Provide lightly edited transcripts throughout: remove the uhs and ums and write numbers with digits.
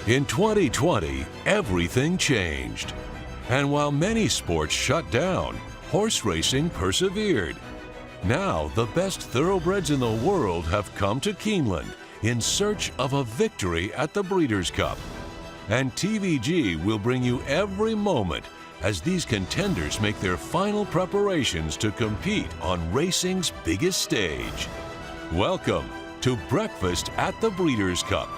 In 2020, everything changed. And while many sports shut down, horse racing persevered. Now, the best thoroughbreds in the world have come to Keeneland in search of a victory at the Breeders' Cup. And TVG will bring you every moment as these contenders make their final preparations to compete on racing's biggest stage. Welcome to Breakfast at the Breeders' Cup.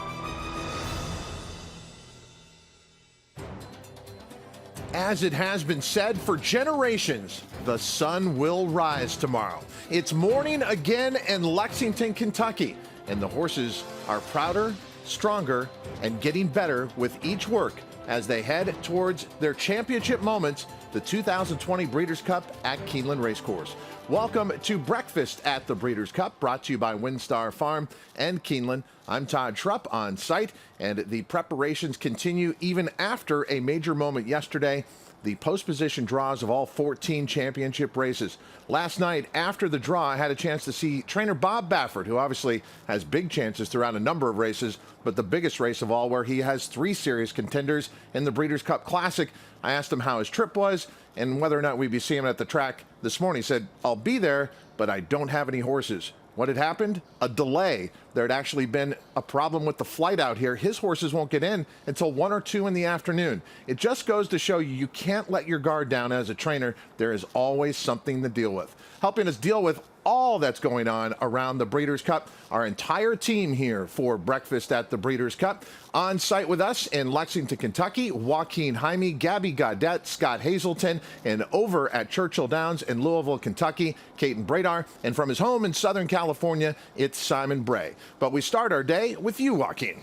As it has been said for generations, the sun will rise tomorrow. It's morning again in Lexington, Kentucky, and the horses are prouder, stronger, and getting better with each work as they head towards their championship moments, the 2020 Breeders' Cup at Keeneland Racecourse. Welcome to Breakfast at the Breeders' Cup, brought to you by WinStar Farm and Keeneland. I'm Todd Trupp on site, and the preparations continue even after a major moment yesterday, the post-position draws of all 14 championship races. Last night, after the draw, I had a chance to see trainer Bob Baffert, who obviously has big chances throughout a number of races, but the biggest race of all, where he has 3 serious contenders in the Breeders' Cup Classic. I asked him how his trip was and whether or not we'd be seeing him at the track this morning. He said, "I'll be there, but I don't have any horses." What had happened? A delay. There had actually been a problem with the flight out here. His horses won't get in until 1 or 2 in the afternoon. It just goes to show you, you can't let your guard down as a trainer. There is always something to deal with. Helping us deal with all that's going on around the Breeders' Cup, our entire team here for Breakfast at the Breeders' Cup. On site with us in Lexington, Kentucky, Joaquin Jaime, Gabby Gaudet, Scott Hazelton, and over at Churchill Downs in Louisville, Kentucky, Caton Bradar, and from his home in Southern California, it's Simon Bray. But we start our day with you, Joaquin.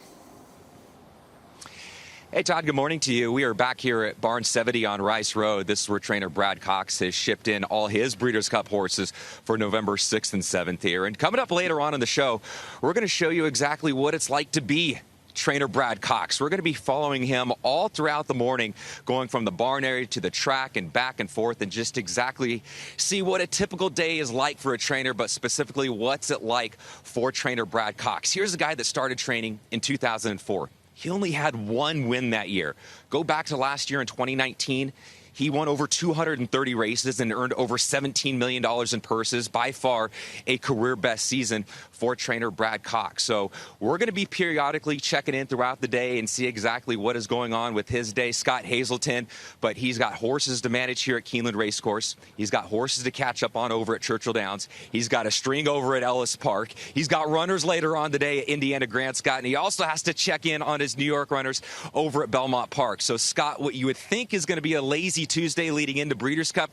Hey, Todd, good morning to you. We are back here at Barn 70 on Rice Road. This is where trainer Brad Cox has shipped in all his Breeders' Cup horses for November 6th and 7th here. And coming up later on in the show, we're going to show you exactly what it's like to be trainer Brad Cox. We're going to be following him all throughout the morning, going from the barn area to the track and back and forth, and just exactly see what a typical day is like for a trainer, but specifically what's it like for trainer Brad Cox. Here's a guy that started training in 2004. He only had 1 win that year. Go back to last year in 2019. He won over 230 races and earned over $17 million in purses, by far a career best season for trainer Brad Cox. So we're going to be periodically checking in throughout the day and see exactly what is going on with his day. Scott Hazelton, but he's got horses to manage here at Keeneland Racecourse. He's got horses to catch up on over at Churchill Downs. He's got a string over at Ellis Park. He's got runners later on today at Indiana Grant Scott, and he also has to check in on his New York runners over at Belmont Park. So Scott, what you would think is going to be a lazy Tuesday leading into Breeders' Cup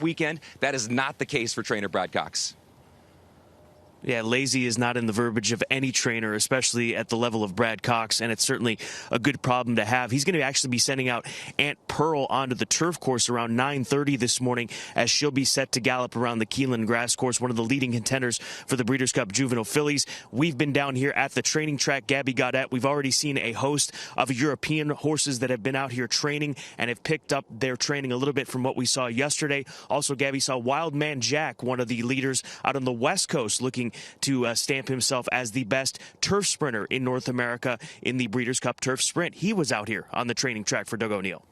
weekend, that is not the case for trainer Brad Cox. Yeah, lazy is not in the verbiage of any trainer, especially at the level of Brad Cox, and it's certainly a good problem to have. He's going to actually be sending out Aunt Pearl onto the turf course around 9:30 this morning, as she'll be set to gallop around the Keeneland grass course, one of the leading contenders for the Breeders' Cup Juvenile Fillies. We've been down here at the training track, Gabby Gaudet. We've already seen a host of European horses that have been out here training and have picked up their training a little bit from what we saw yesterday. Also, Gabby saw Wildman Jack, one of the leaders out on the West Coast, looking to stamp himself as the best turf sprinter in North America in the Breeders' Cup Turf Sprint. He was out here on the training track for Doug O'Neill.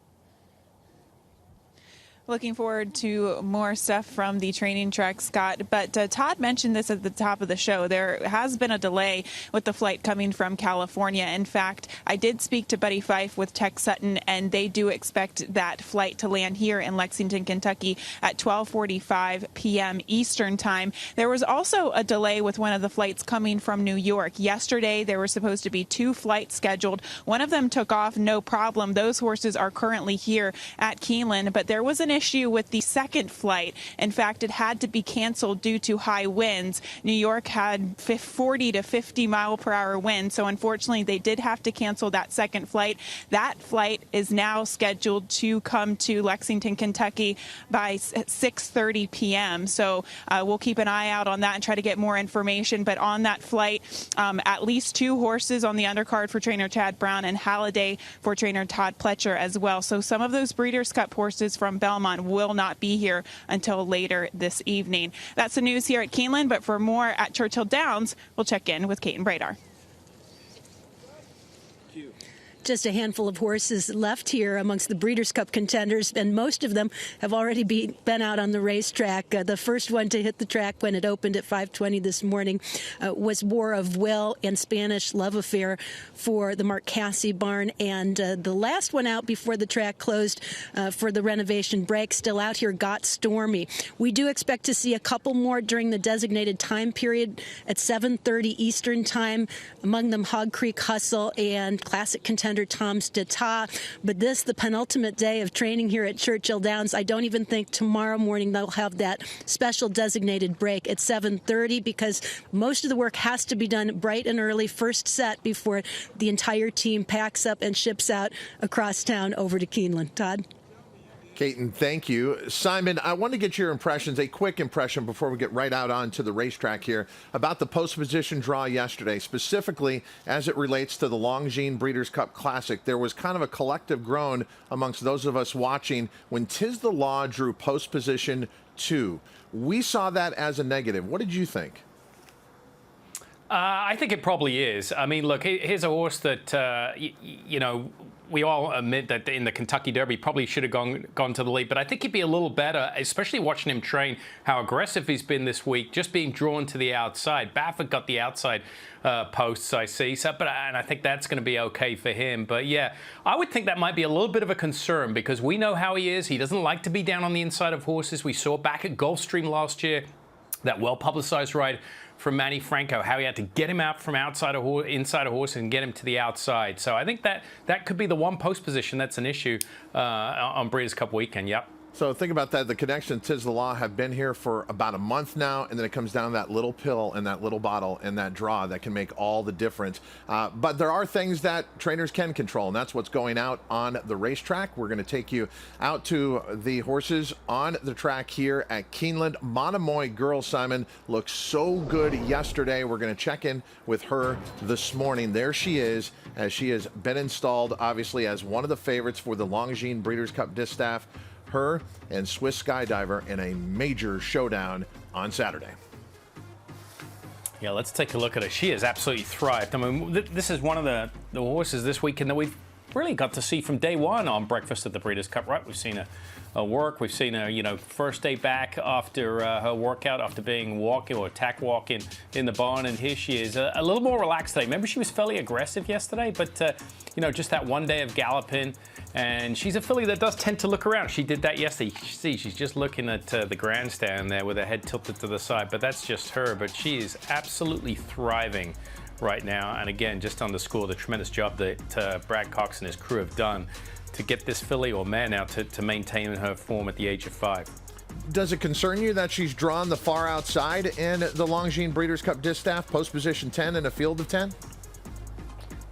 Looking forward to more stuff from the training track, Scott. But Todd mentioned this at the top of the show. There has been a delay with the flight coming from California. In fact, I did speak to Buddy Fife with Tech Sutton, and they do expect that flight to land here in Lexington, Kentucky at 12:45 p.m. Eastern Time. There was also a delay with one of the flights coming from New York. Yesterday, there were supposed to be 2 flights scheduled. One of them took off, no problem. Those horses are currently here at Keeneland, but there was an issue with the second flight. In fact, it had to be canceled due to high winds. New York had 40 to 50 mile per hour winds, so unfortunately they did have to cancel that second flight. That flight is now scheduled to come to Lexington, Kentucky by 6:30 p.m. So we'll keep an eye out on that and try to get more information. But on that flight, at least 2 horses on the undercard for trainer Chad Brown and Halliday for trainer Todd Pletcher as well. So some of those Breeders' Cup horses from Belmont will not be here until later this evening. That's the news here at Keeneland, but for more at Churchill Downs, we'll check in with Caton Bradar. Just a handful of horses left here amongst the Breeders' Cup contenders, and most of them have already been out on the racetrack. The first one to hit the track when it opened at 5:20 this morning was War of Will and Spanish Love Affair for the Mark Casse barn, and the last one out before the track closed for the renovation break, still out here, Got Stormy. We do expect to see a couple more during the designated time period at 7:30 Eastern Time, among them Hog Creek Hustle and Classic Contender Tom's D'Etat. But this, the penultimate day of training here at Churchill Downs, I don't even think tomorrow morning they'll have that special designated break at 7:30, because most of the work has to be done bright and early, first set, before the entire team packs up and ships out across town over to Keeneland. Todd? Kaiten, thank you. Simon, I want to get your impressions, a quick impression before we get right out onto the racetrack here, about the post position draw yesterday, specifically as it relates to the Longines Breeders' Cup Classic. There was kind of a collective groan amongst those of us watching when Tiz the Law drew post position 2. We saw that as a negative. What did you think? I think it probably is. I mean, look, here's a horse that, you know, we all admit that in the Kentucky Derby probably should have gone to the lead, but I think he'd be a little better, especially watching him train, how aggressive he's been this week, just being drawn to the outside. Baffert got the outside posts, I see, so, and I think that's going to be okay for him. But yeah, I would think that might be a little bit of a concern, because we know how he is. He doesn't like to be down on the inside of horses. We saw back at Gulfstream last year, that well-publicized ride from Manny Franco, how he had to get him out from inside a horse and get him to the outside. So I think that could be the one post position that's an issue on Breeders' Cup weekend. Yep. So think about that. The Connection, Tiz the Law, have been here for about a month now, and then it comes down to that little pill and that little bottle and that draw that can make all the difference. But there are things that trainers can control, and that's what's going out on the racetrack. We're going to take you out to the horses on the track here at Keeneland. Monomoy Girl, Simon, looked so good yesterday. We're going to check in with her this morning. There she is, as she has been installed, obviously, as one of the favorites for the Longines Breeders' Cup Distaff. Her and Swiss Skydiver in a major showdown on Saturday. Yeah, let's take a look at her. She has absolutely thrived. I mean, this is one of the horses this weekend that we've really got to see from day one on Breakfast at the Breeders' Cup, right? We've seen her work. We've seen her, you know, first day back after her workout, after being walking or tack walking in the barn, and here she is, a little more relaxed today. Remember, she was fairly aggressive yesterday, but, you know, just that one day of galloping. And she's a filly that does tend to look around. She did that yesterday. See, she's just looking at the grandstand there with her head tilted to the side, but that's just her. But she is absolutely thriving right now. And again, just underscore the tremendous job that Brad Cox and his crew have done to get this filly or mare now to maintain her form at the age of 5. Does it concern you that she's drawn the far outside in the Longines Breeders' Cup Distaff, post position 10 in a field of 10?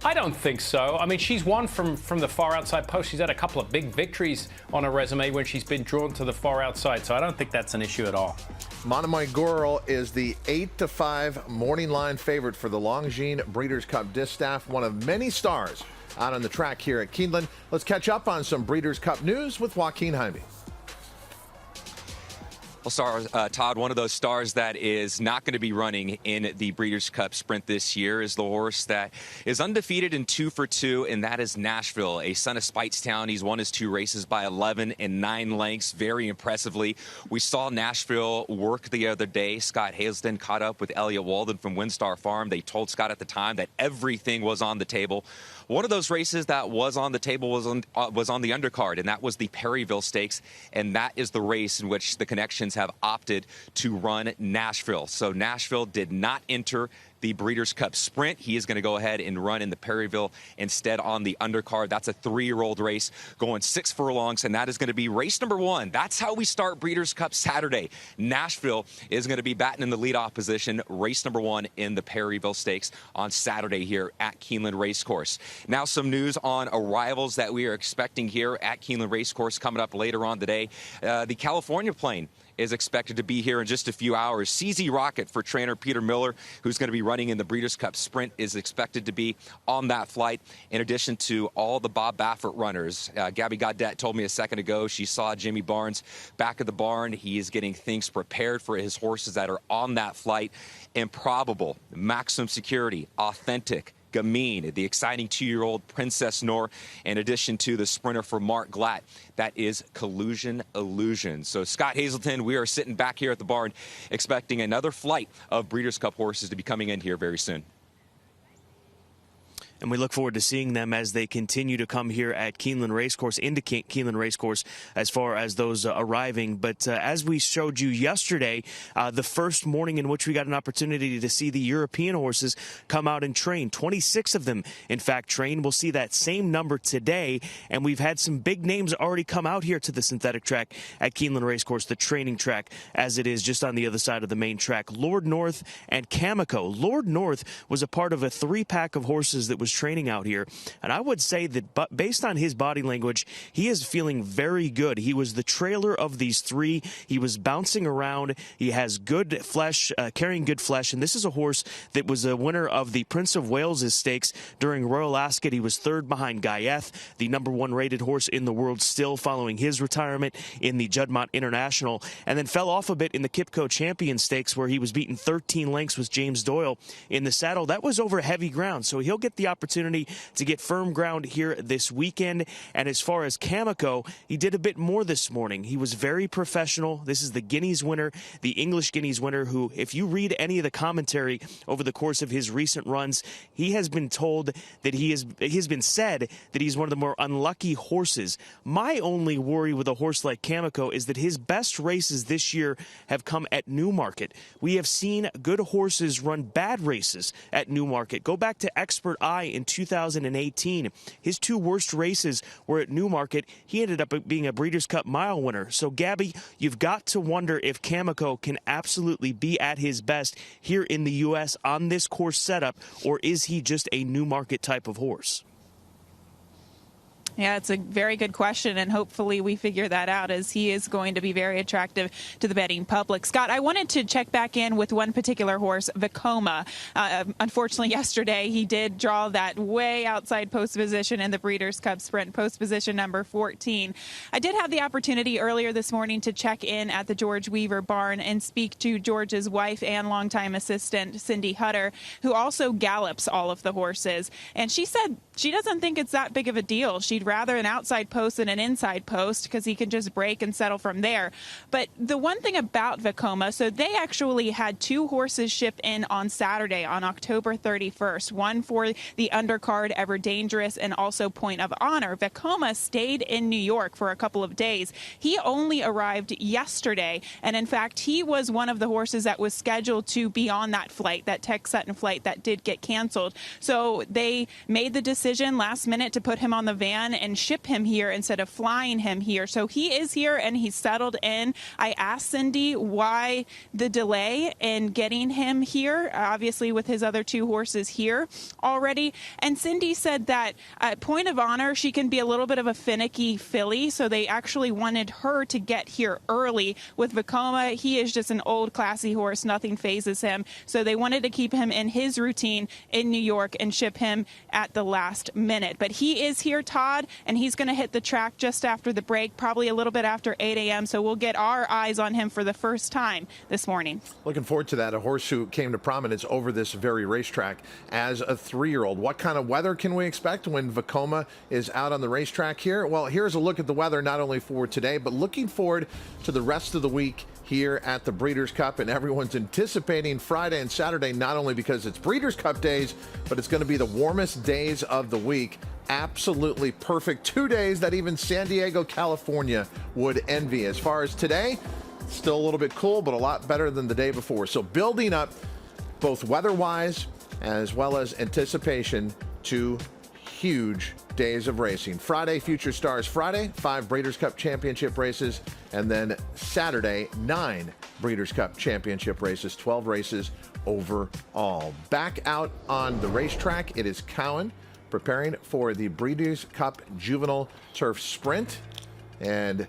I don't think so. I mean, she's won from the far outside post. She's had a couple of big victories on her resume when she's been drawn to the far outside, so I don't think that's an issue at all. Monomoy Girl is the 8-5 morning line favorite for the Longines Breeders' Cup Distaff, one of many stars out on the track here at Keeneland. Let's catch up on some Breeders' Cup news with Joaquin Jaime. Well, Todd, one of those stars that is not going to be running in the Breeders' Cup Sprint this year is the horse that is undefeated in 2 for 2, and that is Nashville, a son of Speightstown. He's won his 2 races by 11 and 9 lengths, very impressively. We saw Nashville work the other day. Scott Hazelden caught up with Elliott Walden from Windstar Farm. They told Scott at the time that everything was on the table. One of those races that was on the table was on the undercard, and that was the Perryville Stakes, and that is the race in which the Connections have opted to run Nashville. So Nashville did not enter the Breeders' Cup Sprint. He is going to go ahead and run in the Perryville instead on the undercard. That's a 3-year-old race going 6 furlongs, and that is going to be race number 1. That's how we start Breeders' Cup Saturday. Nashville is going to be batting in the leadoff position, race number 1 in the Perryville Stakes on Saturday here at Keeneland Racecourse. Now some news on arrivals that we are expecting here at Keeneland Racecourse coming up later on today. The California plane is expected to be here in just a few hours. CZ Rocket for trainer Peter Miller, who's going to be running in the Breeders' Cup Sprint, is expected to be on that flight, in addition to all the Bob Baffert runners. Gabby Gaudette told me a second ago she saw Jimmy Barnes back at the barn. He is getting things prepared for his horses that are on that flight. Improbable, Maximum Security, Authentic, Gamine, the exciting 2-year-old Princess Noor, in addition to the sprinter for Mark Glatt. That is Collusion Illusion. So, Scott Hazelton, we are sitting back here at the barn expecting another flight of Breeders' Cup horses to be coming in here very soon. And we look forward to seeing them as they continue to come here at Keeneland Racecourse, into Keeneland Racecourse, as far as those arriving. But as we showed you yesterday, the first morning in which we got an opportunity to see the European horses come out and train, 26 of them, in fact, train. We'll see that same number today. And we've had some big names already come out here to the synthetic track at Keeneland Racecourse, the training track, as it is just on the other side of the main track. Lord North and Camico. Lord North was a part of a 3-pack of horses that was training out here, and I would say that based on his body language, he is feeling very good. He was the trailer of these 3. He was bouncing around. He has good flesh, carrying good flesh, and this is a horse that was a winner of the Prince of Wales' stakes during Royal Ascot. He was 3rd behind Gaieth, the #1 rated horse in the world still, following his retirement in the Juddmonte International, and then fell off a bit in the Kipco Champion Stakes, where he was beaten 13 lengths with James Doyle in the saddle. That was over heavy ground, so he'll get the opportunity to get firm ground here this weekend. And as far as Camico, he did a bit more this morning. He was very professional. This is the Guineas winner, the English Guineas winner, who, if you read any of the commentary over the course of his recent runs, he has been told that he has been said that he's one of the more unlucky horses. My only worry with a horse like Camico is that his best races this year have come at Newmarket. We have seen good horses run bad races at Newmarket. Go back to Expert Eye in 2018. His 2 worst races were at Newmarket. He ended up being a Breeders' Cup Mile winner. So, Gabby, you've got to wonder if Camico can absolutely be at his best here in the U.S. on this course setup, or is he just a Newmarket type of horse? Yeah, it's a very good question, and hopefully we figure that out, as he is going to be very attractive to the betting public. Scott, I wanted to check back in with one particular horse, Vekoma. Unfortunately, yesterday he did draw that way outside post position in the Breeders' Cup Sprint, post position number 14. I did have the opportunity earlier this morning to check in at the George Weaver barn and speak to George's wife and longtime assistant, Cindy Hutter, who also gallops all of the horses. And she said she doesn't think it's that big of a deal. She'd rather an outside post than an inside post, because he can just break and settle from there. But the one thing about Vekoma, so they actually had 2 horses ship in on Saturday, on October 31st, one for the undercard Ever Dangerous and also Point of Honor. Vekoma stayed in New York for a couple of days. He only arrived yesterday, and in fact, he was one of the horses that was scheduled to be on that flight, that Tex Sutton flight that did get canceled. So they made the decision last minute to put him on the van and ship him here instead of flying him here. So he is here and he's settled in. I asked Cindy why the delay in getting him here, obviously with his other 2 horses here already. And Cindy said that at Point of Honor, she can be a little bit of a finicky filly. So they actually wanted her to get here early. With Vekoma, he is just an old classy horse. Nothing phases him. So they wanted to keep him in his routine in New York and ship him at the last minute. But he is here, Todd, and he's going to hit the track just after the break, probably a little bit after 8 a.m. So we'll get our eyes on him for the first time this morning. Looking forward to that. A horse who came to prominence over this very racetrack as a 3-year-old. What kind of weather can we expect when Vekoma is out on the racetrack here? Well, here's a look at the weather, not only for today, but looking forward to the rest of the week here at the Breeders' Cup. And everyone's anticipating Friday and Saturday, not only because it's Breeders' Cup days, but it's going to be the warmest days of the week. Absolutely perfect 2 days that even San Diego, California would envy. As far as today, still a little bit cool, but a lot better than the day before. So building up both weather-wise as well as anticipation to huge days of racing. Friday, Future Stars Friday, 5 Breeders' Cup Championship races, and then Saturday, 9 Breeders' Cup Championship races, 12 races overall. Back out on the racetrack, it is Cowan preparing for the Breeders' Cup Juvenile Turf Sprint. And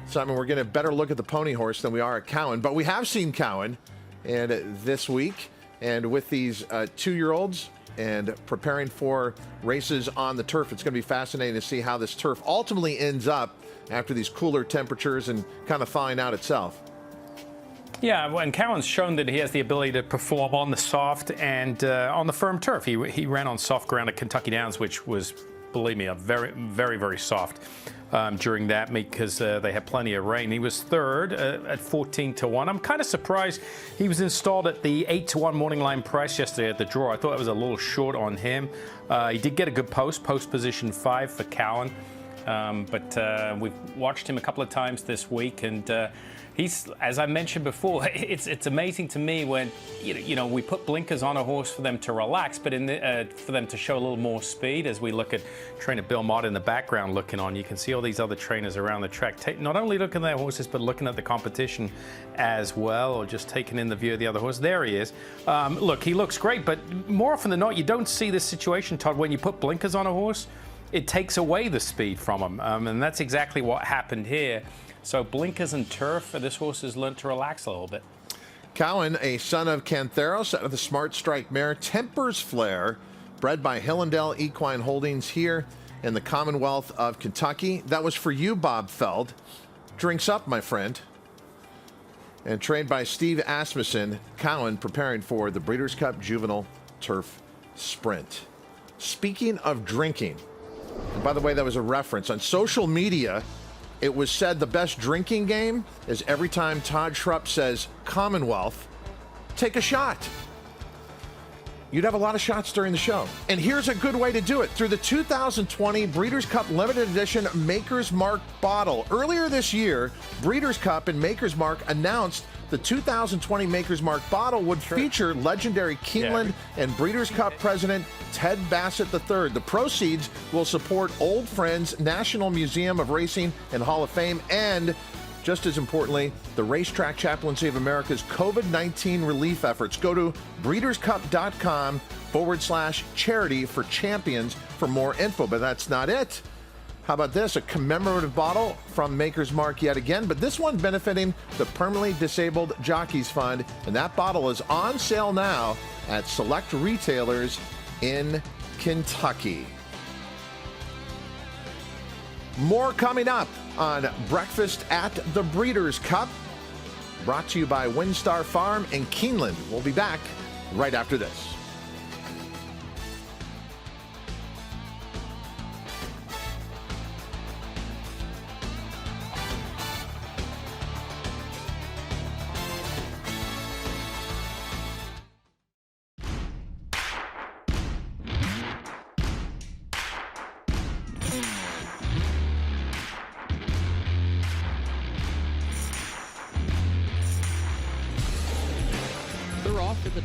Simon, we're getting a better look at the pony horse than we are at Cowan, but we have seen Cowan and this week, and with these 2-year-olds and preparing for races on the turf, it's going to be fascinating to see how this turf ultimately ends up after these cooler temperatures and kind of thawing out itself. Yeah, well, and Cowan's shown that he has the ability to perform on the soft and on the firm turf. He ran on soft ground at Kentucky Downs, which was, believe me, a very, very, very soft during that because they had plenty of rain. He was third at 14-1. I'm kind of surprised he was installed at the 8-1 morning line price yesterday at the draw. I thought it was a little short on him. He did get a good post position 5 for Cowan. But we've watched him a couple of times this week, and he's, as I mentioned before, it's amazing to me when you know we put blinkers on a horse for them to relax, but for them to show a little more speed. As we look at trainer Bill Mott in the background looking on, you can see all these other trainers around the track, not only looking at their horses, but looking at the competition as well, or just taking in the view of the other horse. There he is. Look, he looks great, but more often than not, you don't see this situation, Todd, when you put blinkers on a horse. It takes away the speed from him, and that's exactly what happened here. So blinkers and turf, this horse has learned to relax a little bit. Cowan, a son of Cantheros, out of the Smart Strike mare Tempers Flare, bred by Hillendale Equine Holdings here in the Commonwealth of Kentucky. That was for you, Bob Feld. Drinks up, my friend. And trained by Steve Asmussen, Cowan preparing for the Breeders' Cup Juvenile Turf Sprint. Speaking of drinking, and by the way, that was a reference. On social media, it was said the best drinking game is every time Todd Schrupp says Commonwealth, take a shot. You'd have a lot of shots during the show. And here's a good way to do it. Through the 2020 Breeders' Cup Limited Edition Maker's Mark bottle. Earlier this year, Breeders' Cup and Maker's Mark announced the 2020 Maker's Mark bottle would feature legendary Keeneland and Breeders' Cup president Ted Bassett III. The proceeds will support Old Friends National Museum of Racing and Hall of Fame and, just as importantly, the Racetrack Chaplaincy of America's COVID-19 relief efforts. Go to breederscup.com/charity for champions for more info. But that's not it. How about this? A commemorative bottle from Maker's Mark yet again, but this one benefiting the Permanently Disabled Jockeys Fund, and that bottle is on sale now at select retailers in Kentucky. More coming up on Breakfast at the Breeders' Cup, brought to you by WinStar Farm and Keeneland. We'll be back right after this.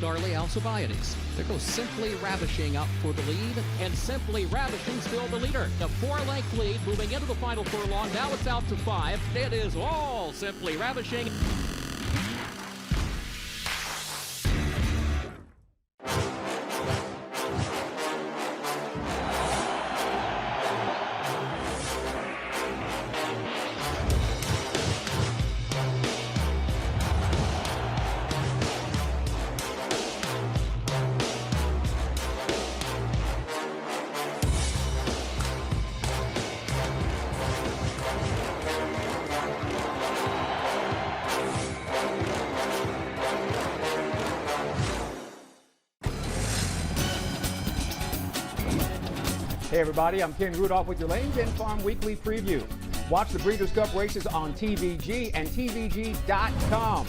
Darley Alcibiades. There goes Simply Ravishing up for the lead, and Simply Ravishing still the leader. The 4-length lead moving into the final furlong. Now it's out to 5. It is all Simply Ravishing. Hey everybody, I'm Ken Rudolph with your Lane Gen Farm Weekly Preview. Watch the Breeders' Cup races on TVG and TVG.com.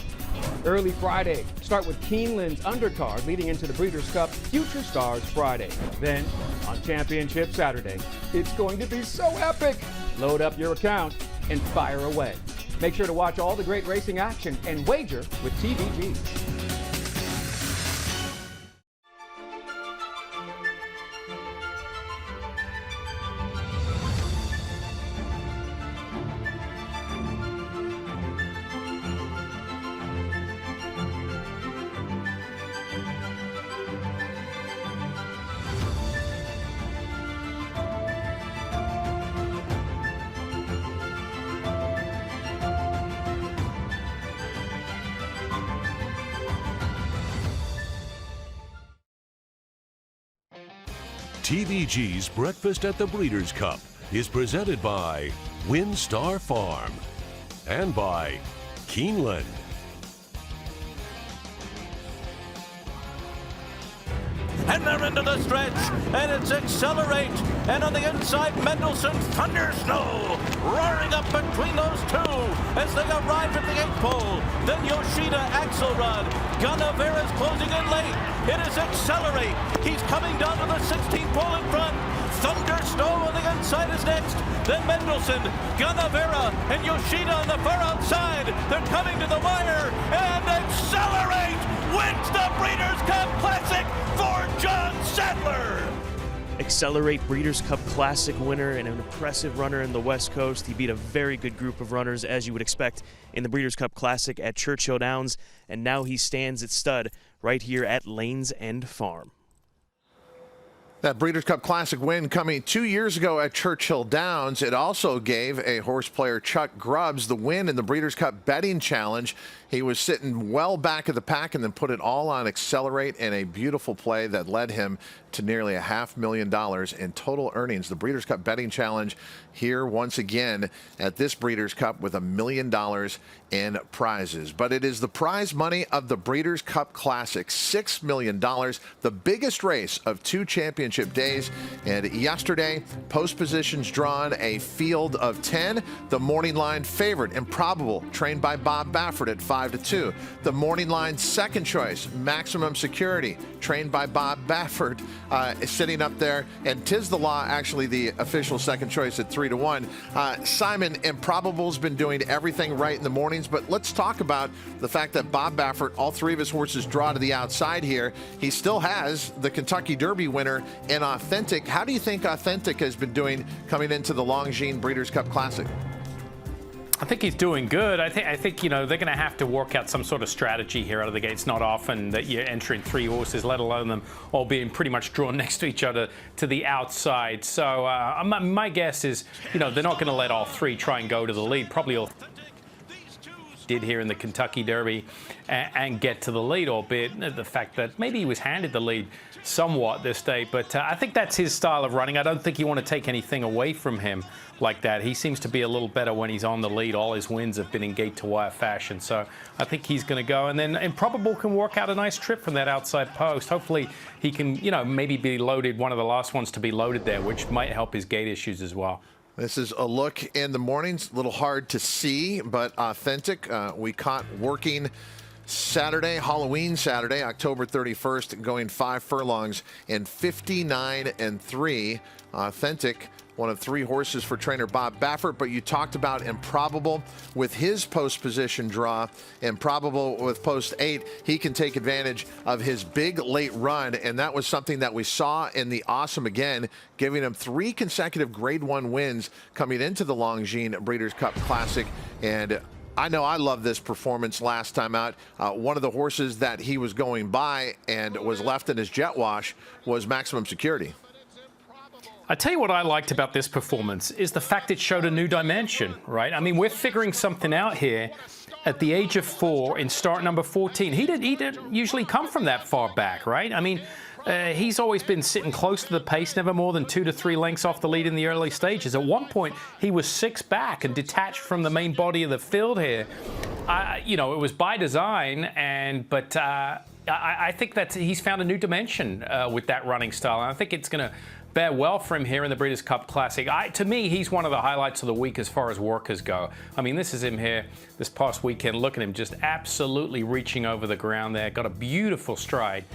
Early Friday, start with Keeneland's undercard leading into the Breeders' Cup Future Stars Friday. Then, on Championship Saturday, it's going to be so epic. Load up your account and fire away. Make sure to watch all the great racing action and wager with TVG. TVG's Breakfast at the Breeders' Cup is presented by WinStar Farm and by Keeneland. and they're into the stretch, and it's Accelerate, and on the inside, Mendelssohn Thunder Snow, roaring up between those two as they arrive at the 8th pole. Then Yoshida, Axelrod, Ganavera's closing in late. It is Accelerate. He's coming down to the 16th pole in front. Thunder Snow on the inside is next. Then Mendelssohn, Ganavera, and Yoshida on the far outside. They're coming to the wire, and Accelerate wins the Breeders' Cup Classic for John Sadler. Accelerate Breeders' Cup Classic winner and an impressive runner in the West Coast. He beat a very good group of runners, as you would expect, in the Breeders' Cup Classic at Churchill Downs, and now he stands at stud right here at Lanes End Farm. That Breeders' Cup Classic win coming 2 years ago at Churchill Downs. It also gave a horse player, Chuck Grubbs, the win in the Breeders' Cup Betting Challenge. He was sitting well back of the pack and then put it all on Accelerate in a beautiful play that led him to nearly $500,000 in total earnings. The Breeders' Cup Betting Challenge here once again at this Breeders' Cup with $1 million in prizes. But it is the prize money of the Breeders' Cup Classic, $6 million, the biggest race of 2 championship days. And yesterday, post positions drawn, a field of 10. The morning line favorite, Improbable, trained by Bob Baffert at 5-2. The morning line second choice, Maximum Security, trained by Bob Baffert, is sitting up there. And Tiz the Law, actually the official second choice at 3-1. Simon, Improbable's been doing everything right in the mornings, but let's talk about the fact that Bob Baffert, all 3 of his horses draw to the outside here. He still has the Kentucky Derby winner in Authentic. How do you think Authentic has been doing coming into the Longines Breeders' Cup Classic? I think he's doing good. I think you know, they're going to have to work out some sort of strategy here out of the gate. It's not often that you're entering 3 horses, let alone them all being pretty much drawn next to each other to the outside. So my guess is, you know, they're not going to let all 3 try and go to the lead. Probably all did here in the Kentucky Derby and get to the lead, albeit the fact that maybe he was handed the lead somewhat this day. But I think that's his style of running. I don't think you want to take anything away from him like that. He seems to be a little better when he's on the lead. All his wins have been in gate-to-wire fashion. So I think he's going to go. And then Improbable can work out a nice trip from that outside post. Hopefully he can, you know, maybe be loaded, one of the last ones to be loaded there, which might help his gate issues as well. This is a look in the mornings, a little hard to see, but Authentic. We caught working Saturday, Halloween Saturday, October 31st, going 5 furlongs in 59-3. Authentic, one of 3 horses for trainer Bob Baffert, but you talked about Improbable with his post position draw. Improbable with post 8, he can take advantage of his big late run, and that was something that we saw in the Awesome Again, giving him 3 consecutive Grade 1 wins coming into the Longines Breeders' Cup Classic. And I know I love this performance last time out. One of the horses that he was going by and was left in his jet wash was Maximum Security. I tell you what I liked about this performance is the fact it showed a new dimension, right? I mean, we're figuring something out here at the age of 4 in start number 14. He didn't usually come from that far back, right? I mean, he's always been sitting close to the pace, never more than 2 to 3 lengths off the lead in the early stages. At one point, he was 6 back and detached from the main body of the field here. You know, it was by design, but I think that he's found a new dimension with that running style, and I think it's going to bear well for him here in the Breeders' Cup Classic. To me, he's one of the highlights of the week as far as workers go. I mean, this is him here this past weekend. Look at him just absolutely reaching over the ground there. Got a beautiful stride.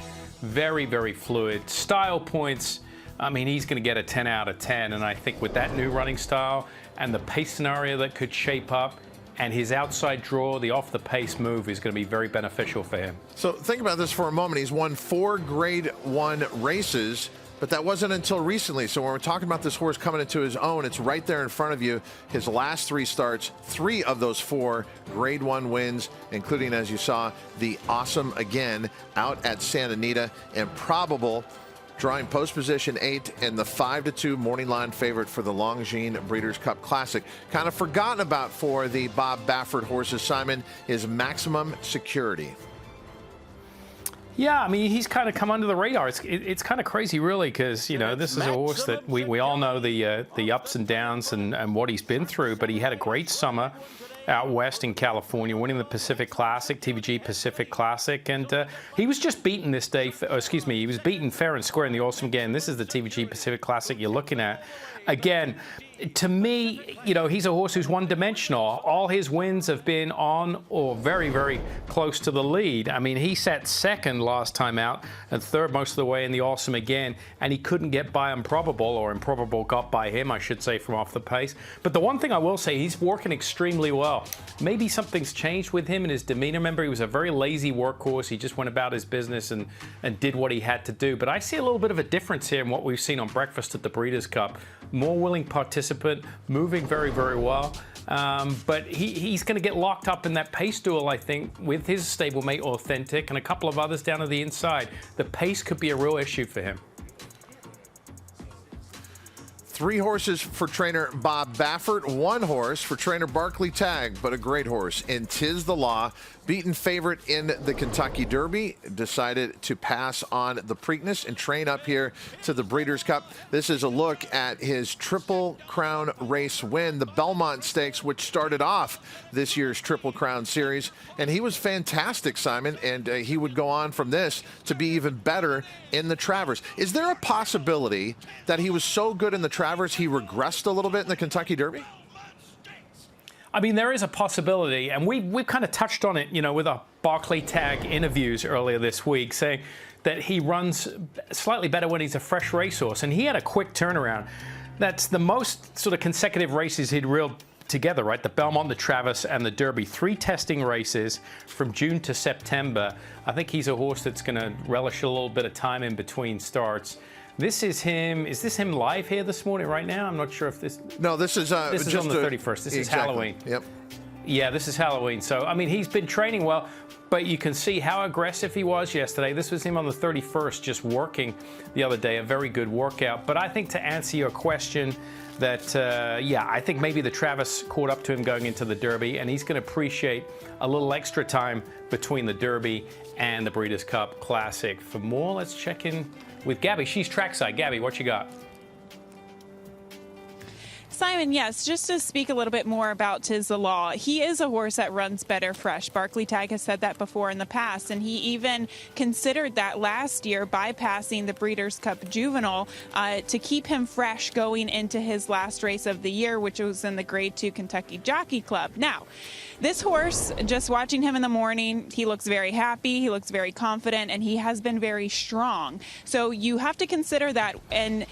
Very, very fluid. Style points, I mean, he's going to get a 10 out of 10. And I think with that new running style and the pace scenario that could shape up, and his outside draw, the off-the-pace move is going to be very beneficial for him. So think about this for a moment. He's won 4 Grade 1 races, but that wasn't until recently. So when we're talking about this horse coming into his own, it's right there in front of you. His last 3 starts, 3 of those 4 Grade 1 wins, including, as you saw, the Awesome Again out at Santa Anita. Improbable drawing post position 8 and the 5-2 morning line favorite for the Longines Breeders' Cup Classic. Kind of forgotten about for the Bob Baffert horses, Simon, is Maximum Security. Yeah, I mean, he's kind of come under the radar. It's kind of crazy, really, because, you know, this is a horse that we all know the ups and downs and what he's been through, but he had a great summer. out west in California, winning the Pacific Classic, TVG Pacific Classic, and he was just beaten this day. He was beaten fair and square in the Awesome Game. This is the TVG Pacific Classic you're looking at. Again, to me, he's a horse who's one-dimensional. All his wins have been on or very, very close to the lead. I mean, he sat second last time out and third most of the way in the Awesome Again, and he couldn't get by Improbable, or Improbable got by him, I should say, from off the pace. But the one thing I will say, he's working extremely well. Maybe something's changed with him in his demeanor. Remember, he was a very lazy workhorse. He just went about his business and did what he had to do. But I see a little bit of a difference here in what we've seen on Breakfast at the Breeders' Cup. More willing participant, moving very, very well. But he's going to get locked up in that pace duel, I think, with his stablemate Authentic and a couple of others down to the inside. The pace could be a real issue for him. 3 horses for trainer Bob Baffert, 1 horse for trainer Barkley Tagg, but a great horse in Tiz the Law. Beaten favorite in the Kentucky Derby, decided to pass on the Preakness and train up here to the Breeders' Cup. This is a look at his Triple Crown race win, the Belmont Stakes, which started off this year's Triple Crown series. And he was fantastic, Simon, and he would go on from this to be even better in the Travers. Is there a possibility that he was so good in the Travers he regressed a little bit in the Kentucky Derby? I mean, there is a possibility, and we've kind of touched on it, with our Barkley Tagg interviews earlier this week, saying that he runs slightly better when he's a fresh racehorse, and he had a quick turnaround. That's the most sort of consecutive races he'd reeled together, right? The Belmont, the Travers, and the Derby. 3 testing races from June to September. I think he's a horse that's going to relish a little bit of time in between starts. This is him. Is this him live here this morning right now? I'm not sure if this... No, this is just on the 31st. This is Halloween. Yep. Yeah, this is Halloween. So, I mean, he's been training well, but you can see how aggressive he was yesterday. This was him on the 31st, just working the other day. A very good workout. But I think to answer your question, that, I think maybe the Travers caught up to him going into the Derby, and he's going to appreciate a little extra time between the Derby and the Breeders' Cup Classic. For more, let's check in with Gabby. She's trackside. Gabby, what you got? Simon, yes, just to speak a little bit more about Tiz the Law, he is a horse that runs better fresh. Barkley Tagg has said that before in the past, and he even considered that last year, bypassing the Breeders' Cup Juvenile to keep him fresh going into his last race of the year, which was in the Grade 2 Kentucky Jockey Club. Now, this horse, just watching him in the morning, he looks very happy, he looks very confident, and he has been very strong. So you have to consider that, and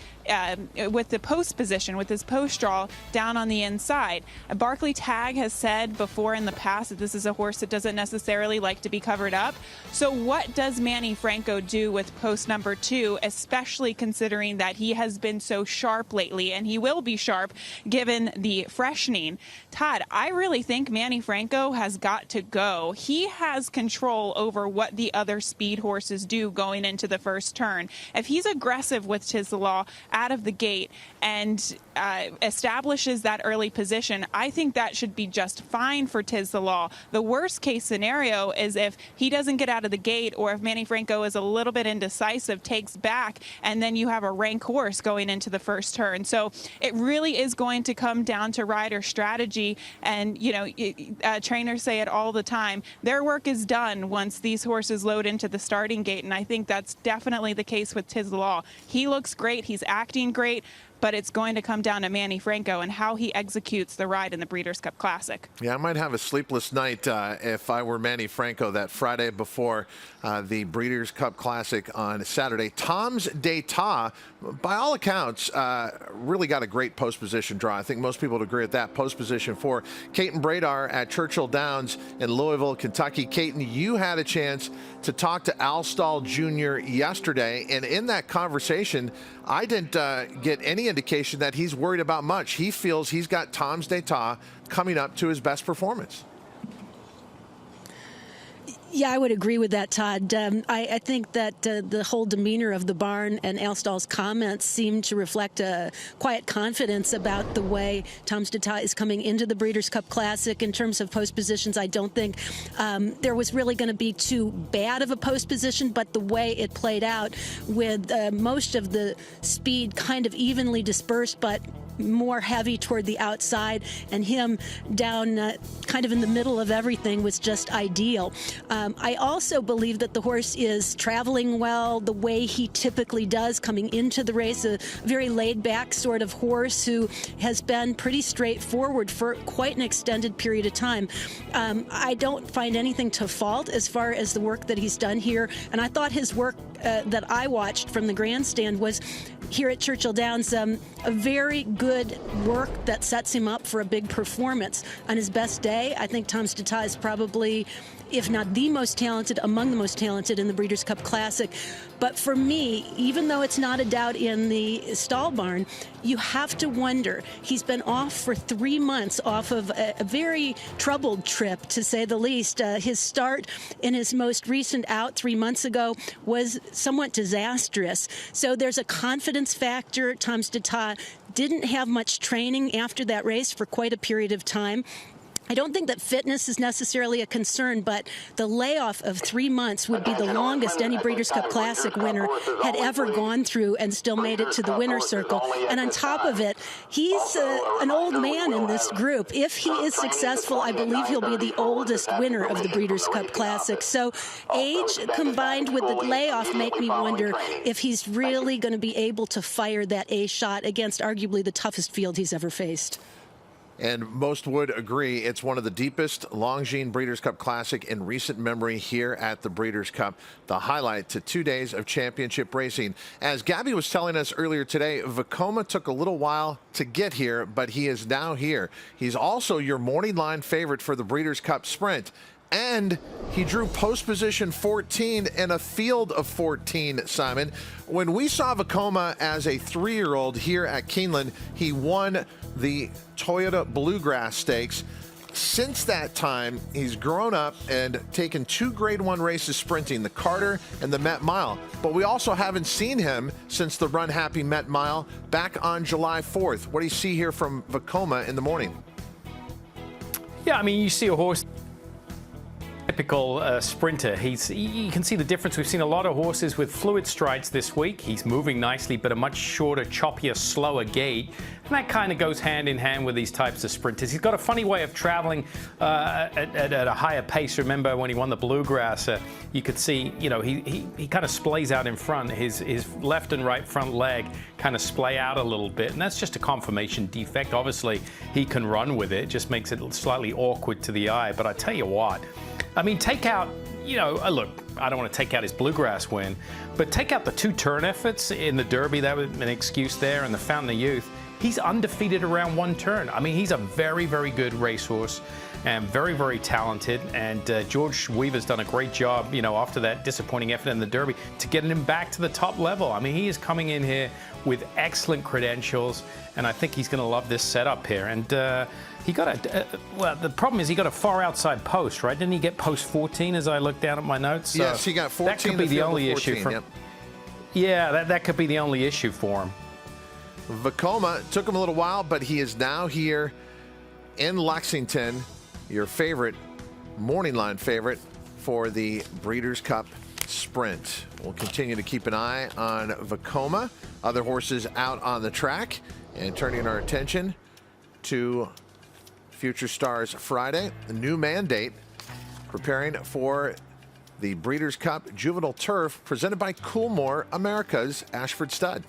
with the post position, with his post draw down on the inside. Barkley Tagg has said before in the past that this is a horse that doesn't necessarily like to be covered up. So what does Manny Franco do with post number 2, especially considering that he has been so sharp lately, and he will be sharp given the freshening? Todd, I really think Manny Franco has got to go. He has control over what the other speed horses do going into the first turn. If he's aggressive with Tiz the Law out of the gate and establishes that early position, I think that should be just fine for Tiz the Law. The worst case scenario is if he doesn't get out of the gate, or if Manny Franco is a little bit indecisive, takes back, and then you have a rank horse going into the first turn. So it really is going to come down to rider strategy, and trainers say it all the time. Their work is done once these horses load into the starting gate, and I think that's definitely the case with Tiz the Law. He looks great. He's acting great. But it's going to come down to Manny Franco and how he executes the ride in the Breeders' Cup Classic. Yeah, I might have a sleepless night if I were Manny Franco that Friday before the Breeders' Cup Classic on Saturday. Tom's d'Etat, by all accounts, really got a great post position draw. I think most people would agree with that post position for Caton Bradar at Churchill Downs in Louisville, Kentucky. Caton, you had a chance to talk to Al Stahl Jr. yesterday, and in that conversation, I didn't get any indication that he's worried about much. He feels he's got Tom's d'Etat coming up to his best performance. Yeah, I would agree with that, Todd. I think that the whole demeanor of the barn and Al Stahl's comments seem to reflect a quiet confidence about the way Tom's d'Etat is coming into the Breeders' Cup Classic. In terms of post positions, I don't think there was really going to be too bad of a post position, but the way it played out with most of the speed kind of evenly dispersed, but more heavy toward the outside, and him down kind of in the middle of everything was just ideal. I also believe that the horse is traveling well the way he typically does coming into the race, a very laid-back sort of horse who has been pretty straightforward for quite an extended period of time. I don't find anything to fault as far as the work that he's done here, and I thought his work that I watched from the grandstand was here at Churchill Downs a very good work that sets him up for a big performance. On his best day, I think Tom Stata is probably, if not the most talented, among the most talented in the Breeders' Cup Classic. But for me, even though it's not a doubt in the stall barn, you have to wonder. He's been off for 3 months, off of a very troubled trip, to say the least. His start in his most recent out 3 months ago was somewhat disastrous. So there's a confidence factor. Tom Stata didn't have much training after that race for quite a period of time. I don't think that fitness is necessarily a concern, but the layoff of 3 months would be the longest any Breeders' Cup Classic winner had ever gone through and still made it to the winner's circle. And on top of it, he's an old man in this group. If he is successful, I believe he'll be the oldest winner of the Breeders' Cup Classic. So age combined with the layoff make me wonder if he's really going to be able to fire that A shot against arguably the toughest field he's ever faced. And most would agree it's one of the deepest Longines Breeders' Cup Classic in recent memory here at the Breeders' Cup. The highlight to 2 days of championship racing. As Gabby was telling us earlier today, Vekoma took a little while to get here, but he is now here. He's also your morning line favorite for the Breeders' Cup Sprint. And he drew post position 14 in a field of 14, Simon. When we saw Vekoma as a 3-year-old here at Keeneland, he won the Toyota Bluegrass Stakes. Since that time, he's grown up and taken 2 Grade 1 races sprinting, the Carter and the Met Mile. But we also haven't seen him since the Run Happy Met Mile back on July 4th. What do you see here from Vekoma in the morning? Yeah, I mean, you see a horse, typical sprinter. You can see the difference. We've seen a lot of horses with fluid strides this week. He's moving nicely, but a much shorter, choppier, slower gait. And that kind of goes hand in hand with these types of sprinters. He's got a funny way of traveling at a higher pace. Remember when he won the Bluegrass, you could see, you know, he kind of splays out in front. His left and right front leg kind of splay out a little bit, and that's just a conformation defect. Obviously, he can run with it. Just makes it slightly awkward to the eye. But I tell you what, I mean, take out, you know, look, I don't want to take out his Bluegrass win, but take out the 2 turn efforts in the Derby. That was an excuse there, and the Fountain of Youth. He's undefeated around 1 turn. I mean, he's a very, very good racehorse and very, very talented. And George Weaver's done a great job, you know, after that disappointing effort in the Derby to getting him back to the top level. I mean, he is coming in here with excellent credentials, and I think he's going to love this setup here. And he got well, the problem is he got a far outside post, right? Didn't he get post 14 as I look down at my notes? So yes, he got 14. That could be the only issue for him. Yeah, that could be the only issue for him. Vekoma took him a little while, but he is now here in Lexington, your favorite, morning line favorite for the Breeders' Cup Sprint. We'll continue to keep an eye on Vekoma, other horses out on the track, and turning our attention to Future Stars Friday, a new mandate preparing for the Breeders' Cup Juvenile Turf presented by Coolmore, America's Ashford Stud.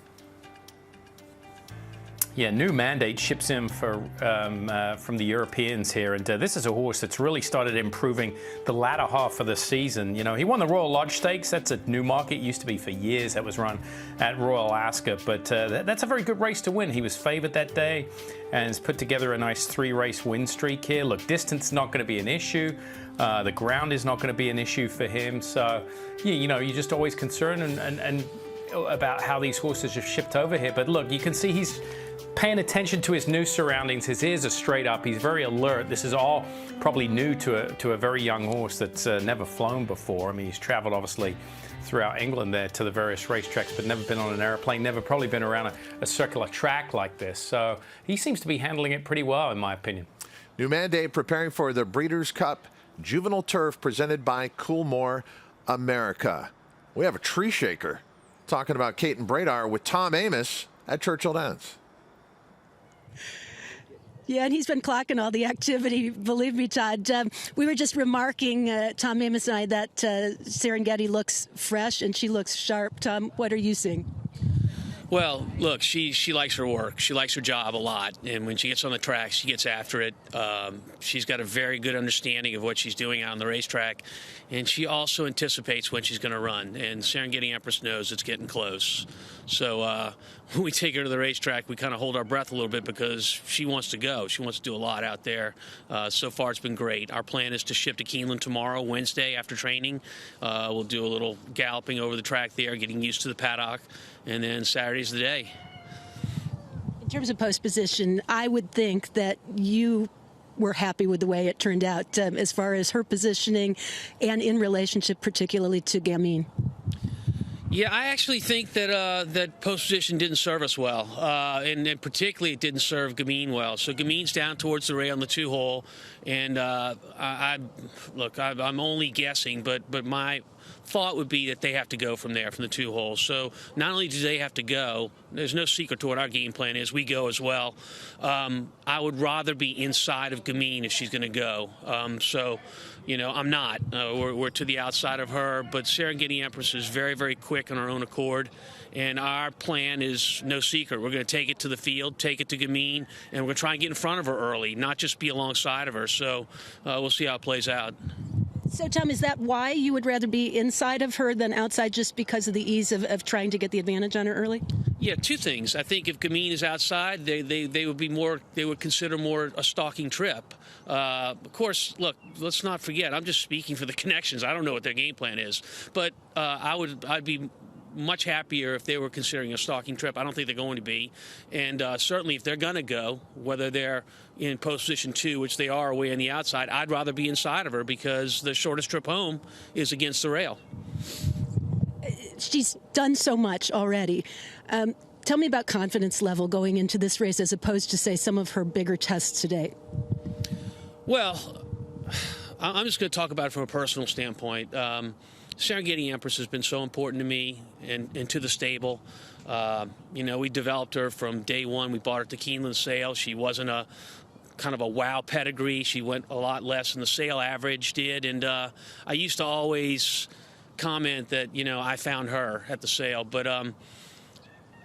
Yeah, new mandate ships in for from the Europeans here, and this is a horse that's really started improving the latter half of the season. You know, he won the Royal Lodge Stakes. That's a new market. It used to be for years. That was run at Royal Ascot, but that's a very good race to win. He was favored that day and has put together a nice 3-race win streak here. Look, distance is not going to be an issue. The ground is not going to be an issue for him. So, yeah, you know, you're just always concerned and about how these horses have shipped over here. But look, you can see he's paying attention to his new surroundings. His ears are straight up. He's very alert. This is all probably new to a very young horse that's never flown before. I mean, he's traveled obviously throughout England there to the various racetracks, but never been on an airplane, never probably been around a circular track like this. So he seems to be handling it pretty well, in my opinion. New mandate preparing for the Breeders' Cup Juvenile Turf presented by Coolmore America. We have a tree shaker talking about Kate and Bradar with Tom Amos at Churchill Downs. Yeah, and he's been clocking all the activity. Believe me, Todd. We were just remarking, Tom Amoss and I, that Serengeti looks fresh and she looks sharp. Tom, what are you seeing? Well, look, she likes her work. She likes her job a lot. And when she gets on the track, she gets after it. She's got a very good understanding of what she's doing out on the racetrack. And she also anticipates when she's going to run. And Serengeti Empress knows it's getting close. So when we take her to the racetrack, we kind of hold our breath a little bit because she wants to go. She wants to do a lot out there. So far, it's been great. Our plan is to ship to Keeneland tomorrow, Wednesday, after training. We'll do a little galloping over the track there, getting used to the paddock. And then Saturday's the day. In terms of post position, I would think that you were happy with the way it turned out as far as her positioning and in relationship particularly to Gamine. Yeah, I actually think that that post position didn't serve us well, and particularly it didn't serve Gamine well. So Gamine's down towards the rail in the 2-hole, and I'm only guessing, but my thought would be that they have to go from there, from the 2-hole. So not only do they have to go, there's no secret to what our game plan is. We go as well. I would rather be inside of Gamine if she's going to go. I'm not. We're to the outside of her, but Serengeti Empress is very, very quick on her own accord. And our plan is no secret. We're going to take it to the field, take it to Gamine, and we're going to try and get in front of her early, not just be alongside of her. So we'll see how it plays out. So, Tom, is that why you would rather be inside of her than outside, just because of the ease of trying to get the advantage on her early? Yeah, two things. I think if Gamine is outside, they would be more. They would consider more a stalking trip. Of course, look, let's not forget. I'm just speaking for the connections. I don't know what their game plan is, but I'd be much happier if they were considering a stalking trip. I don't think they're going to be. And certainly if they're going to go, whether they're in post position 2, which they are away on the outside, I'd rather be inside of her because the shortest trip home is against the rail. She's done so much already. Tell me about confidence level going into this race as opposed to, say, some of her bigger tests today. Well, I'm just going to talk about it from a personal standpoint. Serengeti Empress has been so important to me and to the stable. We developed her from day one. We bought her at the Keeneland sale. She wasn't a kind of a wow pedigree. She went a lot less than the sale average did. And I used to always comment that, I found her at the sale. But,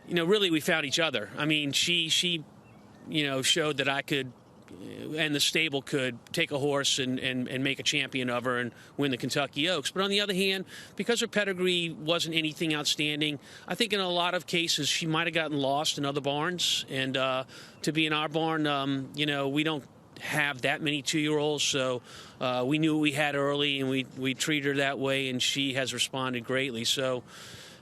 really we found each other. I mean, she showed that I could, and the stable could take a horse and make a champion of her and win the Kentucky Oaks. But on the other hand, because her pedigree wasn't anything outstanding, I think in a lot of cases she might have gotten lost in other barns. And to be in our barn, we don't have that many 2-year-olds, so we knew what we had early, and we treated her that way, and she has responded greatly. So,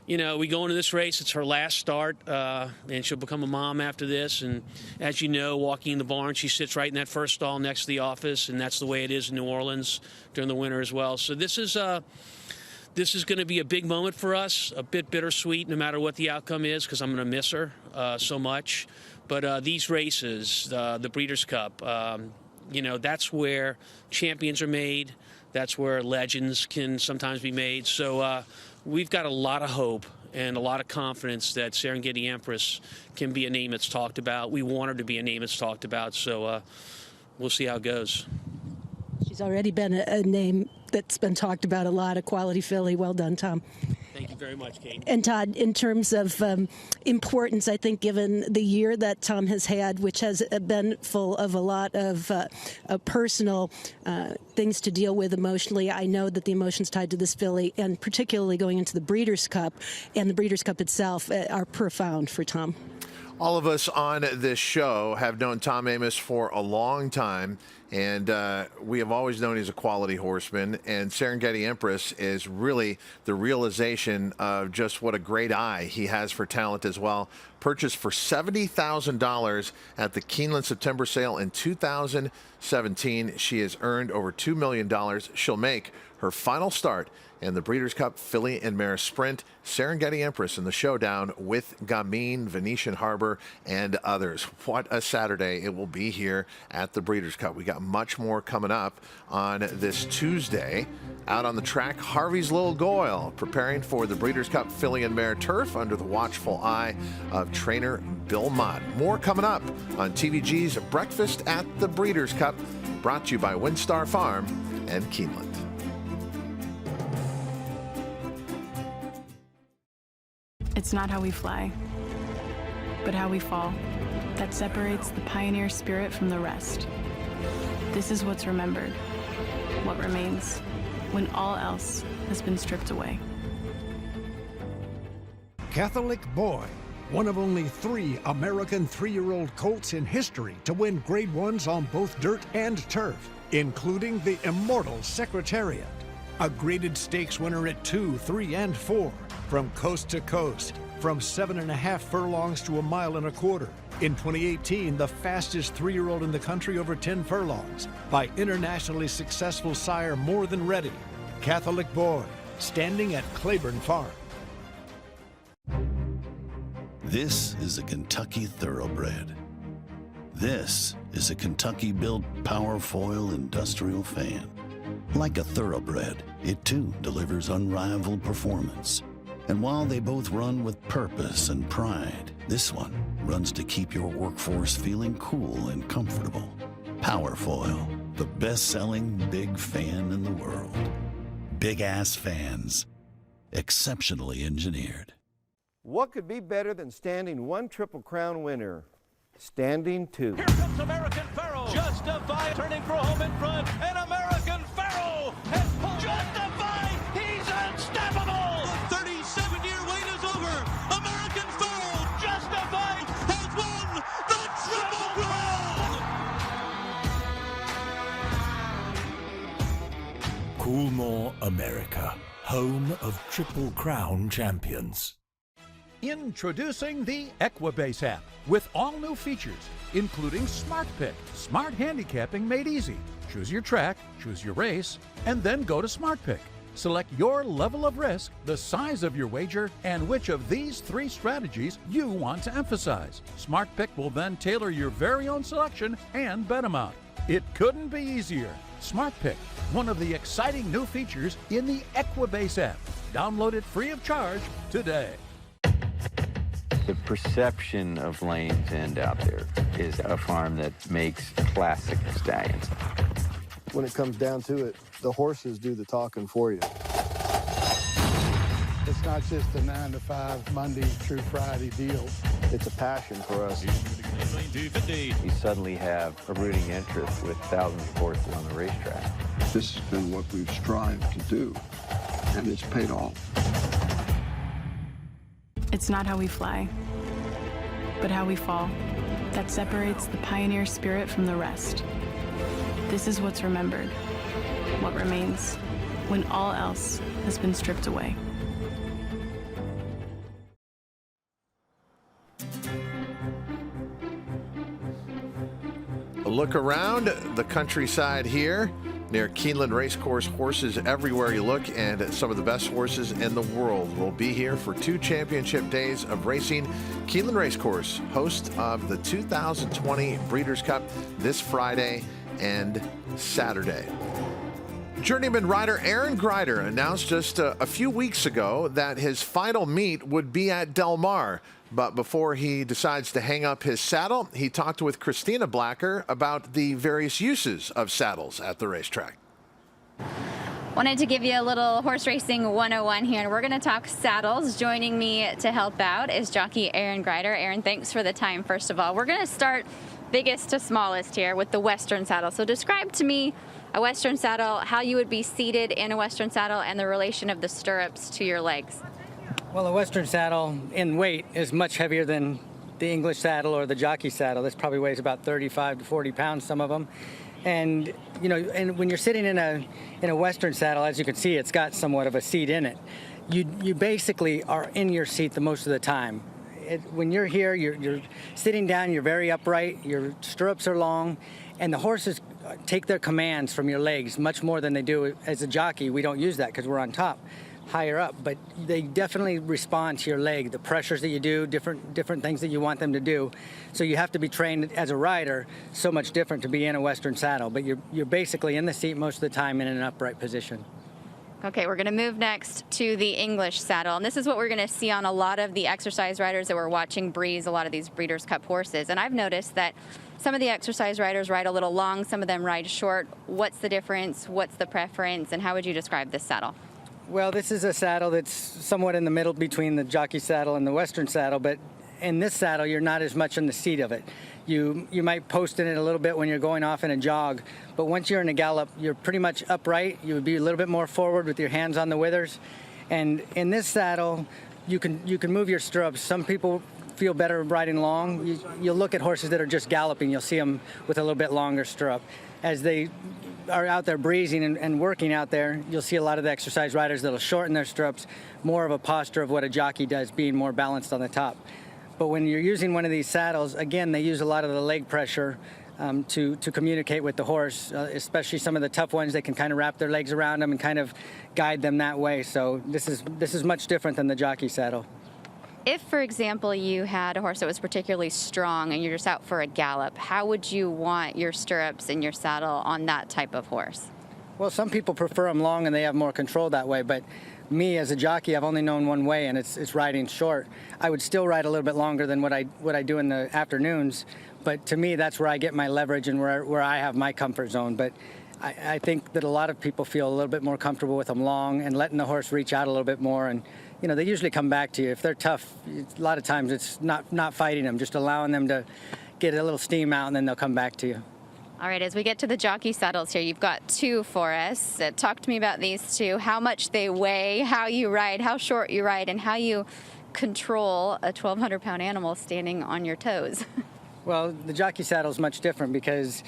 we go into this race. It's her last start, and she'll become a mom after this. And as you know, walking in the barn, she sits right in that first stall next to the office, and that's the way it is in New Orleans during the winter as well. So this is going to be a big moment for us, a bit bittersweet no matter what the outcome is, because I'm going to miss her so much. But these races, the Breeders' Cup, that's where champions are made. That's where legends can sometimes be made. So we've got a lot of hope and a lot of confidence that Serengeti Empress can be a name that's talked about. We want her to be a name that's talked about. So we'll see how it goes. She's already been a name that's been talked about a lot, a quality filly. Well done, Tom. Thank you very much, Kate. And Todd, in terms of importance, I think given the year that Tom has had, which has been full of a lot of personal things to deal with emotionally, I know that the emotions tied to this filly, and particularly going into the Breeders' Cup and the Breeders' Cup itself, are profound for Tom. All of us on this show have known Tom Amoss for a long time, and we have always known he's a quality horseman. And Serengeti Empress is really the realization of just what a great eye he has for talent as well. Purchased for $70,000 at the Keeneland September sale in 2017. She has earned over $2 million. She'll make her final start in the Breeders' Cup Filly and Mare Sprint. Serengeti Empress in the showdown with Gamine, Venetian Harbor, and others. What a Saturday it will be here at the Breeders' Cup. We got much more coming up on this Tuesday. Out on the track, Harvey's Little Goyle preparing for the Breeders' Cup Filly and Mare Turf under the watchful eye of trainer Bill Mott. More coming up on TVG's Breakfast at the Breeders' Cup, brought to you by Windstar Farm and Keeneland. It's not how we fly, but how we fall that separates the pioneer spirit from the rest. This is what's remembered, what remains, when all else has been stripped away. Catholic Boy, one of only 3 American 3-year-old colts in history to win Grade 1s on both dirt and turf, including the immortal Secretariat. A graded stakes winner at 2, 3, and 4, from coast to coast, from 7.5 furlongs to 1.25 miles. In 2018, the fastest 3-year-old in the country over 10 furlongs by internationally successful sire More Than Ready. Catholic Boy, standing at Claiborne Farm. This is a Kentucky thoroughbred. This is a Kentucky-built Powerfoil industrial fan. Like a thoroughbred, it too delivers unrivaled performance. And while they both run with purpose and pride, this one runs to keep your workforce feeling cool and comfortable. Powerfoil, the best-selling big fan in the world. Big-ass fans, exceptionally engineered. What could be better than standing 1 Triple Crown winner? Standing 2. Here comes American Pharoah. Justify turning for home in front. And American Pharoah has pulled. Justify. He's unstoppable. The 37-year wait is over. American Pharoah. Justify has won the Triple Crown. Coolmore, America, home of Triple Crown champions. Introducing the Equibase app with all new features, including Smart Pick, smart handicapping made easy. Choose your track, choose your race, and then go to Smart Pick. Select your level of risk, the size of your wager, and which of these 3 strategies you want to emphasize. Smart Pick will then tailor your very own selection and bet amount. It couldn't be easier. Smart Pick, one of the exciting new features in the Equibase app. Download it free of charge today. The perception of Lane's End out there is a farm that makes classic stallions. When it comes down to it, the horses do the talking for you. It's not just a 9 to 5 Monday through Friday deal. It's a passion for us. You suddenly have a rooting interest with thousands of horses on the racetrack. This has been what we've strived to do, and it's paid off. It's not how we fly, but how we fall that separates the pioneer spirit from the rest. This is what's remembered, what remains, when all else has been stripped away. A look around the countryside here near Keeneland Racecourse. Horses everywhere you look, and some of the best horses in the world will be here for 2 championship days of racing. Keeneland Racecourse, host of the 2020 Breeders' Cup, this Friday and Saturday. Journeyman rider Aaron Greider announced just a few weeks ago that his final meet would be at Del Mar. But before he decides to hang up his saddle, he talked with Christina Blacker about the various uses of saddles at the racetrack. Wanted to give you a little horse racing 101 here, and we're going to talk saddles. Joining me to help out is jockey Aaron Greider. Aaron, thanks for the time, first of all. We're going to start biggest to smallest here with the Western saddle. So describe to me a Western saddle, how you would be seated in a Western saddle, and the relation of the stirrups to your legs. Well, a Western saddle in weight is much heavier than the English saddle or the jockey saddle. This probably weighs about 35 to 40 pounds, some of them. And, you know, and when you're sitting in a Western saddle, as you can see, it's got somewhat of a seat in it. You basically are in your seat the most of the time. When you're here, you're sitting down, you're very upright, your stirrups are long, and the horses take their commands from your legs much more than they do as a jockey. We don't use that because we're on top. higher up, but they definitely respond to your leg, the pressures that you do, different things that you want them to do. So you have to be trained as a rider so much different to be in a Western saddle, but you're basically in the seat most of the time in an upright position. Okay, we're going to move next to the English saddle, and this is what we're going to see on a lot of the exercise riders that we're watching breeze a lot of these Breeders' Cup horses. And I've noticed that some of the exercise riders ride a little long, some of them ride short. What's the difference? What's the preference? And how would you describe this saddle? Well, this is a saddle that's somewhat in the middle between the jockey saddle and the Western saddle, but in this saddle, you're not as much in the seat of it. You might post in it a little bit when you're going off in a jog, but once you're in a gallop, you're pretty much upright. You would be a little bit more forward with your hands on the withers. And in this saddle, you can move your stirrups. Some people feel better riding long. You'll look at horses that are just galloping. You'll see them with a little bit longer stirrup. As they are out there breezing and working out there, you'll see a lot of the exercise riders that'll shorten their stirrups, more of a posture of what a jockey does, being more balanced on the top. But when you're using one of these saddles, again, they use a lot of the leg pressure to communicate with the horse, especially some of the tough ones. They can kind of wrap their legs around them and kind of guide them that way. So this is much different than the jockey saddle. If, for example, you had a horse that was particularly strong and you're just out for a gallop, how would you want your stirrups and your saddle on that type of horse? Well, some people prefer them long and they have more control that way, but me as a jockey, I've only known one way, and it's riding short. I would still ride a little bit longer than what I do in the afternoons, but to me, that's where I get my leverage and where I have my comfort zone. But I think that a lot of people feel a little bit more comfortable with them long and letting the horse reach out a little bit more. And they usually come back to you. If they're tough, a lot of times it's not fighting them, just allowing them to get a little steam out, and then they'll come back to you. All right, as we get to the jockey saddles here, you've got two for us. Talk to me about these two, how much they weigh, how you ride, how short you ride, and how you control a 1,200-pound animal standing on your toes. Well, the jockey saddle is much different because,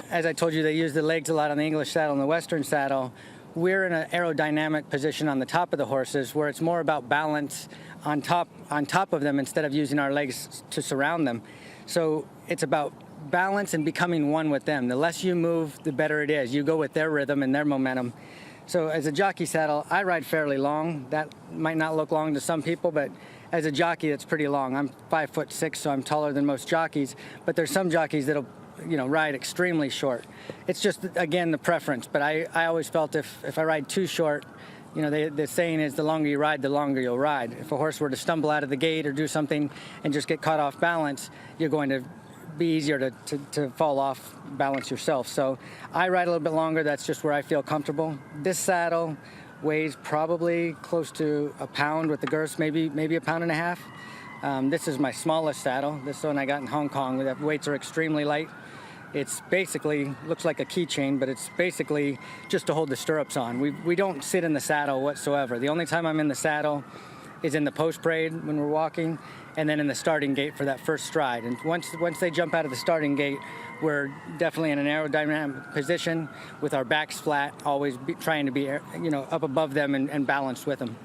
as I told you, they use the legs a lot on the English saddle and the Western saddle. We're in an aerodynamic position on the top of the horses where it's more about balance on top of them instead of using our legs to surround them. So it's about balance and becoming one with them. The less you move, the better it is. You go with their rhythm and their momentum. So as a jockey saddle, I ride fairly long. That might not look long to some people, but as a jockey, it's pretty long. I'm 5'6", so I'm taller than most jockeys, but there's some jockeys that'll ride extremely short. It's just, again, the preference. But I always felt if I ride too short, the saying is the longer you ride, the longer you'll ride. If a horse were to stumble out of the gate or do something and just get caught off balance, you're going to be easier to fall off balance yourself. So I ride a little bit longer. That's just where I feel comfortable. This saddle weighs probably close to a pound with the girths, maybe a pound and a half. This is my smallest saddle. This one I got in Hong Kong. The weights are extremely light. It's basically, looks like a keychain, but it's basically just to hold the stirrups on. We don't sit in the saddle whatsoever. The only time I'm in the saddle is in the post parade when we're walking, and then in the starting gate for that first stride. And once they jump out of the starting gate, we're definitely in an aerodynamic position with our backs flat, always trying to be up above them and balanced with them.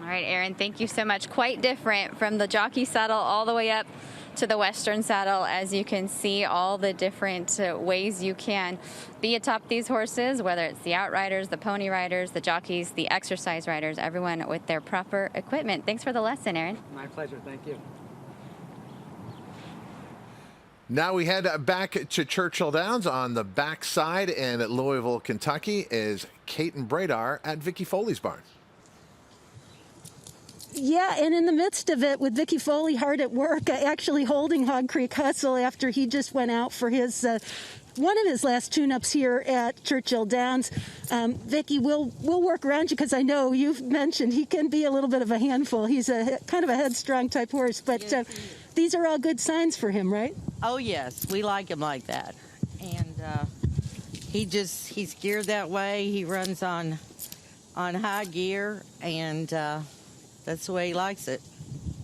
All right, Aaron, thank you so much. Quite different from the jockey saddle all the way up to the Western saddle. As you can see, all the different ways you can be atop these horses, whether it's the outriders, the pony riders, the jockeys, the exercise riders, everyone with their proper equipment. Thanks for the lesson, Aaron. My pleasure. Thank you. Now we head back to Churchill Downs on the backside, and at Louisville, Kentucky is Kate and Bradar at Vicky Foley's barn. Yeah, and in the midst of it, with Vicky Foley hard at work, actually holding Hog Creek Hustle after he just went out for his one of his last tune-ups here at Churchill Downs. Vicky, we'll work around you because I know you've mentioned he can be a little bit of a handful. He's a kind of a headstrong type horse, but these are all good signs for him, right? Oh yes, we like him like that, and he's geared that way. He runs on high gear, and that's the way he likes it.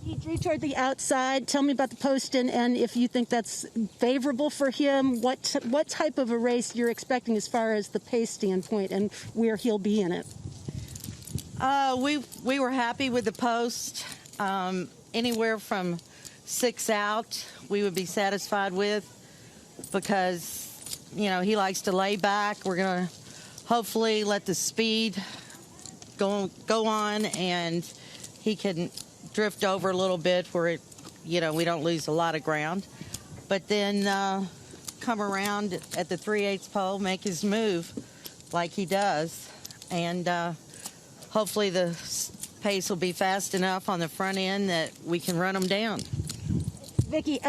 He drew toward the outside. Tell me about the post and if you think that's favorable for him. What type of a race you're expecting as far as the pace standpoint and where he'll be in it? We were happy with the post. Anywhere from 6 out, we would be satisfied with, because he likes to lay back. We're gonna hopefully let the speed go on, and he can drift over a little bit where it, we don't lose a lot of ground. But then come around at the 3/8 pole, make his move like he does, and hopefully the pace will be fast enough on the front end that we can run him down. Vicki,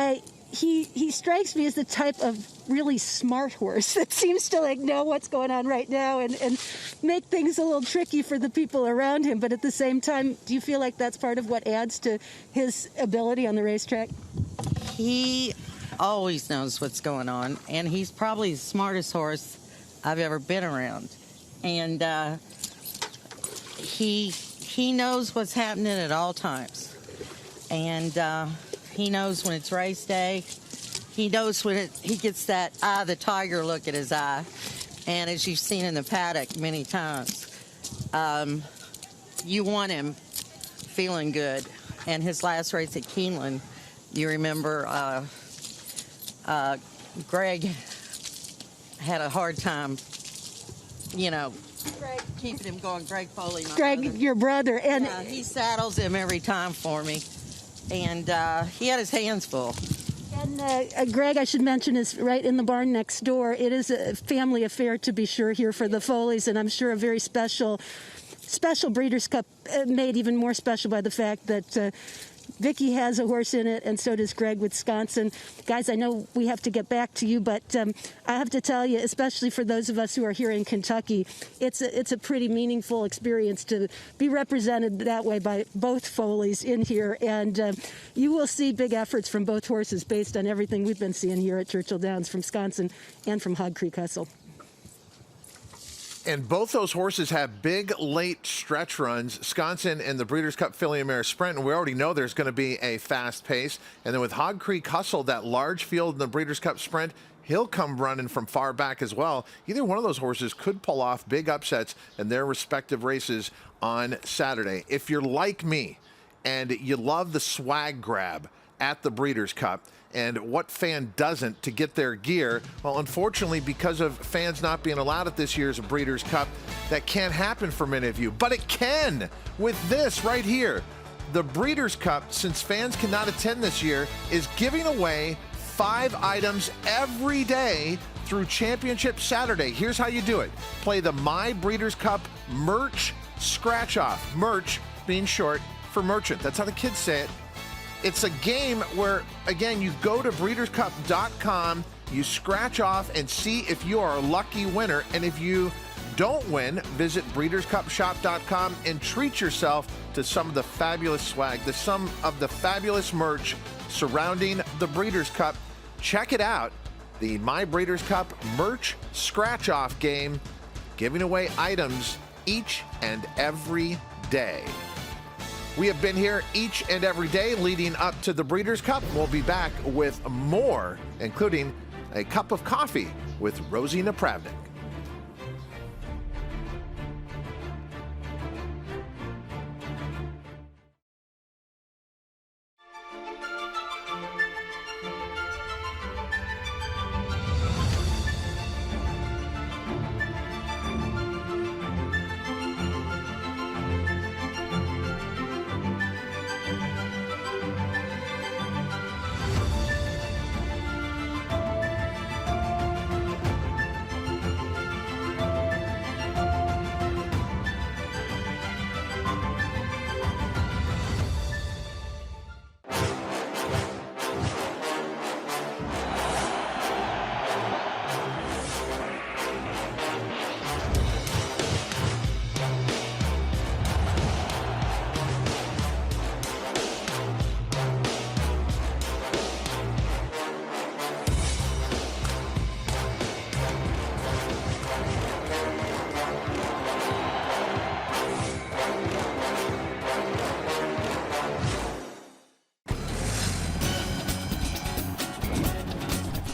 he strikes me as the type of really smart horse that seems to know what's going on right now and make things a little tricky for the people around him. But at the same time, do you feel like that's part of what adds to his ability on the racetrack? He Always knows what's going on, and he's probably the smartest horse I've ever been around. And he knows what's happening at all times. And he knows when it's race day. He knows when he gets that eye of the tiger look at his eye. And as you've seen in the paddock many times, you want him feeling good. And his last race at Keeneland, you remember Greg had a hard time, Greg, keeping him going. Greg Foley, Greg, brother. Your brother. And he saddles him every time for me. And he had his hands full. And Greg, I should mention, is right in the barn next door. It is a family affair, to be sure, here for the Foleys, and I'm sure a very special Breeders' Cup, made even more special by the fact that Vicki has a horse in it, and so does Greg with Wisconsin. Guys, I know we have to get back to you, but I have to tell you, especially for those of us who are here in Kentucky, it's a pretty meaningful experience to be represented that way by both Foleys in here, and you will see big efforts from both horses based on everything we've been seeing here at Churchill Downs from Wisconsin and from Hog Creek Hustle. And both those horses have big late stretch runs, Wisconsin and the Breeders' Cup Filly and Mare Sprint, and we already know there's going to be a fast pace. And then with Hog Creek Hustle, that large field in the Breeders' Cup Sprint, he'll come running from far back as well. Either one of those horses could pull off big upsets in their respective races on Saturday. If you're like me and you love the swag grab at the Breeders' Cup, and what fan doesn't to get their gear? Well, unfortunately, because of fans not being allowed at this year's Breeders' Cup, that can't happen for many of you. But it can with this right here. The Breeders' Cup, since fans cannot attend this year, is giving away 5 items every day through Championship Saturday. Here's how you do it. Play the My Breeders' Cup Merch Scratch-Off. Merch being short for merchant. That's how the kids say it. It's a game where, again, you go to breederscup.com, you scratch off and see if you are a lucky winner. And if you don't win, visit breederscupshop.com and treat yourself to some of the fabulous swag, some of the fabulous merch surrounding the Breeders' Cup. Check it out. The My Breeders' Cup Merch Scratch-Off game, giving away items each and every day. We have been here each and every day leading up to the Breeders' Cup. We'll be back with more, including a cup of coffee with Rosie Napravnik.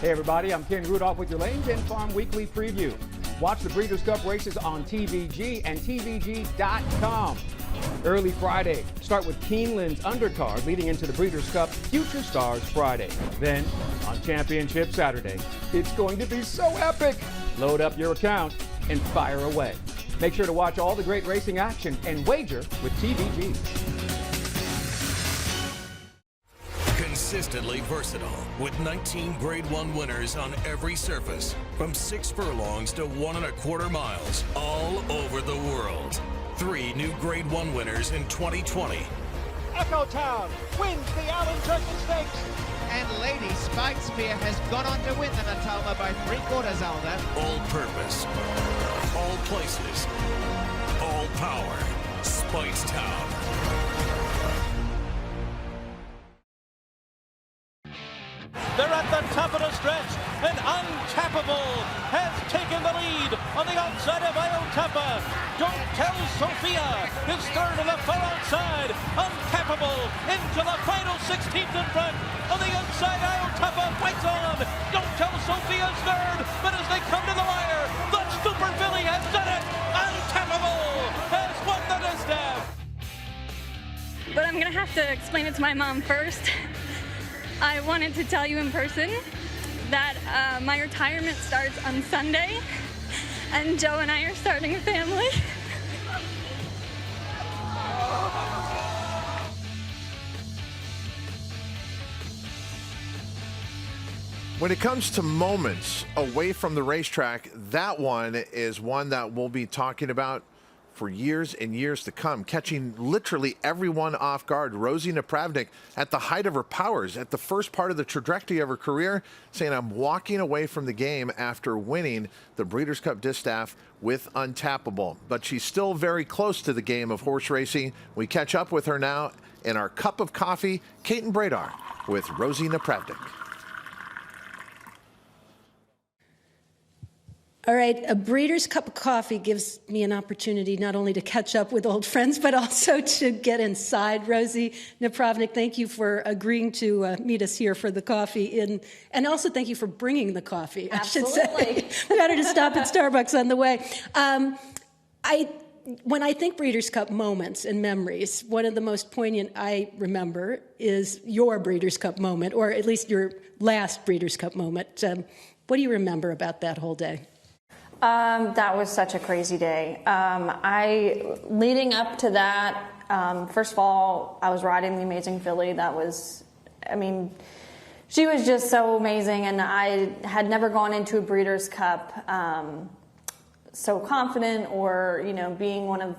Hey everybody, I'm Ken Rudolph with your Lanes and Farm Weekly Preview. Watch the Breeders' Cup races on TVG and TVG.com. Early Friday, start with Keeneland's undercard leading into the Breeders' Cup Future Stars Friday. Then, on Championship Saturday, it's going to be so epic. Load up your account and fire away. Make sure to watch all the great racing action and wager with TVG. Consistently versatile with 19 Grade 1 winners on every surface, from 6 furlongs to 1 1/4 miles, all over the world. 3 new Grade 1 winners in 2020. Echo Town wins the Allen Turkey Stakes. And Lady Spikespeare has gone on to win the Natoma by 3/4, Alda. All purpose, all places, all power. Spikestown. They're at the top of the stretch, and Untappable has taken the lead on the outside of Iotapa. Don't Tell Sophia is third on the far outside. Untappable into the final 16th in front. On the inside, Iotapa fights on. Don't Tell Sophia's third, but as they come to the wire, the Super Philly has done it. Untappable has won the distaff. But I'm gonna have to explain it to my mom first. I wanted to tell you in person that my retirement starts on Sunday, and Joe and I are starting a family. When it comes to moments away from the racetrack, that one is one that we'll be talking about for years and years to come, catching literally everyone off guard. Rosie Napravnik, at the height of her powers, at the first part of the trajectory of her career, saying, I'm walking away from the game after winning the Breeders' Cup Distaff with Untappable. But she's still very close to the game of horse racing. We catch up with her now in our cup of coffee. Kate and Bradar with Rosie Napravnik. All right, a Breeders' Cup of Coffee gives me an opportunity not only to catch up with old friends, but also to get inside. Rosie Napravnik, thank you for agreeing to meet us here for the coffee. And also thank you for bringing the coffee, Absolutely. I should say. Better to stop at Starbucks on the way. When I think Breeders' Cup moments and memories, one of the most poignant I remember is your Breeders' Cup moment, or at least your last Breeders' Cup moment. What do you remember about that whole day? That was such a crazy day. Leading up to that, first of all, I was riding the Amazing Filly. She was just so amazing, and I had never gone into a Breeders' Cup so confident, or being one of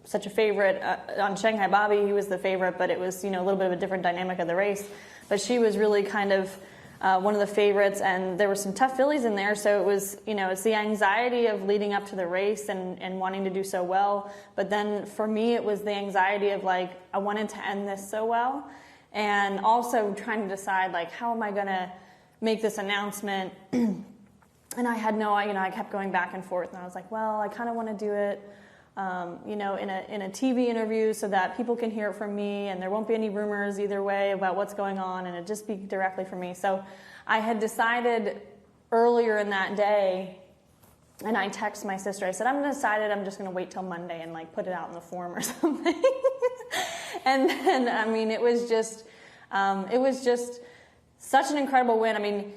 such a favorite. On Shanghai Bobby, he was the favorite, but it was a little bit of a different dynamic of the race. But she was really kind of one of the favorites, and there were some tough fillies in there, so it was, it's the anxiety of leading up to the race and wanting to do so well. But then for me, it was the anxiety of I wanted to end this so well, and also trying to decide how am I going to make this announcement. And I had I kept going back and forth, and I was like, well, I kind of want to do it in a TV interview so that people can hear it from me, and there won't be any rumors either way about what's going on, and it just be directly from me. So I had decided earlier in that day, and I texted my sister, I said, I'm just going to wait till Monday and put it out in the forum or something. And then, it was just such an incredible win.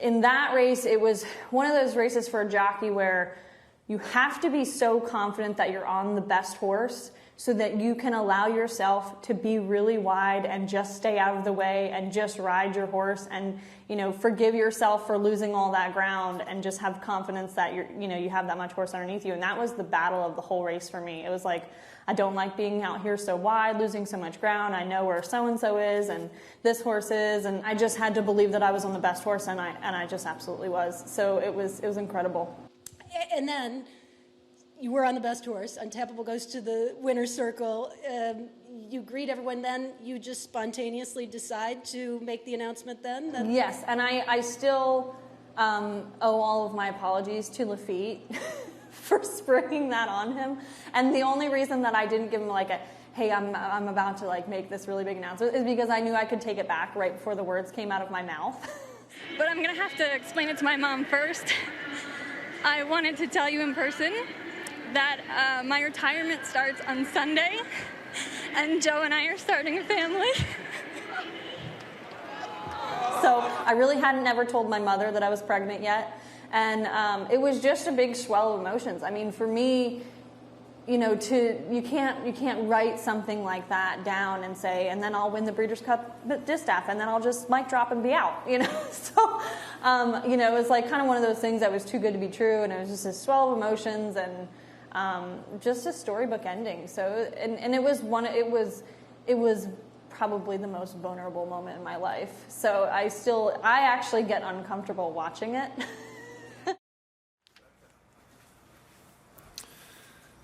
In that race, it was one of those races for a jockey where you have to be so confident that you're on the best horse so that you can allow yourself to be really wide and just stay out of the way and just ride your horse and, forgive yourself for losing all that ground and just have confidence that you have that much horse underneath you. And that was the battle of the whole race for me. It was I don't like being out here so wide, losing so much ground. I know where so-and-so is and this horse is, and I just had to believe that I was on the best horse, and I just absolutely was. So it was incredible. And then you were on the best horse. Untappable goes to the winner's circle. You greet everyone. Then you just spontaneously decide to make the announcement then? Yes, and I still owe all of my apologies to Lafitte for springing that on him. And the only reason that I didn't give him hey, I'm about to make this really big announcement is because I knew I could take it back right before the words came out of my mouth. But I'm gonna have to explain it to my mom first. I wanted to tell you in person that my retirement starts on Sunday, and Joe and I are starting a family. So I really hadn't ever told my mother that I was pregnant yet, And it was just a big swell of emotions. I mean, for me, you know, you can't write something like that down and say, and then I'll win the Breeders' Cup Distaff, and then I'll just mic drop and be out, you know. So, you know, it was like kind of one of those things that was too good to be true, and it was just a swell of emotions and just a storybook ending. So, and it was probably the most vulnerable moment in my life. So I actually get uncomfortable watching it.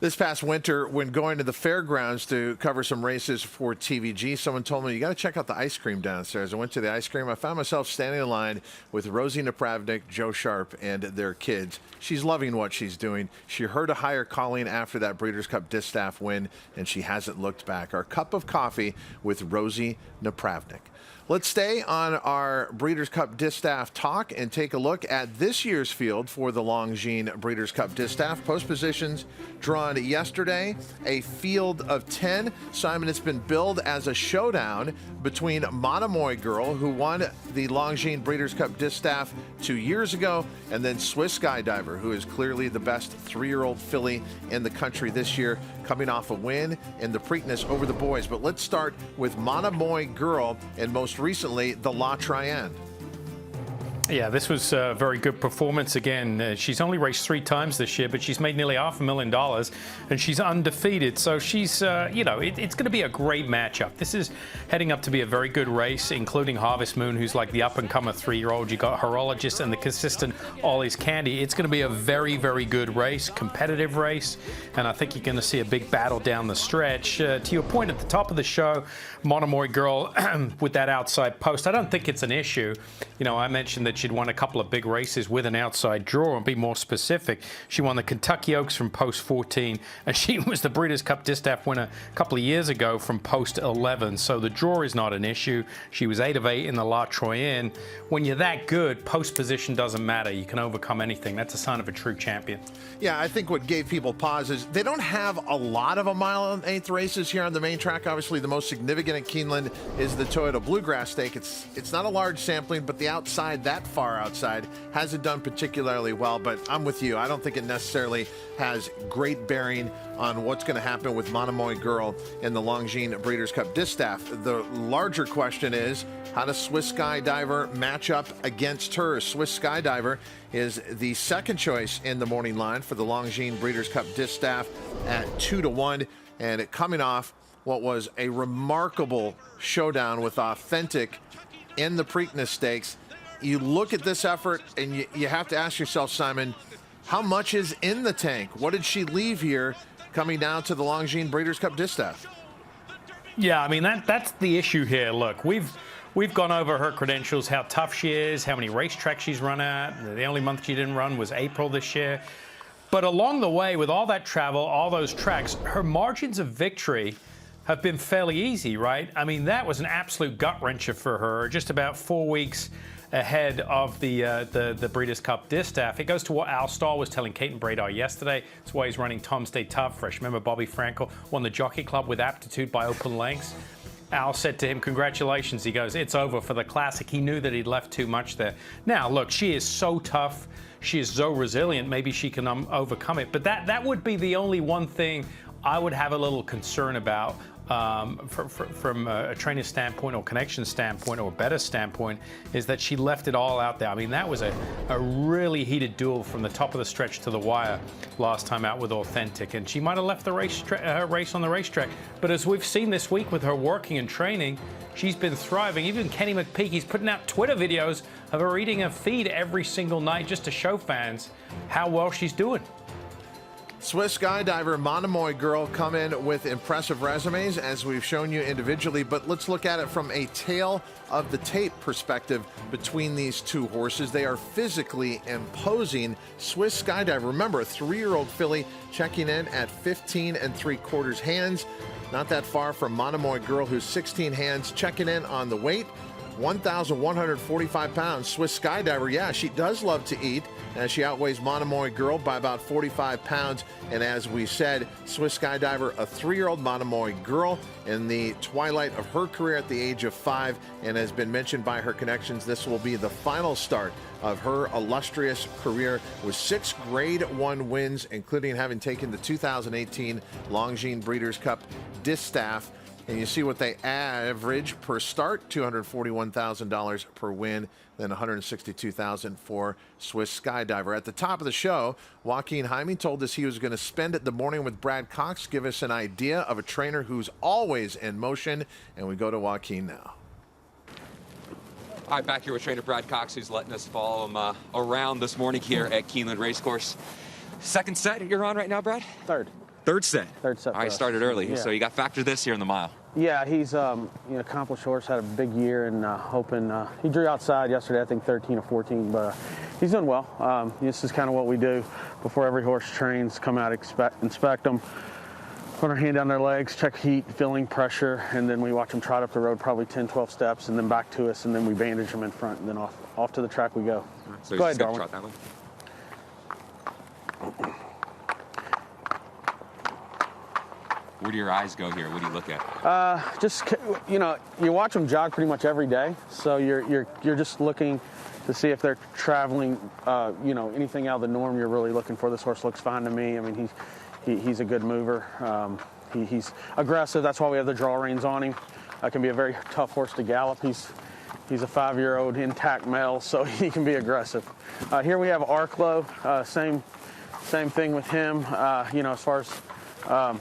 This past winter, when going to the fairgrounds to cover some races for TVG, someone told me, you got to check out the ice cream downstairs. I went to the ice cream. I found myself standing in line with Rosie Napravnik, Joe Sharp, and their kids. She's loving what she's doing. She heard a higher calling after that Breeders' Cup Distaff win, and she hasn't looked back. Our cup of coffee with Rosie Napravnik. Let's stay on our Breeders' Cup Distaff talk and take a look at this year's field for the Longines Breeders' Cup Distaff. Post positions drawn yesterday, a field of 10. Simon, it's been billed as a showdown between Monomoy Girl, who won the Longines Breeders' Cup Distaff 2 years ago, and then Swiss Skydiver, who is clearly the best 3-year-old filly in the country this year, coming off a win in the Preakness over the boys. But let's start with Monomoy Girl and most recently the La Trienne. Yeah, this was a very good performance again. She's only raced 3 times this year, but she's made nearly $500,000, and she's undefeated. So she's, you know, it's going to be a great matchup. This is heading up to be a very good race, including Harvest Moon, who's like the up-and-comer 3-year-old. You got Horologist and the consistent Ollie's Candy. It's going to be a very, very good race, competitive race, and I think you're going to see a big battle down the stretch. To your point at the top of the show, Monomoy Girl with that outside post, I don't think it's an issue. You know, I mentioned that she'd won a couple of big races with an outside draw, and be more specific, she won the Kentucky Oaks from post 14, and she was the Breeders' Cup Distaff winner a couple of years ago from post 11. So the draw is not an issue. She was 8 of 8 in the La Troyenne. When you're that good, post position doesn't matter. You can overcome anything. That's a sign of a true champion. Yeah, I think what gave people pause is they don't have a lot of 1.8 mile races here on the main track. Obviously, the most significant at Keeneland is the Toyota Bluegrass Stake. It's not a large sampling, but the outside, that far outside, hasn't done particularly well. But I'm with you. I don't think it necessarily has great bearing on what's going to happen with Monomoy Girl in the Longines Breeders' Cup Distaff. The larger question is, how does Swiss Skydiver match up against her? Swiss Skydiver is the second choice in the morning line for the Longines Breeders' Cup Distaff at 2-1, and it coming off what was a remarkable showdown with Authentic in the Preakness Stakes. You look at this effort and you have to ask yourself, Simon, how much is in the tank? What did she leave here coming down to the Longines Breeders' Cup Distaff? Yeah, I mean, that's the issue here. Look, we've gone over her credentials, how tough she is, how many racetracks she's run at. The only month she didn't run was April this year. But along the way, with all that travel, all those tracks, her margins of victory have been fairly easy, right? I mean, that was an absolute gut-wrencher for her, just about 4 weeks ahead of the Breeders' Cup Distaff. It goes to what Al Starr was telling Kate and Bradar yesterday. That's why he's running Tom Stay Tough Fresh. Remember Bobby Frankel won the Jockey Club with aptitude by open lengths? Al said to him, congratulations. He goes, it's over for the Classic. He knew that he'd left too much there. Now, look, she is so tough. She is so resilient. Maybe she can overcome it. But that would be the only one thing I would have a little concern about from a training standpoint or connection standpoint or better standpoint, is that she left it all out there. I mean, that was a really heated duel from the top of the stretch to the wire last time out with Authentic, and she might have left the race on the racetrack. But as we've seen this week with her working and training, she's been thriving. Even Kenny McPeak, he's putting out Twitter videos of her eating a feed every single night just to show fans how well she's doing. Swiss Skydiver, Monomoy Girl come in with impressive resumes, as we've shown you individually, but let's look at it from a tail of the tape perspective between these two horses. They are physically imposing. Swiss Skydiver, remember, a 3-year-old filly checking in at 15 3/4 hands, not that far from Monomoy Girl, who's 16 hands, checking in on the weight, 1,145 pounds. Swiss Skydiver, yeah, she does love to eat. She outweighs Monomoy Girl by about 45 pounds. And as we said, Swiss Skydiver, a 3-year-old Monomoy Girl in the twilight of her career at the age of 5, and has been mentioned by her connections, this will be the final start of her illustrious career with 6 Grade 1 wins, including having taken the 2018 Longines Breeders' Cup Distaff. And you see what they average per start, $241,000 per win, then $162,000 for Swiss Skydiver. At the top of the show, Joaquin Jaime told us he was going to spend the morning with Brad Cox, give us an idea of a trainer who's always in motion, and we go to Joaquin now. All right, back here with trainer Brad Cox, who's letting us follow him around this morning here at Keeneland Racecourse. Second set you're on right now, Brad? Third. Third set. Third set. All right, started early, yeah. so you got factor this here in the mile. Yeah, he's accomplished horse, had a big year, and hoping he drew outside yesterday. I think 13 or 14, but he's doing well. This is kind of what we do before every horse trains. Come out, inspect them, put our hand down their legs, check heat, filling, pressure, and then we watch them trot up the road probably 10, 12 steps, and then back to us, and then we bandage them in front, and then off to the track we go. So go ahead, Darwin. Darwin. Trot that one. Where do your eyes go here? What do you look at? Just, you watch them jog pretty much every day, so you're just looking to see if they're traveling, anything out of the norm you're really looking for. This horse looks fine to me. I mean, he's a good mover. He's aggressive. That's why we have the draw reins on him. Can be a very tough horse to gallop. He's a 5-year-old intact male, so he can be aggressive. Here we have Arklow. Same thing with him. As far as a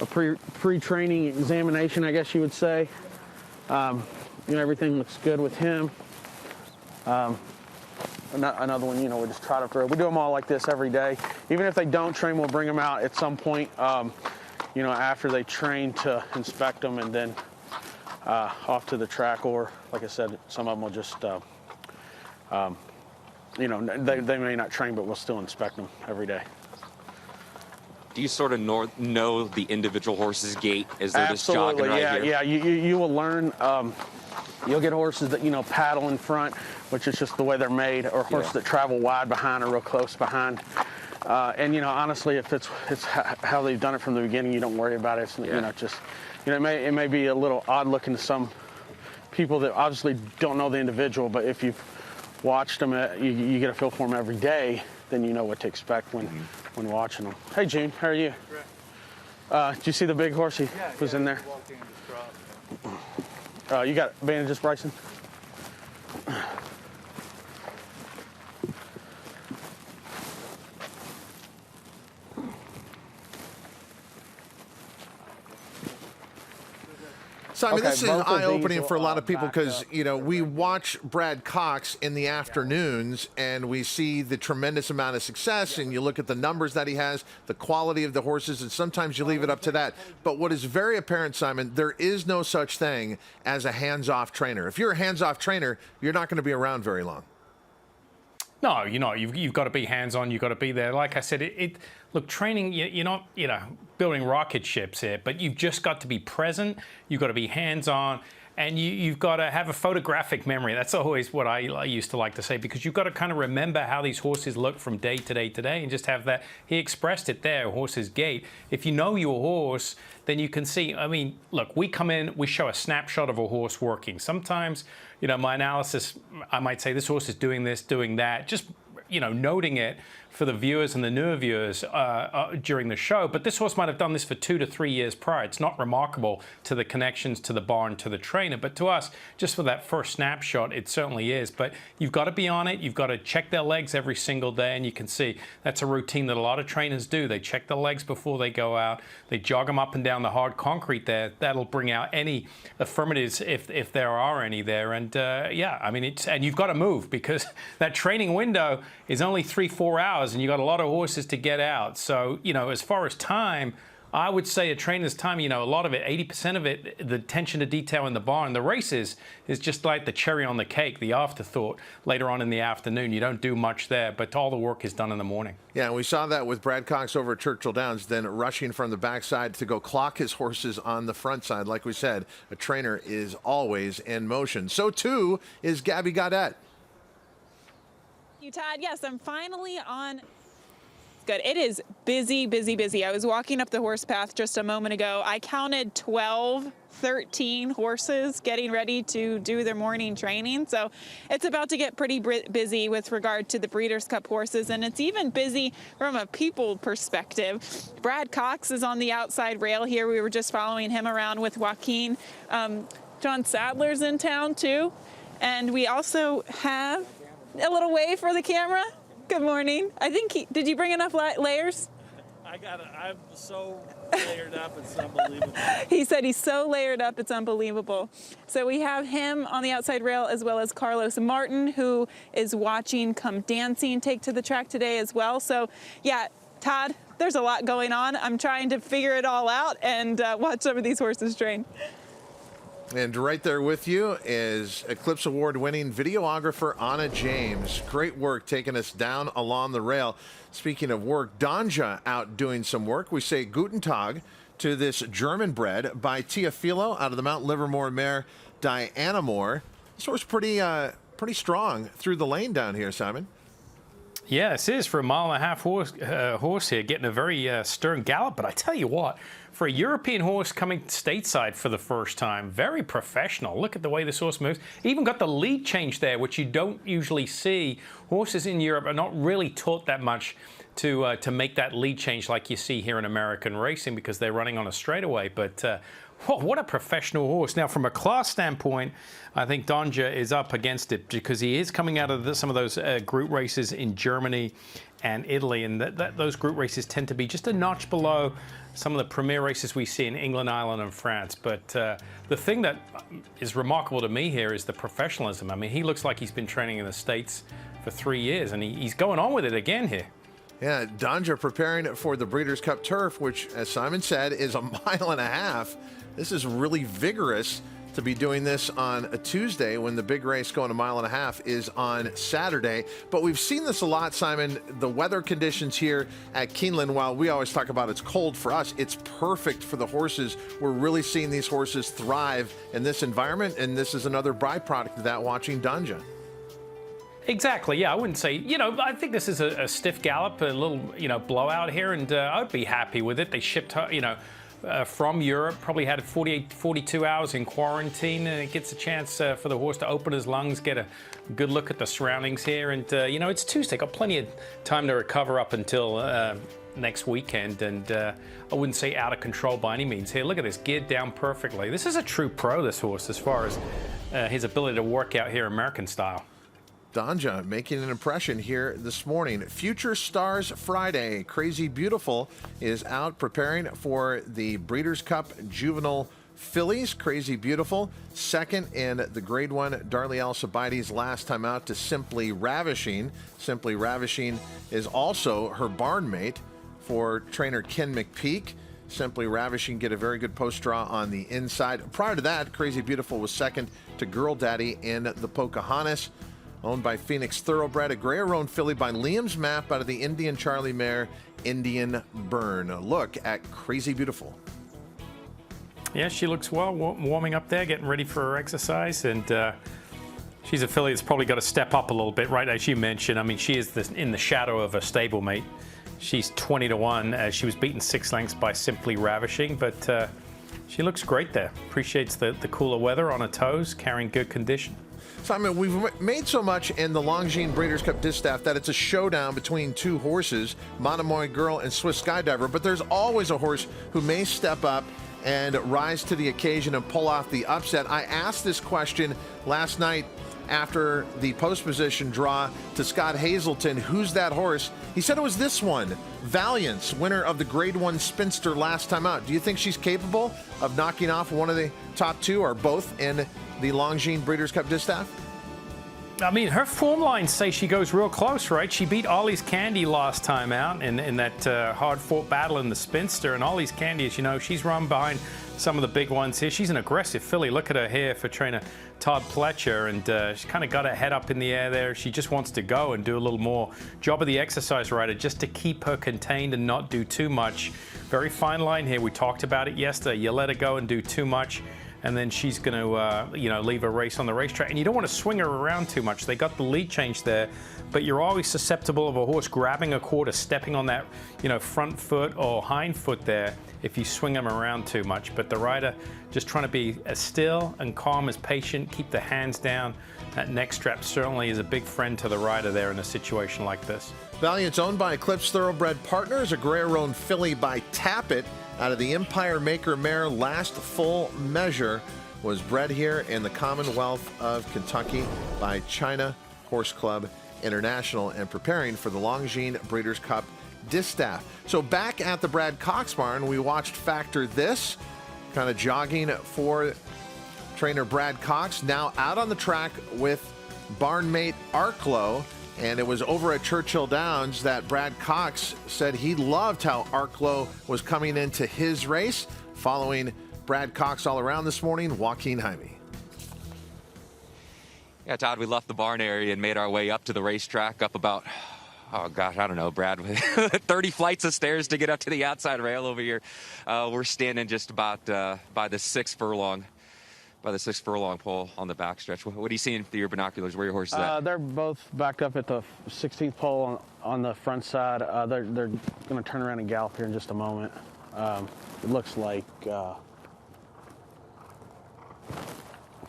pre-training examination, I guess you would say. Everything looks good with him. Another one, we just trot up through. We do them all like this every day. Even if they don't train, we'll bring them out at some point, after they train to inspect them, and then off to the track. Or, like I said, some of them will just, they may not train, but we'll still inspect them every day. Do you sort of know the individual horse's gait as they're just jogging right here? Yeah, you will learn. You'll get horses that, paddle in front, which is just the way they're made, or horses that travel wide behind or real close behind. And, honestly, if it's how they've done it from the beginning, you don't worry about it. It's, it may be a little odd looking to some people that obviously don't know the individual, but if you've watched them, you get a feel for them every day, then you know what to expect when watching them. Hey, June, how are you? Did you see the big horse? He was in there. You got bandages, Bryson? Simon, this is eye-opening for a lot of people because, we watch Brad Cox in the afternoons and we see the tremendous amount of success, and you look at the numbers that he has, the quality of the horses, and sometimes you leave it up to that. But what is very apparent, Simon, there is no such thing as a hands-off trainer. If you're a hands-off trainer, you're not going to be around very long. No, you've got to be hands-on. You've got to be there. Like I said, look, training, you're not, building rocket ships here, but you've just got to be present. You've got to be hands-on, and you've got to have a photographic memory. That's always what I used to like to say, because you've got to kind of remember how these horses look from day to day to day, and just have that. He expressed it there, horse's gait. If you know your horse, then you can see. I mean, look, we come in, we show a snapshot of a horse working. Sometimes, my analysis, I might say this horse is doing this, doing that, just, noting it for the viewers and the newer viewers during the show. But this horse might have done this for 2 to 3 years prior. It's not remarkable to the connections to the barn, to the trainer. But to us, just for that first snapshot, it certainly is. But you've got to be on it. You've got to check their legs every single day. And you can see that's a routine that a lot of trainers do. They check the legs before they go out. They jog them up and down the hard concrete there. That'll bring out any affirmatives if there are any there. And and you've got to move, because that training window is only 3-4 hours. And you got a lot of horses to get out. So, as far as time, I would say a trainer's time, a lot of it, 80% of it, the attention to detail in the barn. The races is just like the cherry on the cake, the afterthought later on in the afternoon. You don't do much there, but all the work is done in the morning. Yeah, and we saw that with Brad Cox over at Churchill Downs, then rushing from the backside to go clock his horses on the front side. Like we said, a trainer is always in motion. So, too, is Gabby Gaudet. You, Todd. Yes, I'm finally on. Good. It is busy, busy, busy. I was walking up the horse path just a moment ago. I counted 13 horses getting ready to do their morning training. So it's about to get pretty busy with regard to the Breeders' Cup horses, and it's even busy from a people perspective. Brad Cox is on the outside rail here. We were just following him around with Joaquin. John Sadler's in town too. And we also have a little wave for the camera. Good morning. I think did you bring enough layers? I'm so layered up, it's unbelievable. He said he's so layered up, it's unbelievable. So we have him on the outside rail, as well as Carlos Martin, who is watching Come Dancing take to the track today as well. So yeah, Todd, there's a lot going on. I'm trying to figure it all out and watch some of these horses train. And right there with you is Eclipse Award-winning videographer Anna James. Great work taking us down along the rail. Speaking of work, Danja out doing some work. We say Guten Tag to this German bred by Teofilo out of the Mount Livermore mare Diana Moore. This horse pretty strong through the lane down here, Simon. Yeah, this is for a 1.5 horse here, getting a very stern gallop. But I tell you what, for a European horse coming stateside for the first time, very professional. Look at the way this horse moves. Even got the lead change there, which you don't usually see. Horses in Europe are not really taught that much to make that lead change like you see here in American racing, because they're running on a straightaway. But what a professional horse. Now, from a class standpoint, I think Danja is up against it because he is coming out of some of those group races in Germany and Italy, and those group races tend to be just a notch below some of the premier races we see in England, Ireland, and France. But the thing that is remarkable to me here is the professionalism. I mean, he looks like he's been training in the States for 3 years, and he's going on with it again here. Yeah, Danja preparing for the Breeders' Cup Turf, which, as Simon said, is 1.5 miles. This is really vigorous to be doing this on a Tuesday when the big race going 1.5 miles is on Saturday. But we've seen this a lot, Simon. The weather conditions here at Keeneland, while we always talk about it's cold for us, it's perfect for the horses. We're really seeing these horses thrive in this environment, and this is another byproduct of that, watching Danja. Exactly, yeah. I wouldn't say, I think this is a stiff gallop, a little, blowout here, and I'd be happy with it. They shipped, from Europe, probably had 42 hours in quarantine, and it gets a chance for the horse to open his lungs, get a good look at the surroundings here. And, it's Tuesday, got plenty of time to recover up until next weekend, and I wouldn't say out of control by any means here. Look at this, geared down perfectly. This is a true pro, this horse, as far as his ability to work out here American style. Danja making an impression here this morning. Future Stars Friday. Crazy Beautiful is out preparing for the Breeders' Cup Juvenile Fillies. Crazy Beautiful, second in the Grade 1 Darley Alcibiades last time out to Simply Ravishing. Simply Ravishing is also her barn mate for trainer Ken McPeak. Simply Ravishing get a very good post draw on the inside. Prior to that, Crazy Beautiful was second to Girl Daddy in the Pocahontas. Owned by Phoenix Thoroughbred, a Gray-Roan filly by Liam's Map out of the Indian Charlie mare, Indian Burn. A look at Crazy Beautiful. Yeah, she looks well, warming up there, getting ready for her exercise, and she's a filly that's probably got to step up a little bit, right? As you mentioned, I mean, she is in the shadow of a stablemate. She's 20-1. She was beaten 6 lengths by Simply Ravishing, but she looks great there. Appreciates the cooler weather on her toes, carrying good condition. Simon, we've made so much in the Longines Breeders' Cup Distaff that it's a showdown between two horses, Monomoy Girl and Swiss Skydiver, but there's always a horse who may step up and rise to the occasion and pull off the upset. I asked this question last night after the post position draw to Scott Hazelton, who's that horse? He said it was this one, Valiance, winner of the Grade 1 Spinster last time out. Do you think she's capable of knocking off one of the top two or both in the Longines Breeders' Cup Distaff? I mean, her form lines say she goes real close, right? She beat Ollie's Candy last time out in that hard-fought battle in the Spinster. And Ollie's Candy, as you know, she's run behind some of the big ones here. She's an aggressive filly. Look at her here for trainer Todd Pletcher, and she's kind of got her head up in the air there. She just wants to go and do a little more job of the exercise rider just to keep her contained and not do too much. Very fine line here. We talked about it yesterday. You let her go and do too much, and then she's going to, leave a race on the racetrack. And you don't want to swing her around too much. They got the lead change there, but you're always susceptible of a horse grabbing a quarter, stepping on that, front foot or hind foot there if you swing them around too much. But the rider just trying to be as still and calm as patient, keep the hands down. That neck strap certainly is a big friend to the rider there in a situation like this. Valiant's owned by Eclipse Thoroughbred Partners, a Greer-owned filly by Tappet out of the Empire Maker mare. Last Full Measure was bred here in the Commonwealth of Kentucky by China Horse Club International and preparing for the Longines Breeders' Cup Distaff. So back at the Brad Cox barn, we watched Factor This, kind of jogging for trainer Brad Cox, now out on the track with barnmate Arklow. And it was over at Churchill Downs that Brad Cox said he loved how Arklow was coming into his race. Following Brad Cox all around this morning, Joaquin Jaime. Yeah, Todd, we left the barn area and made our way up to the racetrack, up about, oh gosh, I don't know, Brad, 30 flights of stairs to get up to the outside rail over here. We're standing just about by the 6 furlong pole on the backstretch. What are you seeing through your binoculars? Where are your horses at? They're both backed up at the 16th pole on the front side. They're going to turn around and gallop here in just a moment. It looks like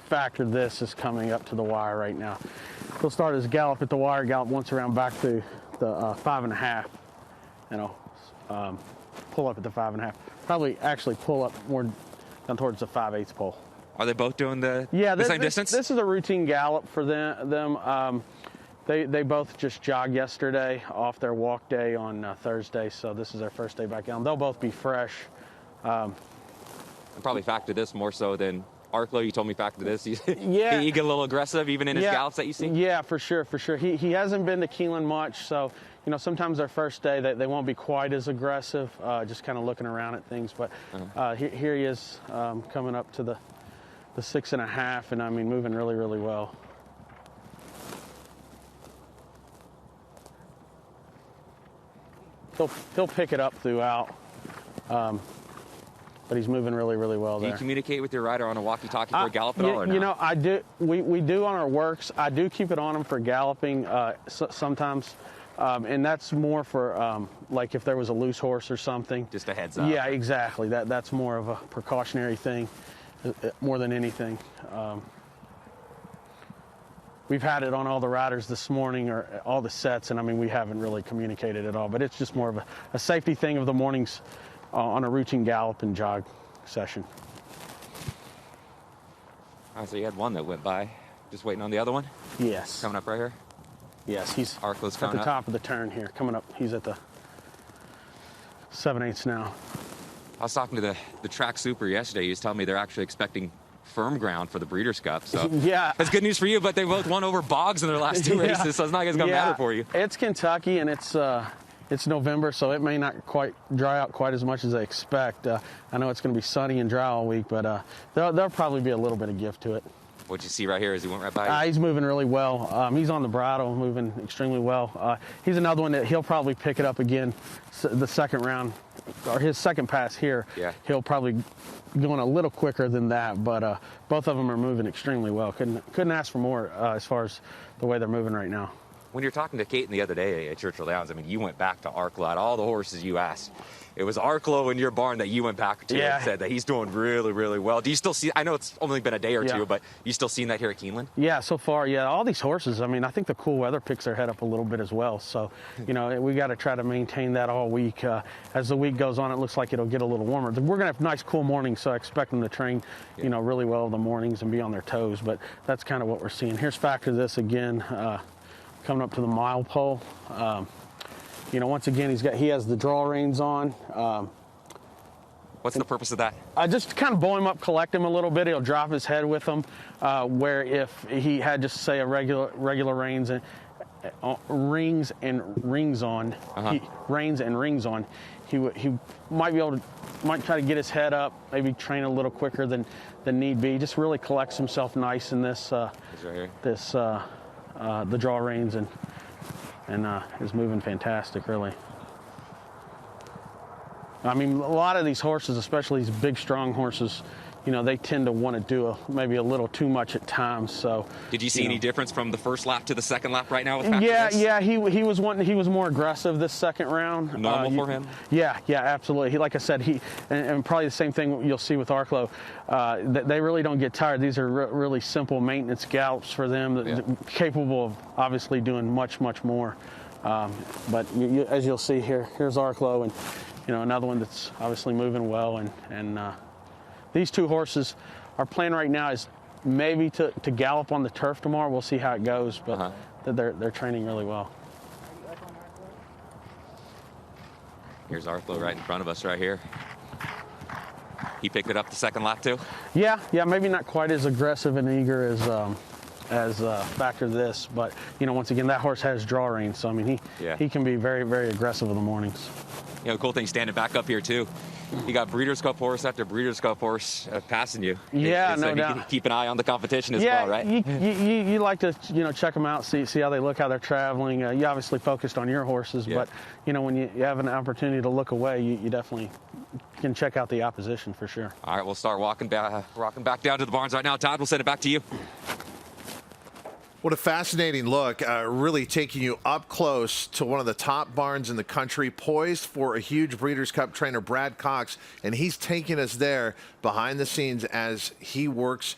Factor This is coming up to the wire right now. He'll start his gallop at the wire, gallop once around back to the 5.5, pull up at the 5.5. Probably actually pull up more down towards the 5/8 pole. Are they both doing the same distance? This is a routine gallop for them. They both just jogged yesterday off their walk day on Thursday, so this is their first day back out. They'll both be fresh. Probably Factor This more so than Arklow. You told me Factor This. Yeah. He get a little aggressive even in his gallops that you see? Yeah, for sure. He hasn't been to Keeneland much, so sometimes their first day they won't be quite as aggressive, just kind of looking around at things. But here he is coming up to the 6.5, and I mean moving really, really well. He'll pick it up throughout, but he's moving really, really well there. Do you communicate with your rider on a walkie-talkie for a gallop at all, or not? I do. We do on our works. I do keep it on him for galloping sometimes, and that's more for like if there was a loose horse or something. Just a heads up. Yeah, exactly. That's more of a precautionary thing. More than anything. We've had it on all the riders this morning, or all the sets, and I mean, we haven't really communicated at all, but it's just more of a safety thing of the mornings on a routine gallop and jog session. All right, so you had one that went by. Just waiting on the other one? Yes. Coming up right here? Yes, he's Arklow's at the top of the turn here, coming up. He's at the 7/8 now. I was talking to the track super yesterday. He was telling me they're actually expecting firm ground for the Breeders' Cup. So yeah, that's good news for you, but they both won over Boggs in their last two races, so it's not going to matter for you. It's Kentucky, and it's November, so it may not quite dry out quite as much as they expect. I know it's going to be sunny and dry all week, but there'll probably be a little bit of gift to it. What'd you see right here as he went right by you? He's moving really well. He's on the bridle, moving extremely well. He's another one that he'll probably pick it up again the second round, or his second pass here. Yeah. He'll probably going a little quicker than that, but both of them are moving extremely well. Couldn't ask for more as far as the way they're moving right now. When you're talking to Caton the other day at Churchill Downs, I mean, you went back to Arklow. Out of all the horses you asked, it was Arklow in your barn that you went back to and said that he's doing really, really well. Do you still see, I know it's only been a day or two, but you still seeing that here at Keeneland? Yeah, so far, all these horses, I mean, I think the cool weather picks their head up a little bit as well. So, we got to try to maintain that all week. As the week goes on, it looks like it'll get a little warmer. We're going to have nice, cool mornings, so I expect them to train, really well in the mornings and be on their toes. But that's kind of what we're seeing. Here's Factor This again. Coming up to the mile pole. Once again, he has the draw reins on. What's the purpose of that? Just kind of bow him up, collect him a little bit. He'll drop his head with them. Where if he had just say a regular reins and rings and rings on, reins and rings on, he might try to get his head up, maybe train a little quicker than need be. Just really collects himself nice in this the draw reins and is moving fantastic, really. I mean, a lot of these horses, especially these big, strong horses, they tend to want to do maybe a little too much at times. So did you see any difference from the first lap to the second lap right now with Yeah, he was more aggressive this second round. Normal for him? Yeah, absolutely. Like I said, and probably the same thing you'll see with Arklow. They really don't get tired. These are really simple maintenance gallops for them, capable of obviously doing much more. But as you'll see here's Arklow, and another one that's obviously moving well, and these two horses, our plan right now is maybe to gallop on the turf tomorrow. We'll see how it goes, but they're training really well. Here's Arklow right in front of us right here. He picked it up the second lap too? Yeah, maybe not quite as aggressive and eager as Factor this, but once again, that horse has draw reins, so I mean he can be very, very aggressive in the mornings. The cool thing standing back up here too, you got Breeders' Cup horse after Breeders' Cup horse passing you. Yeah, no you doubt. can keep an eye on the competition as well, right? You like to check them out, see how they look, how they're traveling. You obviously focused on your horses, but when you have an opportunity to look away, you definitely can check out the opposition for sure. All right, we'll start walking back down to the barns right now. Todd, we'll send it back to you. What a fascinating look, really taking you up close to one of the top barns in the country, poised for a huge Breeders' Cup trainer, Brad Cox, and he's taking us there behind the scenes as he works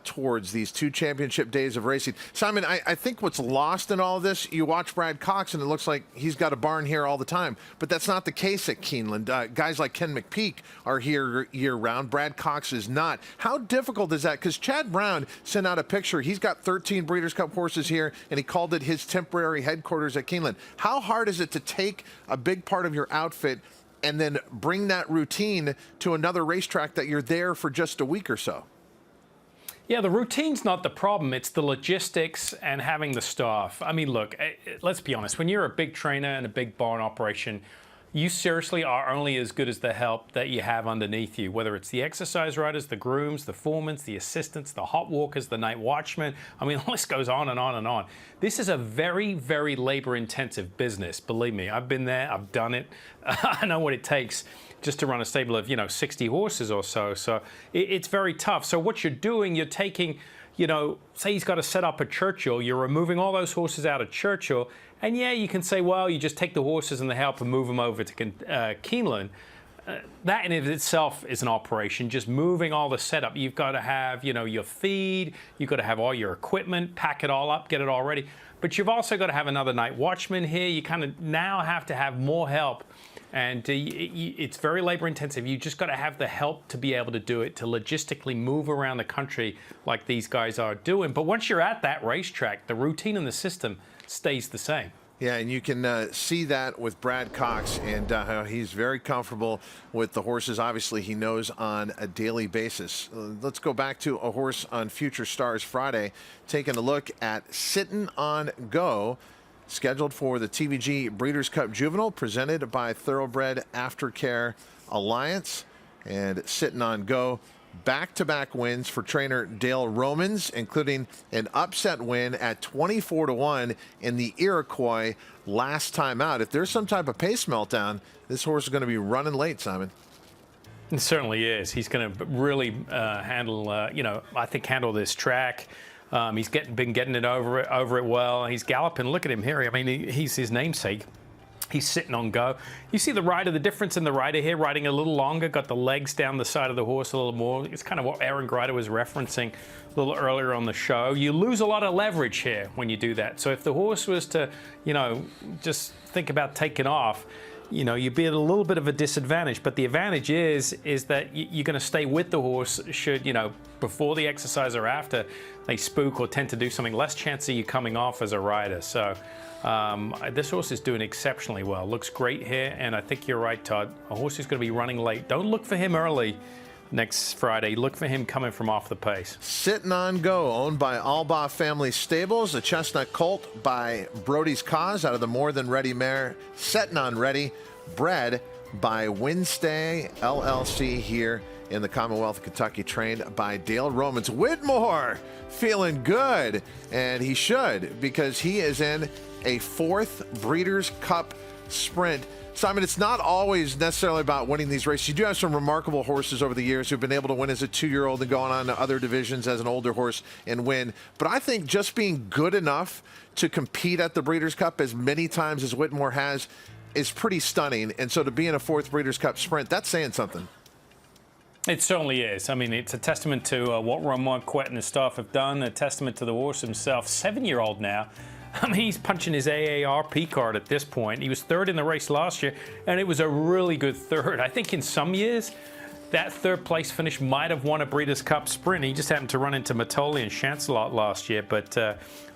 towards these 2 championship days of racing. Simon, I think what's lost in all of this, you watch Brad Cox and it looks like he's got a barn here all the time, but that's not the case at Keeneland. Guys like Ken McPeak are here year-round. Brad Cox is not. How difficult is that? Because Chad Brown sent out a picture. He's got 13 Breeders' Cup horses here, and he called it his temporary headquarters at Keeneland. How hard is it to take a big part of your outfit and then bring that routine to another racetrack that you're there for just a week or so? Yeah, the routine's not the problem. It's the logistics and having the staff. I mean, look, let's be honest. When you're a big trainer and a big barn operation, you seriously are only as good as the help that you have underneath you, whether it's the exercise riders, the grooms, the foremen, the assistants, the hot walkers, the night watchmen. I mean, the list goes on and on and on. This is a very, very labor-intensive business. Believe me, I've been there, I've done it. I know what it takes just to run a stable of, 60 horses or so. So it's very tough. So what you're doing, you're taking, say he's got to set up at Churchill, you're removing all those horses out of Churchill, and yeah, you can say, well, you just take the horses and the help and move them over to Keeneland. That in of itself is an operation, just moving all the setup. You've got to have, your feed, you've got to have all your equipment, pack it all up, get it all ready. But you've also got to have another night watchman here. You kind of now have to have more help. And it's very labor intensive. You just got to have the help to be able to do it, to logistically move around the country like these guys are doing. But once you're at that racetrack, the routine and the system stays the same. Yeah, and you can see that with Brad Cox, and how he's very comfortable with the horses. Obviously, he knows on a daily basis. Let's go back to a horse on Future Stars Friday, taking a look at Sittin' on Go, scheduled for the TVG Breeders' Cup Juvenile, presented by Thoroughbred Aftercare Alliance. And Sittin' on Go, back-to-back wins for trainer Dale Romans, including an upset win at 24-1 in the Iroquois last time out. If there's some type of pace meltdown, this horse is going to be running late, Simon. It certainly is. He's going to really handle, I think handle this track. He's been getting it over it well. He's galloping. Look at him here. I mean, he's his namesake. He's sitting on Go. You see the rider, the difference in the rider here, riding a little longer, got the legs down the side of the horse a little more. It's kind of what Aaron Greider was referencing a little earlier on the show. You lose a lot of leverage here when you do that. So if the horse was to, just think about taking off, you'd be at a little bit of a disadvantage. But the advantage is that you're going to stay with the horse should, before the exercise or after they spook or tend to do something, less chance of you coming off as a rider. So this horse is doing exceptionally well. Looks great here, and I think you're right, Todd. A horse is going to be running late. Don't look for him early next Friday. Look for him coming from off the pace. Sittin' on Go, owned by Albaugh Family Stables, a chestnut colt by Brody's Cause out of the More Than Ready mare, Settin' on Ready, bred by Winstay LLC here in the Commonwealth of Kentucky, trained by Dale Romans. Whitmore feeling good, and he should, because he is in a 4th Breeders' Cup Sprint. Simon, it's not always necessarily about winning these races. You do have some remarkable horses over the years who've been able to win as a 2-year-old and going on to other divisions as an older horse and win. But I think just being good enough to compete at the Breeders' Cup as many times as Whitmore has is pretty stunning. And so to be in a 4th Breeders' Cup Sprint, that's saying something. It certainly is. I mean, it's a testament to what Ron Marquette and his staff have done, a testament to the horse himself, 7-year-old now. I mean, he's punching his AARP card at this point. He was 3rd in the race last year, and it was a really good 3rd. I think in some years, that 3rd place finish might have won a Breeders' Cup Sprint. He just happened to run into Matoli and Chancelot last year. But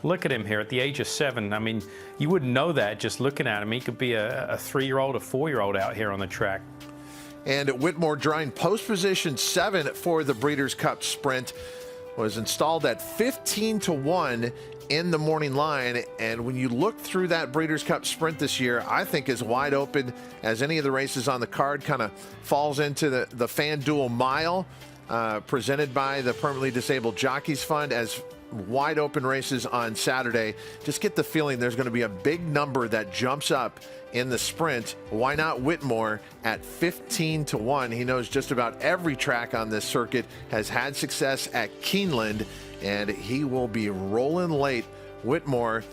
look at him here at the age of 7. I mean, you wouldn't know that just looking at him. He could be a 3-year-old, a 4-year-old out here on the track. And Whitmore drawing post position 7 for the Breeders' Cup Sprint was installed at 15-1 in the morning line. And when you look through that Breeders' Cup Sprint this year, I think as wide open as any of the races on the card. Kind of falls into the FanDuel Mile presented by the Permanently Disabled Jockeys Fund as wide open races on Saturday. Just get the feeling there's going to be a big number that jumps up in the sprint. Why not Whitmore at 15-1? He knows just about every track on this circuit, has had success at Keeneland, and he will be rolling late. Whitmore,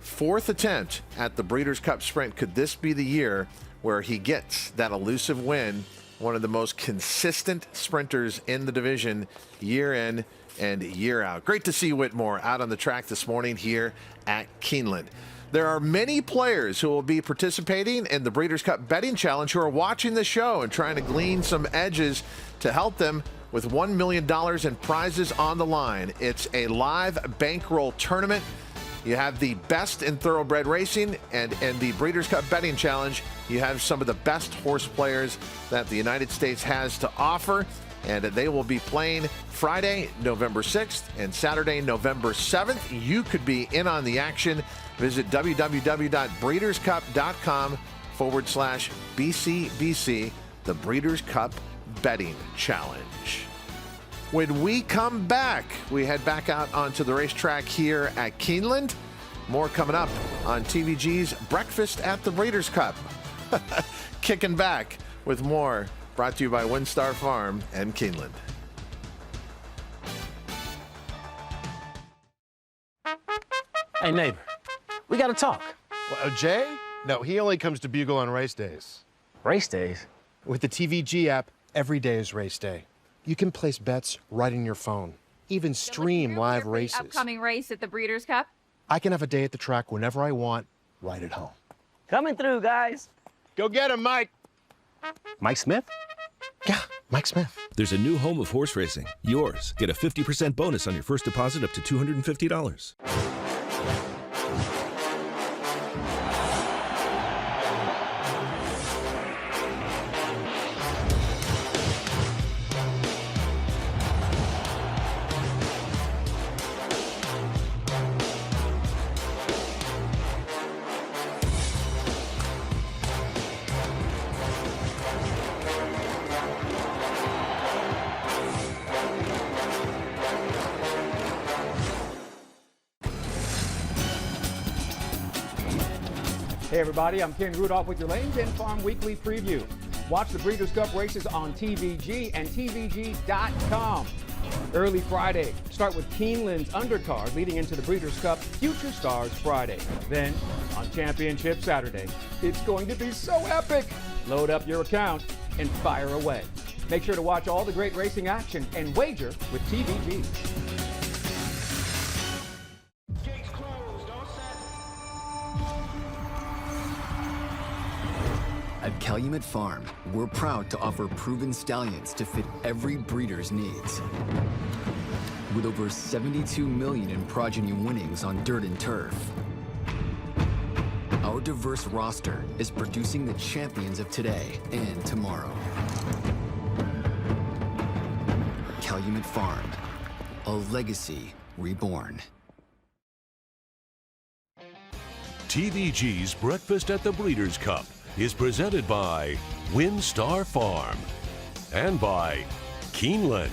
4th attempt at the Breeders' Cup Sprint. Could this be the year where he gets that elusive win? One of the most consistent sprinters in the division year in and year out. Great to see Whitmore out on the track this morning here at Keeneland. There are many players who will be participating in the Breeders' Cup Betting Challenge who are watching the show and trying to glean some edges to help them with $1 million in prizes on the line. It's a live bankroll tournament. You have the best in thoroughbred racing, and in the Breeders' Cup Betting Challenge, you have some of the best horse players that the United States has to offer. And they will be playing Friday, November 6th and Saturday, November 7th. You could be in on the action. Visit www.breederscup.com/BCBC, the Breeders' Cup Betting Challenge. When we come back, we head back out onto the racetrack here at Keeneland. More coming up on TVG's Breakfast at the Breeders' Cup. Kicking back with more. Brought to you by WinStar Farm and Keeneland. Hey, neighbor, we got to talk. Well, Jay? No, he only comes to Bugle on race days. Race days? With the TVG app, every day is race day. You can place bets right in your phone, even stream live races. Upcoming race at the Breeders' Cup? I can have a day at the track whenever I want, right at home. Coming through, guys. Go get him, Mike. Mike Smith? Yeah, Mike Smith. There's a new home of horse racing. Yours. Get a 50% bonus on your first deposit up to $250. Hey everybody, I'm Ken Rudolph with your Lanes and Farm Weekly Preview. Watch the Breeders' Cup races on TVG and TVG.com. Early Friday, start with Keeneland's undercard leading into the Breeders' Cup Future Stars Friday. Then, on Championship Saturday, it's going to be so epic. Load up your account and fire away. Make sure to watch all the great racing action and wager with TVG. At Calumet Farm, we're proud to offer proven stallions to fit every breeder's needs. With over 72 million in progeny winnings on dirt and turf, our diverse roster is producing the champions of today and tomorrow. Calumet Farm, a legacy reborn. TVG's Breakfast at the Breeders' Cup is presented by WinStar Farm and by Keeneland.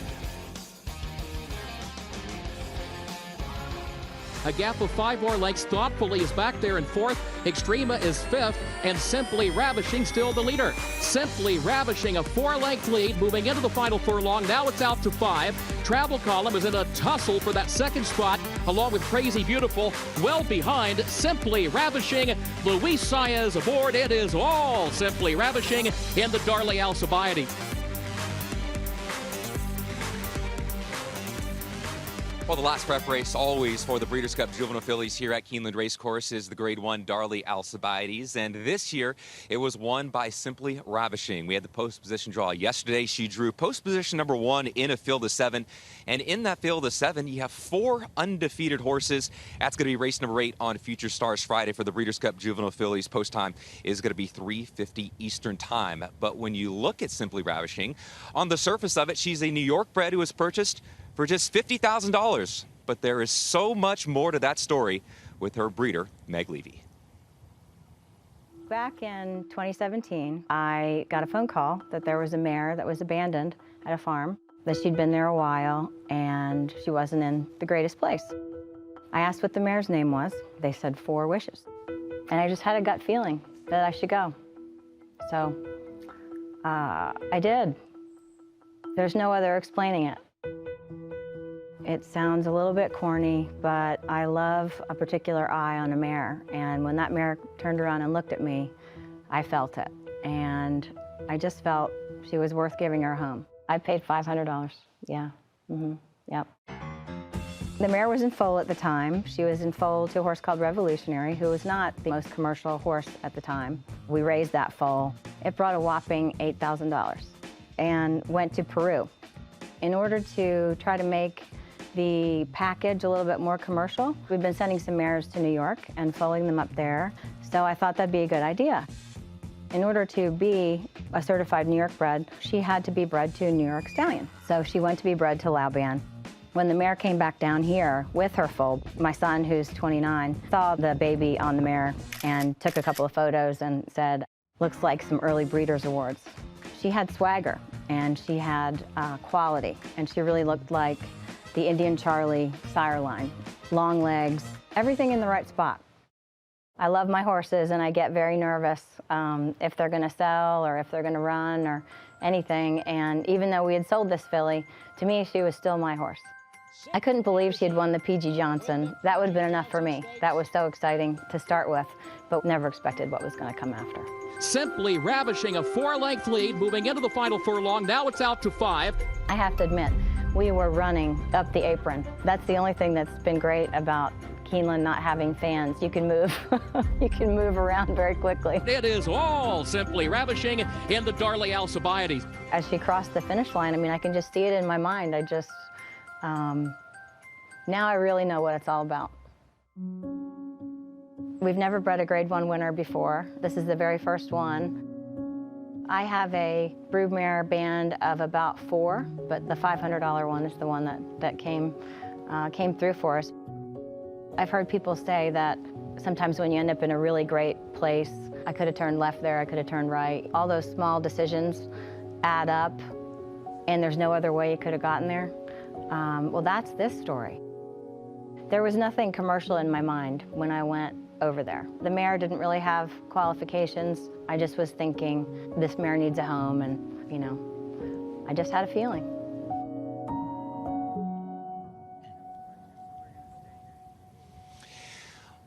A gap of 5 more lengths. Thoughtfully is back there in 4th. Extrema is 5th. And Simply Ravishing still the leader. Simply Ravishing, a 4-length lead, moving into the final furlong. Now it's out to 5. Travel Column is in a tussle for that 2nd spot, along with Crazy Beautiful. Well behind Simply Ravishing. Luis Saez aboard. It is all Simply Ravishing in the Darley Alcibiades. Well, the last prep race always for the Breeders' Cup Juvenile Fillies here at Keeneland Racecourse is the Grade 1 Darley Alcibiades, and this year it was won by Simply Ravishing. We had the post position draw yesterday. She drew post position number 1 in a field of 7, and in that field of 7 you have 4 undefeated horses. That's going to be race number 8 on Future Stars Friday for the Breeders' Cup Juvenile Fillies. Post time is going to be 3:50 Eastern Time. But when you look at Simply Ravishing, on the surface of it, she's a New York bred who was purchased for just $50,000. But there is so much more to that story with her breeder, Meg Levy. Back in 2017, I got a phone call that there was a mare that was abandoned at a farm, that she'd been there a while and she wasn't in the greatest place. I asked what the mare's name was. They said 4 Wishes. And I just had a gut feeling that I should go. So I did. There's no other explaining it. It sounds a little bit corny, but I love a particular eye on a mare. And when that mare turned around and looked at me, I felt it. And I just felt she was worth giving her a home. I paid $500. Yeah. Yep. The mare was in foal at the time. She was in foal to a horse called Revolutionary, who was not the most commercial horse at the time. We raised that foal. It brought a whopping $8,000 and went to Peru. In order to try to make the package a little bit more commercial, we've been sending some mares to New York and foaling them up there, so I thought that'd be a good idea. In order to be a certified New York bred, she had to be bred to a New York stallion. So she went to be bred to Lauban. When the mare came back down here with her foal, my son, who's 29, saw the baby on the mare and took a couple of photos and said, looks like some early breeders awards. She had swagger and she had quality, and she really looked like the Indian Charlie sire line. Long legs, everything in the right spot. I love my horses and I get very nervous if they're gonna sell or if they're gonna run or anything. And even though we had sold this filly, to me, she was still my horse. I couldn't believe she had won the P.G. Johnson. That would have been enough for me. That was so exciting to start with, but never expected what was gonna come after. Simply Ravishing, a 4-length lead, moving into the final furlong. Now it's out to 5. I have to admit, we were running up the apron. That's the only thing that's been great about Keeneland not having fans. You can move, you can move around very quickly. It is all Simply Ravishing in the Darley Alcibiades. As she crossed the finish line, I mean, I can just see it in my mind. I just, now I really know what it's all about. We've never bred a Grade 1 winner before. This is the very first one. I have a broodmare band of about 4, but the $500 one is the one that came through for us. I've heard people say that sometimes when you end up in a really great place, I could have turned left there, I could have turned right. All those small decisions add up, and there's no other way you could have gotten there. Well, that's this story. There was nothing commercial in my mind when I went over there. The mare didn't really have qualifications. I just was thinking, this mare needs a home, and, you know, I just had a feeling.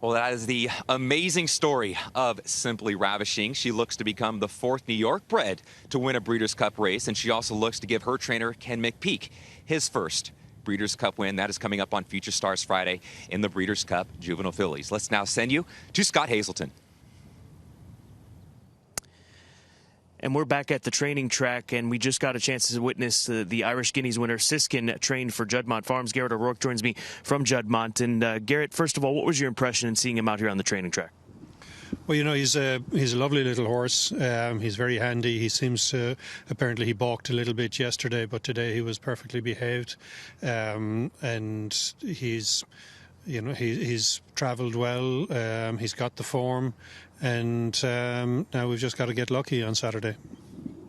Well, that is the amazing story of Simply Ravishing. She looks to become the 4th New York bred to win a Breeders' Cup race, and she also looks to give her trainer, Ken McPeak, his first Breeders' Cup win. That is coming up on Future Stars Friday in the Breeders' Cup Juvenile Fillies. Let's now send you to Scott Hazelton. And we're back at the training track, and we just got a chance to witness the Irish Guineas winner Siskin trained for Juddmonte Farms. Garrett O'Rourke joins me from Juddmonte. And Garrett, first of all, what was your impression in seeing him out here on the training track? Well, you know, he's a lovely little horse. He's very handy. He seems to, apparently he balked a little bit yesterday, but today he was perfectly behaved. And he's travelled well. He's got the form. And now we've just got to get lucky on Saturday.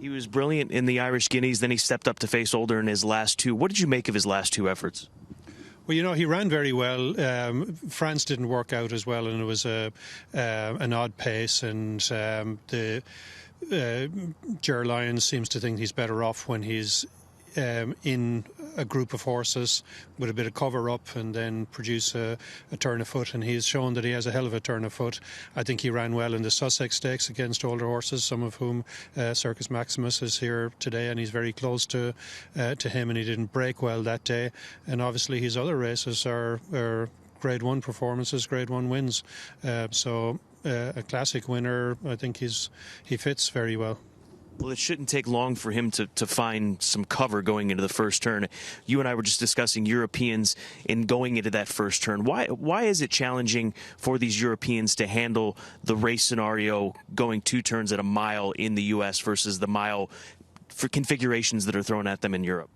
He was brilliant in the Irish Guineas. Then he stepped up to face Older in his last 2. What did you make of his last 2 efforts? Well, you know, he ran very well. France didn't work out as well, and it was an odd pace. And the Ger Lyons seems to think he's better off when he's in a group of horses with a bit of cover up and then produce a turn of foot, and he's shown that he has a hell of a turn of foot. I think he ran well in the Sussex Stakes against older horses, some of whom Circus Maximus is here today, and he's very close to him, and he didn't break well that day. And obviously his other races are Grade 1 performances, Grade 1 wins. So a classic winner, I think he fits very well. Well, it shouldn't take long for him to find some cover going into the first turn. You and I were just discussing Europeans in going into that first turn. Why is it challenging for these Europeans to handle the race scenario going 2 turns at a mile in the U.S. versus the mile for configurations that are thrown at them in Europe?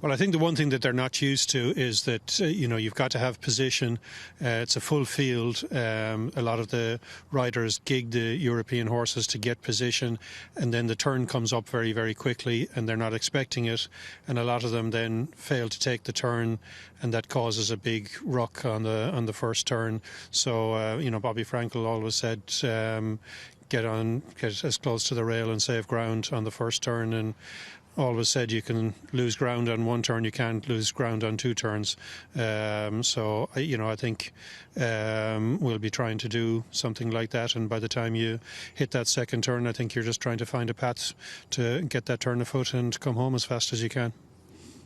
Well, I think the one thing that they're not used to is that, you've got to have position. It's a full field. A lot of the riders gig the European horses to get position, and then the turn comes up very, very quickly, and they're not expecting it. And a lot of them then fail to take the turn, and that causes a big ruck on the first turn. So, Bobby Frankel always said, get as close to the rail and save ground on the first turn, and always said you can lose ground on 1 turn, you can't lose ground on 2 turns. So I think we'll be trying to do something like that, and by the time you hit that second turn, I think you're just trying to find a path to get that turn of foot and come home as fast as you can.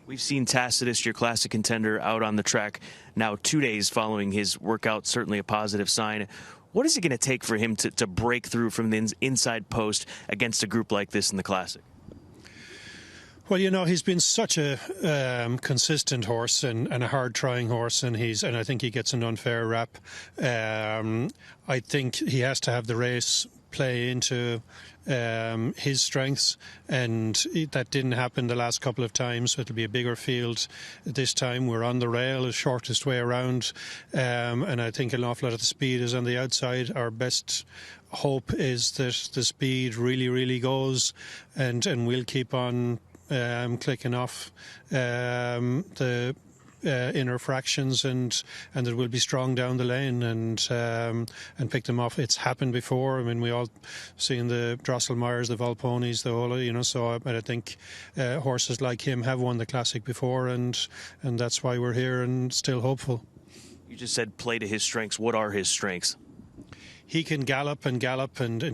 We've seen Tacitus, your classic contender, out on the track now 2 days following his workout, certainly a positive sign. What is it going to take for him to break through from the inside post against a group like this in the Classic? Well, he's been such a consistent horse and a hard-trying horse, and I think he gets an unfair rap. I think he has to have the race play into his strengths, and that didn't happen the last couple of times. So it'll be a bigger field this time. We're on the rail, the shortest way around, and I think an awful lot of the speed is on the outside. Our best hope is that the speed really, really goes, and we'll keep on clicking off the inner fractions, and it will be strong down the lane and pick them off. It's happened before. I mean, we all seen the Drosselmeyers, the Volponis, the whole, so I think horses like him have won the Classic before, and that's why we're here and still hopeful. You just said play to his strengths. What are his strengths? He can gallop, and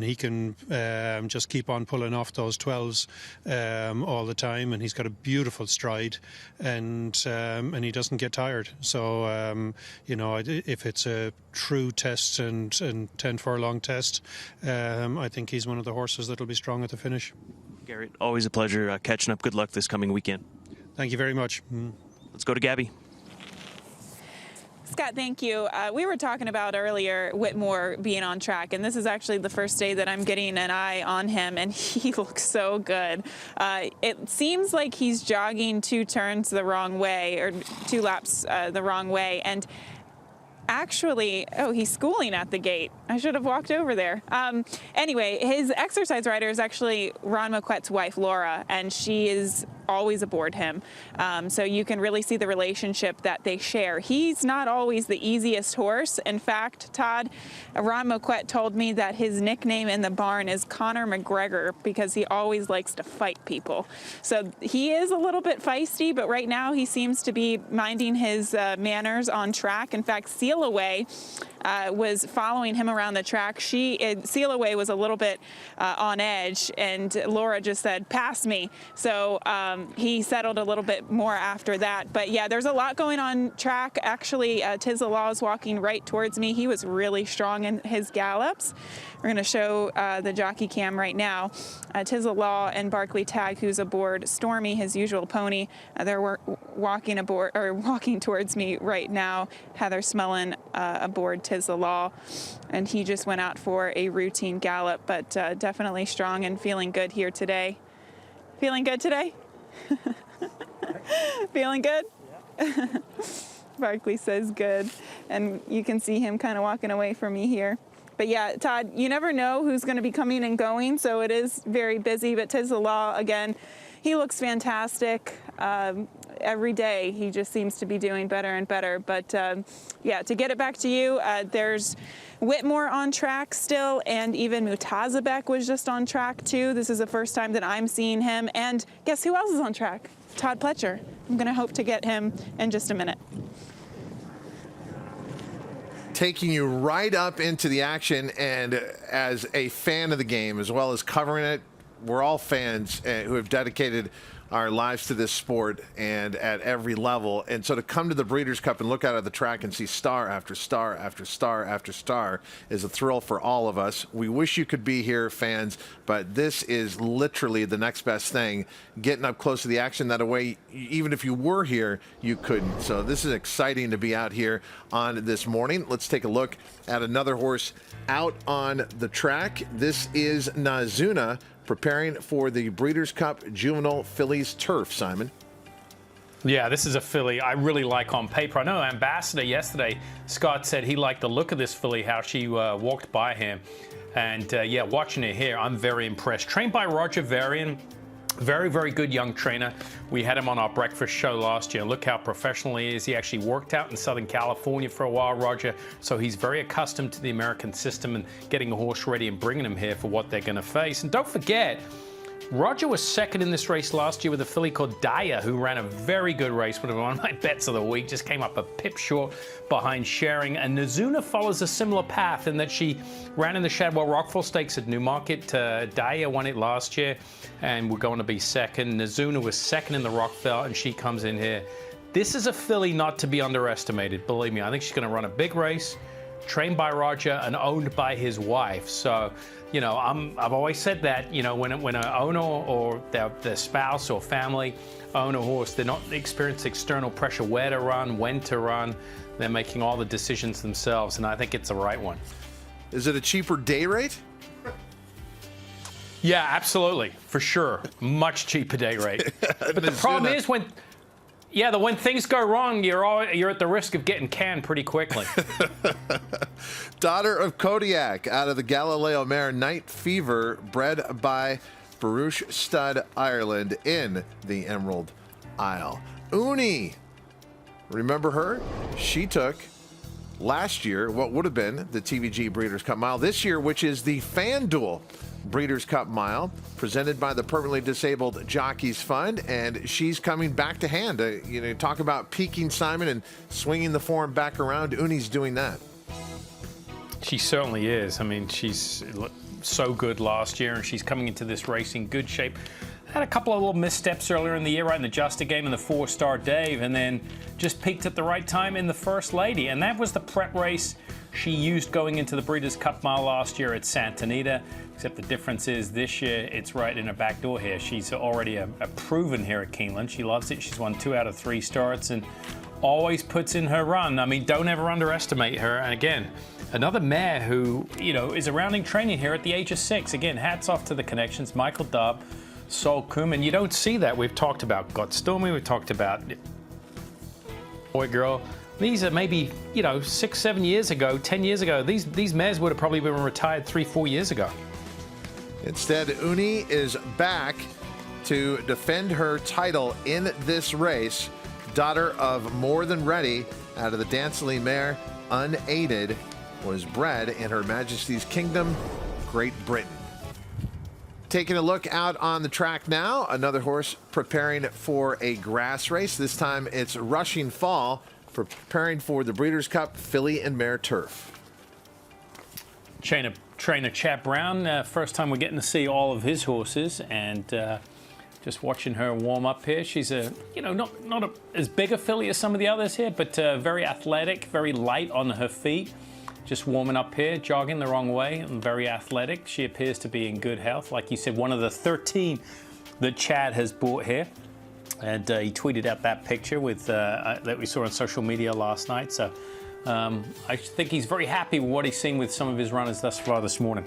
he can just keep on pulling off those 12s all the time, and he's got a beautiful stride, and he doesn't get tired. So, if it's a true test and 10 furlong test, I think he's one of the horses that'll be strong at the finish. Garrett, always a pleasure catching up. Good luck this coming weekend. Thank you very much. Let's go to Gabby. Scott, thank you. We were talking about earlier Whitmore being on track, and this is actually the first day that I'm getting an eye on him, and he looks so good. It seems like he's jogging 2 turns the wrong way, or 2 laps the wrong way, and actually, he's schooling at the gate. I should have walked over there. Anyway, his exercise rider is actually Ron Moquette's wife, Laura, and she is always aboard him. So you can really see the relationship that they share. He's not always the easiest horse. In fact, Todd, Ron Moquette told me that his nickname in the barn is Conor McGregor because he always likes to fight people. So he is a little bit feisty, but right now he seems to be minding his manners on track. In fact, Seal Away was following him around the track. Seal Away was a little bit on edge, and Laura just said, "Pass me." So he settled a little bit more after that. But yeah, there's a lot going on track. Actually, Tiz the Law is walking right towards me. He was really strong in his gallops. We're going to show the jockey cam right now. Tiz the Law and Barkley Tag, who's aboard Stormy, his usual pony. They're walking towards me right now. Heather Smellin aboard Tiz the Law, and he just went out for a routine gallop, but definitely strong and feeling good here today. Feeling good today? Feeling good? Yeah. Barkley says good, and you can see him kind of walking away from me here. But yeah, Todd, you never know who's going to be coming and going, so it is very busy. But Tiz the Law, again, he looks fantastic. every day he just seems to be doing better and better. But yeah, to get it back to you, there's Whitmore on track still, and even Mutazabek was just on track too. This is the first time that I'm seeing him. And guess who else is on track? Todd Pletcher. I'm going to hope to get him in just a minute. Taking you right up into the action, and as a fan of the game as well as covering it, we're all fans who have dedicated our lives to this sport and at every level. And so to come to the Breeders' Cup and look out at the track and see star after star after star after star is a thrill for all of us. We wish you could be here, fans, but this is literally the next best thing, getting up close to the action. That way, even if you were here, you couldn't. So this is exciting to be out here on this morning. Let's take a look at another horse out on the track. This is Nazuna, preparing for the Breeders' Cup Juvenile Fillies Turf, Simon. Yeah, this is a filly I really like on paper. I know Ambassador yesterday, Scott said he liked the look of this filly, how she walked by him. And yeah, watching it here, I'm very impressed. Trained by Roger Varian. Very, very good young trainer. We had him on our breakfast show last year. Look how professional he is. He actually worked out in Southern California for a while, Roger. So he's very accustomed to the American system and getting a horse ready and bringing him here for what they're going to face. And don't forget, Roger was second in this race last year with a filly called Daya, who ran a very good race. One of my bets of the week. Just came up a pip short behind Sharing. And Nazuna follows a similar path in that she ran in the Shadwell Rockfall Stakes at Newmarket. Daya won it last year, and we're going to be second. Nazuna was second in the Rockfell, and she comes in here. This is a filly not to be underestimated. Believe me, I think she's going to run a big race, trained by Roger and owned by his wife. So, you know, I've always said that, you know, when an owner or their spouse or family own a horse, they're not experiencing external pressure, where to run, when to run. They're making all the decisions themselves, and I think it's the right one. Is it a cheaper day rate? Yeah, absolutely, for sure. Much cheaper day rate. But the problem is when things go wrong, you're at the risk of getting canned pretty quickly. Daughter of Kodiak, out of the Galileo mare Night Fever, bred by Baruch Stud Ireland in the Emerald Isle. Uni, remember her? She took last year what would have been the TVG Breeders' Cup Mile. This year, which is the FanDuel Breeders' Cup Mile, presented by the Permanently Disabled Jockeys Fund, and she's coming back to hand. You know, talk about peaking, Simon, and swinging the form back around. Uni's doing that. She certainly is. I mean, she's so good last year, and she's coming into this race in good shape. Had a couple of little missteps earlier in the year, right in the Juster game in the 4-star Dave, and then just peaked at the right time in the First Lady. And that was the prep race she used going into the Breeders' Cup Mile last year at Santa Anita, except the difference is this year it's right in her back door here. She's already a proven here at Keeneland. She loves it. She's won 2 out of 3 starts and always puts in her run. I mean, don't ever underestimate her. And again, another mare who, you know, is a rounding training here at the age of 6. Again, hats off to the connections. Michael Dubb, Sol Kuhn, you don't see that. We've talked about Godstormy, we've talked about Boy Girl. These are maybe, you know, 6, 7 years ago, 10 years ago. These mares would have probably been retired 3, 4 years ago. Instead, Uni is back to defend her title in this race. Daughter of More Than Ready, out of the Danceley mare, Unaided, was bred in Her Majesty's Kingdom, Great Britain. Taking a look out on the track now, another horse preparing for a grass race. This time it's Rushing Fall, preparing for the Breeders' Cup Filly and Mare Turf. Trainer Chad Brown, first time we're getting to see all of his horses, and just watching her warm up here. She's not as big a filly as some of the others here, but very athletic, very light on her feet. Just warming up here, jogging the wrong way, and very athletic. She appears to be in good health. Like you said, one of the 13 that Chad has bought here. And he tweeted out that picture with that we saw on social media last night. So I think he's very happy with what he's seen with some of his runners thus far this morning.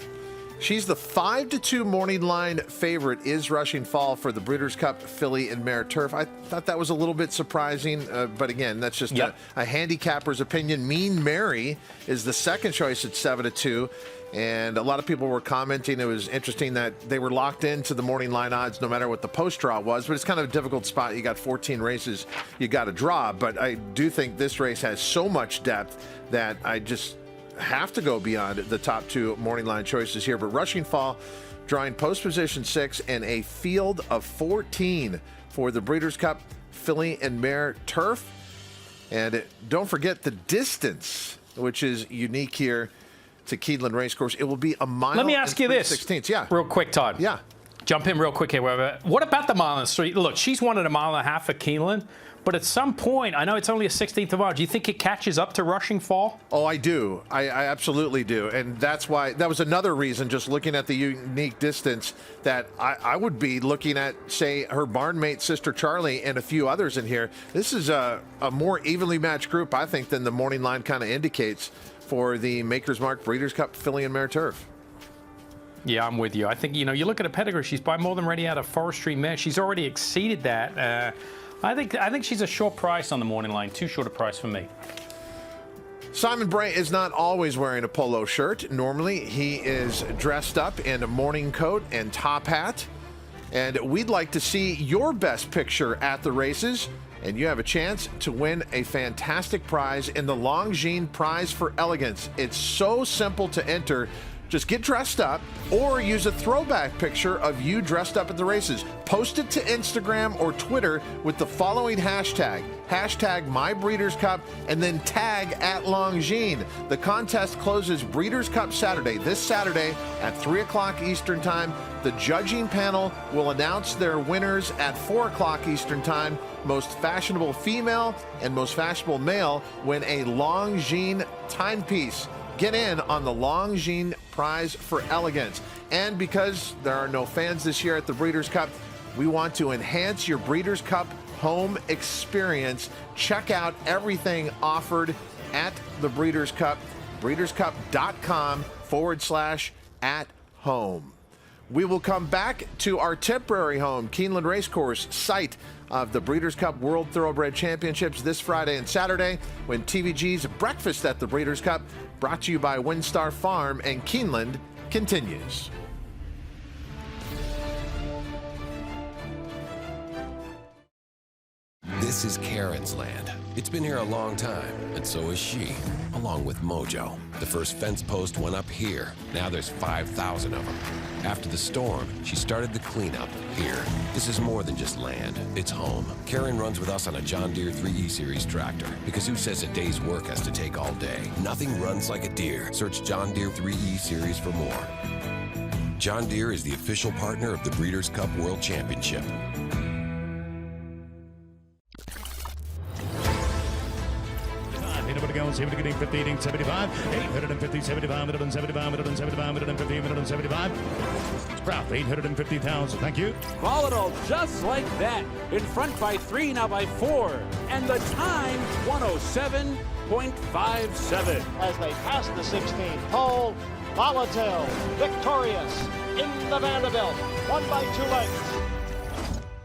She's the 5-2 morning line favorite, is Rushing Fall for the Breeders' Cup Filly and Mare Turf. I thought that was a little bit surprising, but again, that's just a handicapper's opinion. Mean Mary is the second choice at 7-2. And a lot of people were commenting it was interesting that they were locked into the morning line odds no matter what the post draw was, but it's kind of a difficult spot. You got 14 races you got to draw, but I do think this race has so much depth that I just have to go beyond the top two morning line choices here. But Rushing Fall drawing post position 6 and a field of 14 for the Breeders' Cup Filly and Mare Turf. And don't forget the distance, which is unique here to Keeneland Racecourse. It will be a mile. Let me ask you this, 3/16. Yeah, real quick, Todd. Yeah, jump in real quick here. What about the mile and 3? Look, she's wanted a mile and a half for Keeneland, but at some point, I know it's only a 16th of a mile. Do you think it catches up to Rushing Fall? Oh, I do. I absolutely do, and that's why. That was another reason. Just looking at the unique distance, that I would be looking at, say, her barnmate Sister Charlie and a few others in here. This is a more evenly matched group, I think, than the morning line kind of indicates for the Maker's Mark Breeders' Cup Filly and Mare Turf. Yeah, I'm with you. I think, you look at a pedigree. She's by more than ready out of Forestry Mare. She's already exceeded that. I think she's a short price on the morning line. Too short a price for me. Simon Bray is not always wearing a polo shirt. Normally, he is dressed up in a morning coat and top hat. And we'd like to see your best picture at the races. And you have a chance to win a fantastic prize in the Longines Prize for Elegance. It's so simple to enter. Just get dressed up or use a throwback picture of you dressed up at the races. Post it to Instagram or Twitter with the following hashtag #MyBreedersCup, and then tag @Longines. The contest closes Breeders' Cup Saturday, this Saturday at 3 o'clock Eastern Time. The judging panel will announce their winners at 4 o'clock Eastern Time. Most fashionable female and most fashionable male win a Longines timepiece. Get in on the Longines Prize for Elegance. And because there are no fans this year at the Breeders' Cup, we want to enhance your Breeders' Cup home experience. Check out everything offered at the Breeders' Cup, breederscup.com/@home. We will come back to our temporary home, Keeneland Racecourse, site of the Breeders' Cup World Thoroughbred Championships this Friday and Saturday, when TVG's Breakfast at the Breeders' Cup, brought to you by WinStar Farm and Keeneland, continues. This is Karen's land. It's been here a long time, and so is she, along with Mojo. The first fence post went up here. Now there's 5,000 of them. After the storm, she started the cleanup here. This is more than just land. It's home. Karen runs with us on a John Deere 3E Series tractor, because who says a day's work has to take all day? Nothing runs like a Deere. Search John Deere 3E Series for more. John Deere is the official partner of the Breeders' Cup World Championship. Goes 70, 50, 75, 850, 75, 175, 175, 150, 175. Sprout, 850,000. Thank you. Volatile, just like that. In front by 3, now by 4. And the time, 107.57. As they pass the 16th hole, Volatile, victorious in the Vanderbilt. 1 by 2 lengths.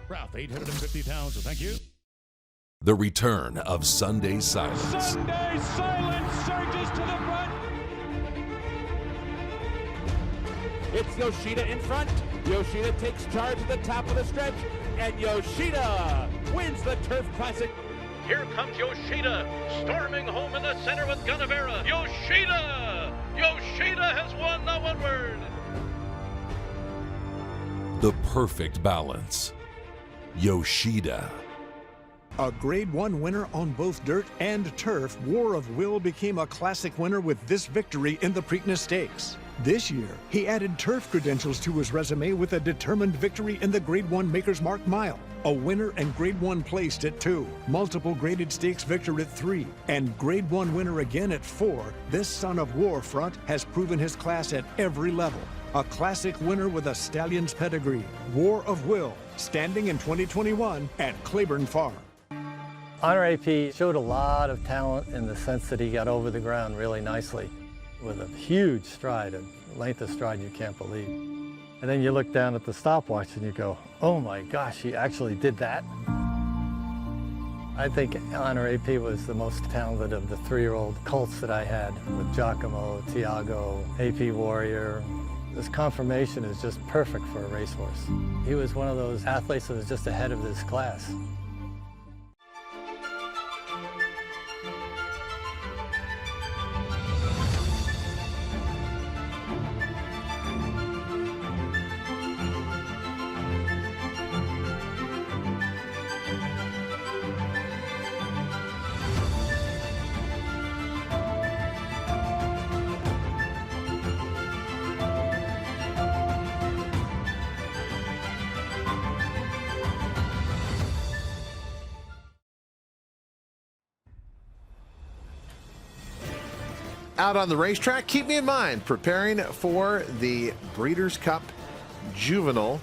Sprout, 850,000. Thank you. The return of Sunday Silence. Sunday Silence surges to the front. It's Yoshida in front. Yoshida takes charge at the top of the stretch, and Yoshida wins the Turf Classic. Here comes Yoshida, storming home in the center with Gunnevera. Yoshida! Yoshida has won the one word. The perfect balance. Yoshida. A Grade 1 winner on both dirt and turf, War of Will became a classic winner with this victory in the Preakness Stakes. This year, he added turf credentials to his resume with a determined victory in the Grade 1 Maker's Mark Mile, a winner and Grade 1 placed at 2, multiple graded stakes victor at 3, and Grade 1 winner again at 4. This son of War Front has proven his class at every level. A classic winner with a stallion's pedigree, War of Will, standing in 2021 at Claiborne Farm. Honor AP showed a lot of talent in the sense that he got over the ground really nicely with a huge stride, a length of stride you can't believe. And then you look down at the stopwatch and you go, oh my gosh, he actually did that? I think Honor AP was the most talented of the 3-year-old colts that I had, with Giacomo, Tiago, AP Warrior. This conformation is just perfect for a racehorse. He was one of those athletes that was just ahead of his class. Out on the racetrack, keep me in mind, preparing for the Breeders' Cup Juvenile.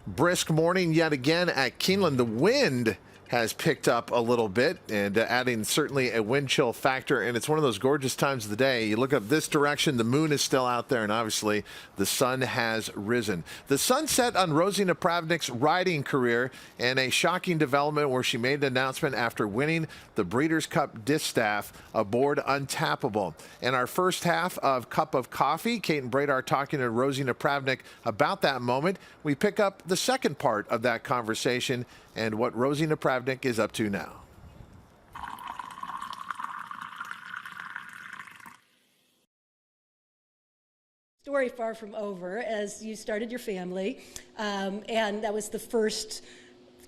Brisk morning yet again at Keeneland. The wind has picked up a little bit and adding certainly a wind chill factor, and it's one of those gorgeous times of the day. You look up this direction, the moon is still out there, and obviously the sun has risen. The sun set on Rosie Napravnik's riding career, and a shocking development where she made an announcement after winning the Breeders' Cup Distaff aboard Untappable. In our first half of Cup of Coffee, Kate and Brad are talking to Rosie Napravnik about that moment. We pick up the second part of that conversation and what Rosie Napravnik is up to now. Story far from over, as you started your family, and that was the first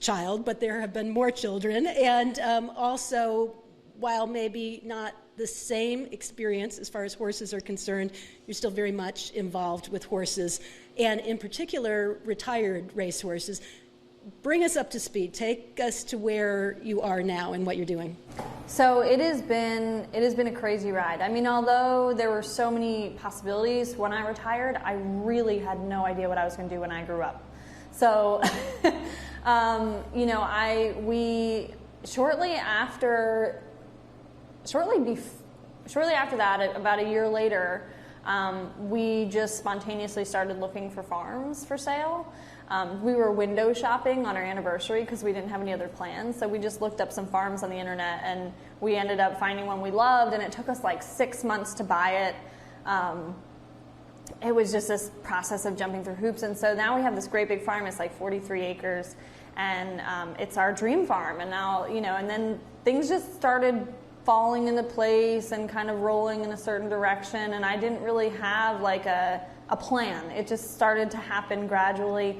child, but there have been more children, and also, while maybe not the same experience as far as horses are concerned, you're still very much involved with horses, and in particular, retired racehorses. Bring us up to speed. Take us to where you are now and what you're doing. So it has been a crazy ride. I mean, although there were so many possibilities when I retired, I really had no idea what I was going to do when I grew up. So, you know, shortly after that, about a year later, we just spontaneously started looking for farms for sale. We were window shopping on our anniversary because we didn't have any other plans. So we just looked up some farms on the internet, and we ended up finding one we loved, and it took us like 6 months to buy it. It was just this process of jumping through hoops. And so now we have this great big farm. It's like 43 acres, and it's our dream farm. And now, you know, and then things just started falling into place and kind of rolling in a certain direction. And I didn't really have like a plan. It just started to happen gradually,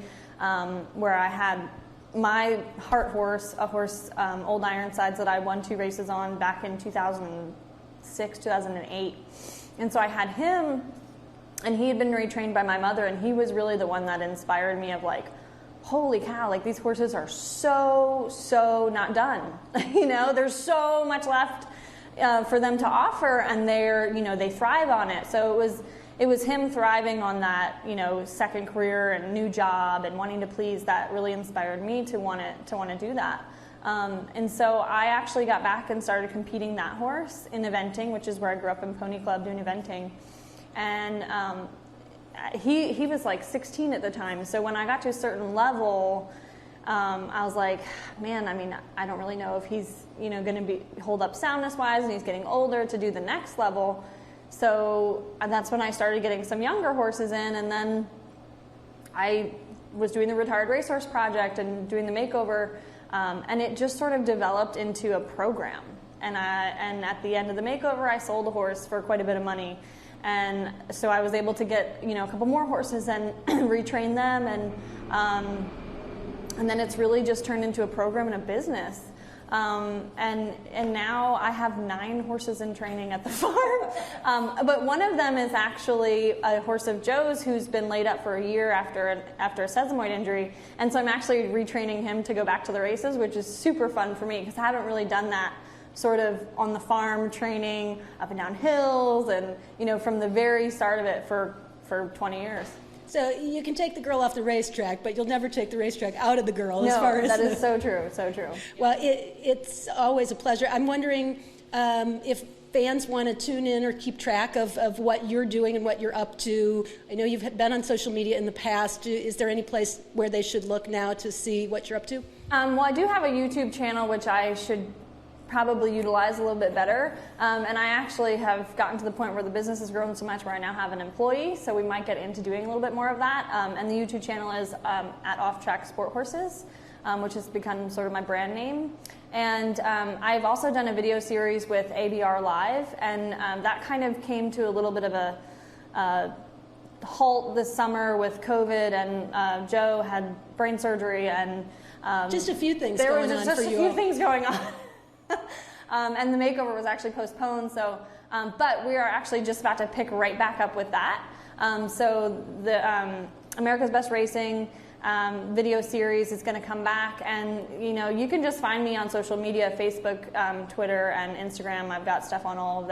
where I had my heart horse, a horse, Old Ironsides, that I won 2 races on back in 2006, 2008. And so I had him, and he had been retrained by my mother, and he was really the one that inspired me of like, holy cow, like these horses are so not done. You know, there's so much left for them to offer, and they're, you know, they thrive on it. So it was him thriving on that, you know, second career and new job and wanting to please that really inspired me to want to do that. And so I actually got back and started competing that horse in eventing, which is where I grew up in Pony Club doing eventing. And he was like 16 at the time. So when I got to a certain level, I was like, man, I mean, I don't really know if he's, you know, going to hold up soundness wise, and he's getting older to do the next level. So that's when I started getting some younger horses in, and then I was doing the Retired Racehorse Project and doing the makeover, and it just sort of developed into a program. And at the end of the makeover, I sold a horse for quite a bit of money, and so I was able to get, you know, a couple more horses and retrain them, and then it's really just turned into a program and a business. And now I have 9 horses in training at the farm. But one of them is actually a horse of Joe's who's been laid up for a year after a sesamoid injury. And so I'm actually retraining him to go back to the races, which is super fun for me because I haven't really done that sort of on the farm training up and down hills and, you know, from the very start of it for 20 years. So you can take the girl off the racetrack, but you'll never take the racetrack out of the girl. No, as far as that is so true, so true. Well, it's always a pleasure. I'm wondering if fans want to tune in or keep track of what you're doing and what you're up to? I know you've been on social media in the past. Is there any place where they should look now to see what you're up to? Well, I do have a YouTube channel, which I should probably utilize a little bit better. And I actually have gotten to the point where the business has grown so much where I now have an employee, so we might get into doing a little bit more of that. And the YouTube channel is at Off Track Sport Horses, which has become sort of my brand name. And I've also done a video series with ABR Live, and that kind of came to a little bit of a halt this summer with COVID, and Joe had brain surgery, and just a few things there going was on just for a you few all. things going on. And the makeover was actually postponed, so but we are actually just about to pick right back up with that. So the America's Best Racing video series is going to come back, and you can just find me on social media, Facebook, Twitter, and Instagram. I've got stuff on all of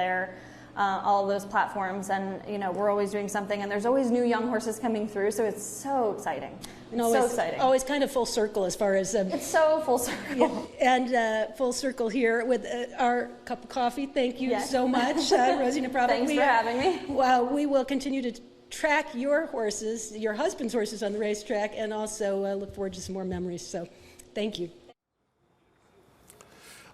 those platforms, and we're always doing something, and there's always new young horses coming through, so it's so exciting. So exciting. Always kind of full circle as far as it's so full circle. And full circle here with our cup of coffee. Thank you so much, Rosie Napravnik. Thanks for having me. Well, we will continue to track your horses, your husband's horses on the racetrack, and also look forward to some more memories. So thank you.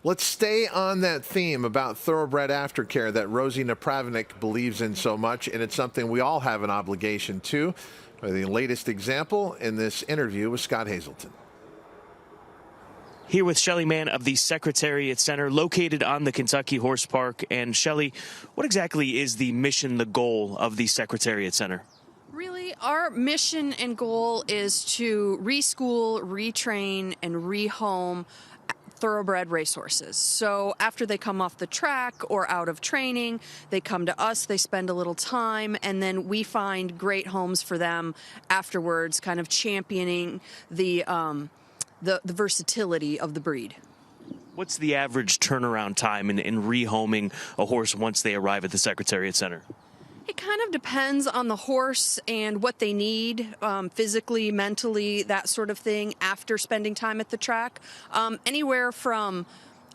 Let's stay on that theme about thoroughbred aftercare that Rosie Napravnik believes in so much, and it's something we all have an obligation to. The latest example in this interview with Scott Hazelton. Here with Shelley Mann of the Secretariat Center, located on the Kentucky Horse Park. And Shelley, what exactly is the mission, the goal of the Secretariat Center? Really, our mission and goal is to reschool, retrain, and rehome thoroughbred racehorses. So after they come off the track or out of training, they come to us, they spend a little time, and then we find great homes for them afterwards, kind of championing the versatility of the breed. What's the average turnaround time in rehoming a horse once they arrive at the Secretariat Center? It kind of depends on the horse and what they need, physically, mentally, that sort of thing, after spending time at the track. Anywhere from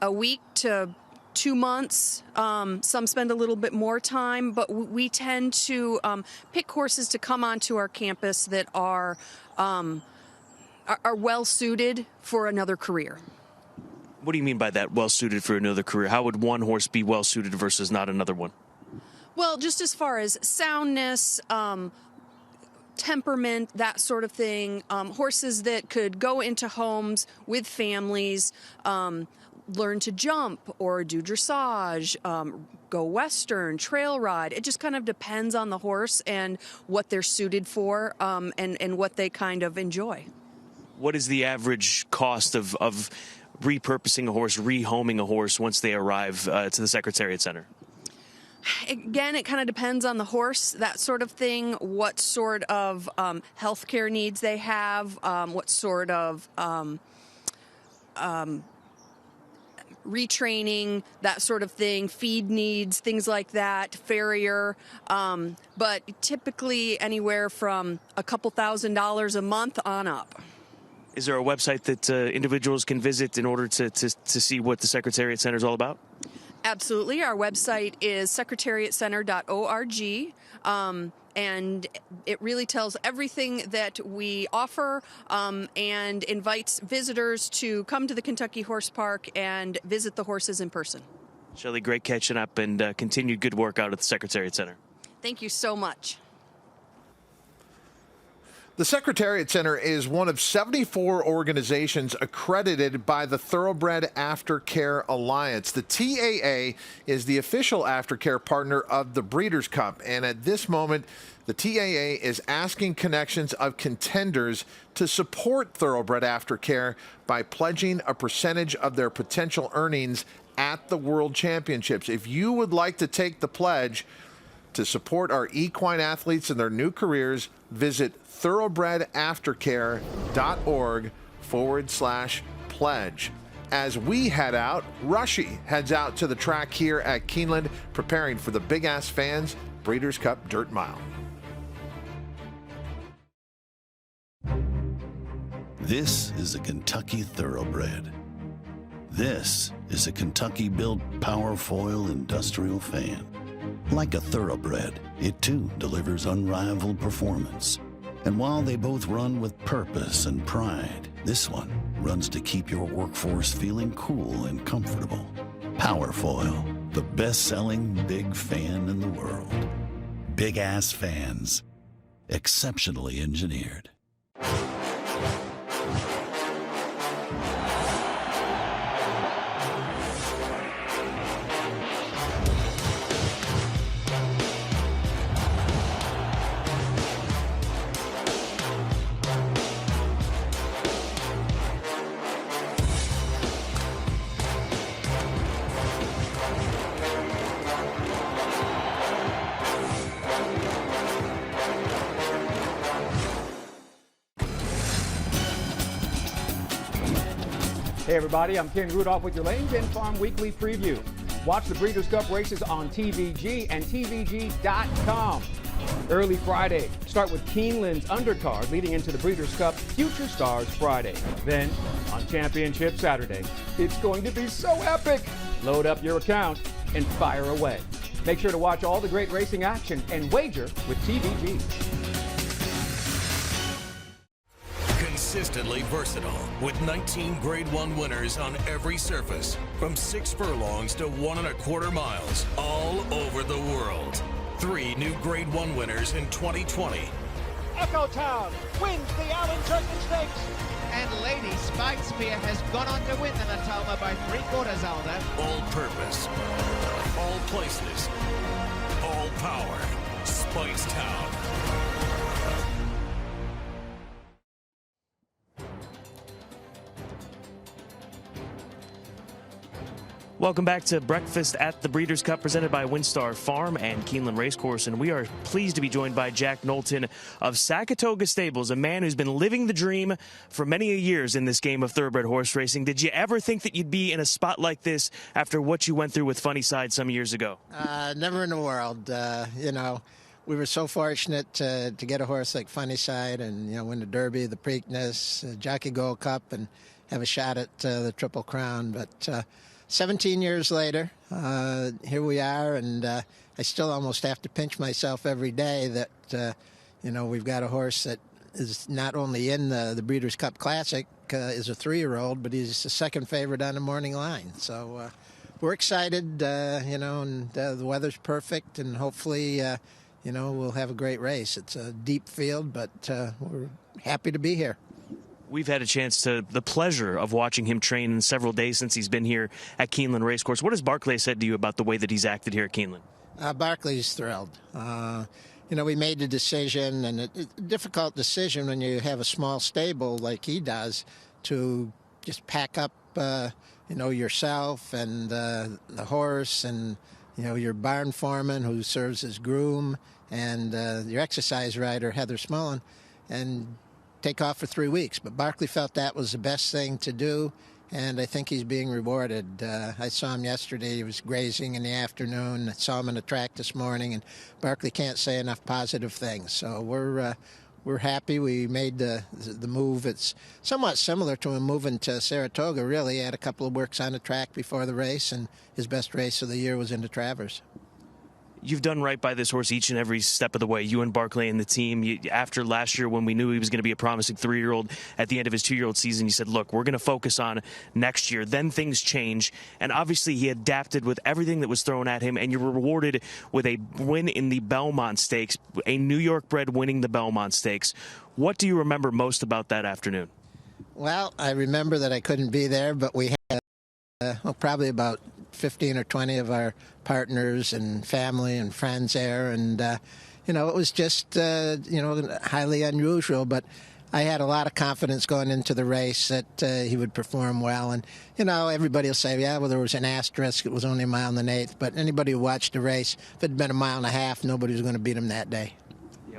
a week to 2 months. Some spend a little bit more time, but we tend to pick horses to come onto our campus that are well suited for another career. What do you mean by that, well suited for another career? How would one horse be well suited versus not another one? Well, just as far as soundness, temperament, that sort of thing. Horses that could go into homes with families, learn to jump or do dressage, go western, trail ride. It just kind of depends on the horse and what they're suited for, and what they kind of enjoy. What is the average cost of repurposing a horse, rehoming a horse once they arrive to the Secretariat Center? Again, it kind of depends on the horse, that sort of thing, what sort of health care needs they have, what sort of retraining, that sort of thing, feed needs, things like that, farrier. But typically anywhere from a couple $1,000s a month on up. Is there a website that individuals can visit in order to see what the Secretariat Center is all about? Absolutely. Our website is secretariatcenter.org, and it really tells everything that we offer, and invites visitors to come to the Kentucky Horse Park and visit the horses in person. Shelley, great catching up, and continued good work out at the Secretariat Center. Thank you so much. The Secretariat Center is one of 74 organizations accredited by the Thoroughbred Aftercare Alliance. The TAA is the official aftercare partner of the Breeders' Cup, and at this moment, the TAA is asking connections of contenders to support Thoroughbred Aftercare by pledging a percentage of their potential earnings at the World Championships. If you would like to take the pledge to support our equine athletes in their new careers, visit thoroughbredaftercare.org/pledge. As we head out, Rushy heads out to the track here at Keeneland, preparing for the Big Ass Fans Breeders' Cup Dirt Mile. This is a Kentucky Thoroughbred. This is a Kentucky-built Powerfoil industrial fan. Like a thoroughbred, it too delivers unrivaled performance. And while they both run with purpose and pride, this one runs to keep your workforce feeling cool and comfortable. Powerfoil, the best-selling big fan in the world. Big-ass fans, exceptionally engineered. Hey everybody, I'm Ken Rudolph with your Lanes End Farm Weekly Preview. Watch the Breeders' Cup races on TVG and TVG.com. Early Friday, start with Keeneland's undercard leading into the Breeders' Cup Future Stars Friday. Then, on Championship Saturday, it's going to be so epic! Load up your account and fire away. Make sure to watch all the great racing action and wager with TVG. Consistently versatile with 19 Grade 1 winners on every surface, from 6 furlongs to 1 1/4 miles, all over the world. 3 new Grade 1 winners in 2020. Echo Town wins the Allen Turkey Stakes. And Lady Spikespeare has gone on to win the Natoma by 3/4, Alda. All purpose, all places, all power. Spikestown. Welcome back to Breakfast at the Breeders' Cup, presented by WinStar Farm and Keeneland Racecourse. And we are pleased to be joined by Jack Knowlton of Sakatoga Stables, a man who's been living the dream for many years in this game of thoroughbred horse racing. Did you ever think that you'd be in a spot like this after what you went through with Funny Side some years ago? Never in the world. You know, we were so fortunate to get a horse like Funny Side and, you know, win the Derby, the Preakness, Jockey Gold Cup, and have a shot at the Triple Crown. But 17 years later, here we are, and I still almost have to pinch myself every day that, you know, we've got a horse that is not only in the Breeders' Cup Classic, is a 3-year-old, but he's the second favorite on the morning line. So we're excited, you know, and the weather's perfect, and hopefully, you know, we'll have a great race. It's a deep field, but we're happy to be here. We've had the pleasure of watching him train in several days since he's been here at Keeneland Racecourse. What has Barclay said to you about the way that he's acted here at Keeneland? Barclay's thrilled. You know, we made the decision, and it's a difficult decision when you have a small stable like he does, to just pack up, you know, yourself and the horse and, you know, your barn foreman who serves as groom and your exercise rider, Heather Smullen, and take off for 3 weeks. But Barclay felt that was the best thing to do, and I think he's being rewarded. I saw him yesterday. He was grazing in the afternoon. I saw him on the track this morning, and Barclay can't say enough positive things. So we're happy we made the move. It's somewhat similar to him moving to Saratoga, really. He had a couple of works on the track before the race, and his best race of the year was into Travers. You've done right by this horse each and every step of the way, you and Barclay and the team. After last year, when we knew he was going to be a promising 3-year-old at the end of his 2-year-old season, you said, look, we're going to focus on next year. Then things change, and obviously he adapted with everything that was thrown at him, and you're rewarded with a win in the Belmont Stakes, a New York bred winning the Belmont Stakes. What do you remember most about that afternoon? Well, I remember that I couldn't be there, but we had probably about 15 or 20 of our partners and family and friends there, and you know, it was just you know, highly unusual, but I had a lot of confidence going into the race that he would perform well. And you know, everybody will say, yeah, well, there was an asterisk, it was only 1 1/8, but anybody who watched the race, if it had been 1.5 miles, nobody was going to beat him that day.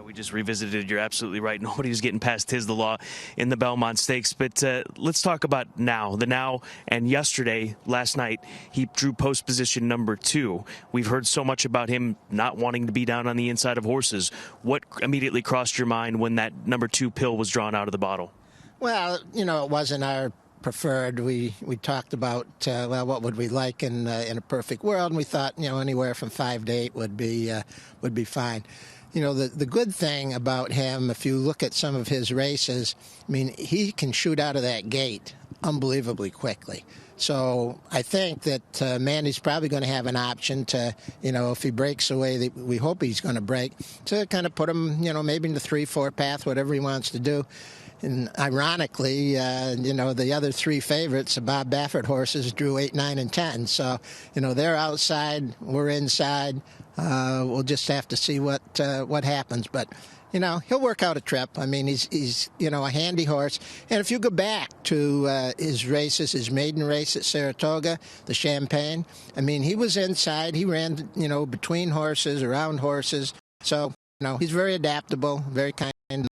We just revisited. You're absolutely right. Nobody was getting past Tis the Law in the Belmont Stakes. But let's talk about now. The now, and yesterday, last night, he drew post position number 2. We've heard so much about him not wanting to be down on the inside of horses. What immediately crossed your mind when that number 2 pill was drawn out of the bottle? Well, you know, it wasn't our preferred. We talked about well, what would we like in a perfect world, and we thought anywhere from 5 to 8 would be fine. The good thing about him, if you look at some of his races, I mean, he can shoot out of that gate unbelievably quickly. So I think that Mandy's probably going to have an option to, if he breaks the way that we hope he's going to break, to kind of put him, maybe in the 3-4 path, whatever he wants to do. And ironically, the other 3 favorites, the Bob Baffert horses, drew 8, 9, and 10. So, they're outside, we're inside. We'll just have to see what happens. But, he'll work out a trip. I mean, he's a handy horse. And if you go back to his races, his maiden race at Saratoga, the Champagne, I mean, he was inside. He ran, between horses, around horses. So, he's very adaptable, very kind. And,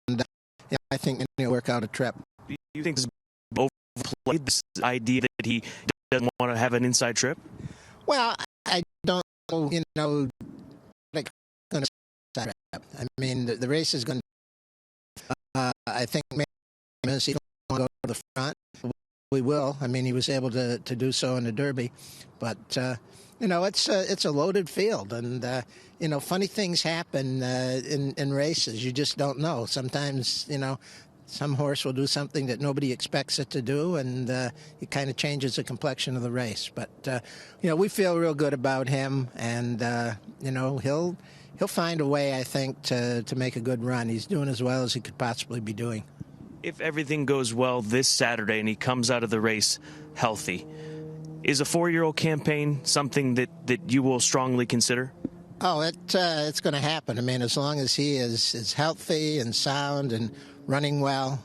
I think he'll work out a trip. Do you think this is overplayed, this idea that he doesn't want to have an inside trip? Well, I don't know, I mean, the race is going to, I think, maybe he'll go to the front. We will. I mean, he was able to do so in the Derby. But, it's a loaded field. And, funny things happen in races. You just don't know. Sometimes, some horse will do something that nobody expects it to do, and it kind of changes the complexion of the race. But, we feel real good about him, and, he'll find a way, I think, to make a good run. He's doing as well as he could possibly be doing. If everything goes well this Saturday and he comes out of the race healthy, is a 4-year-old campaign something that you will strongly consider? Oh, it's going to happen. I mean, as long as he is healthy and sound and running well,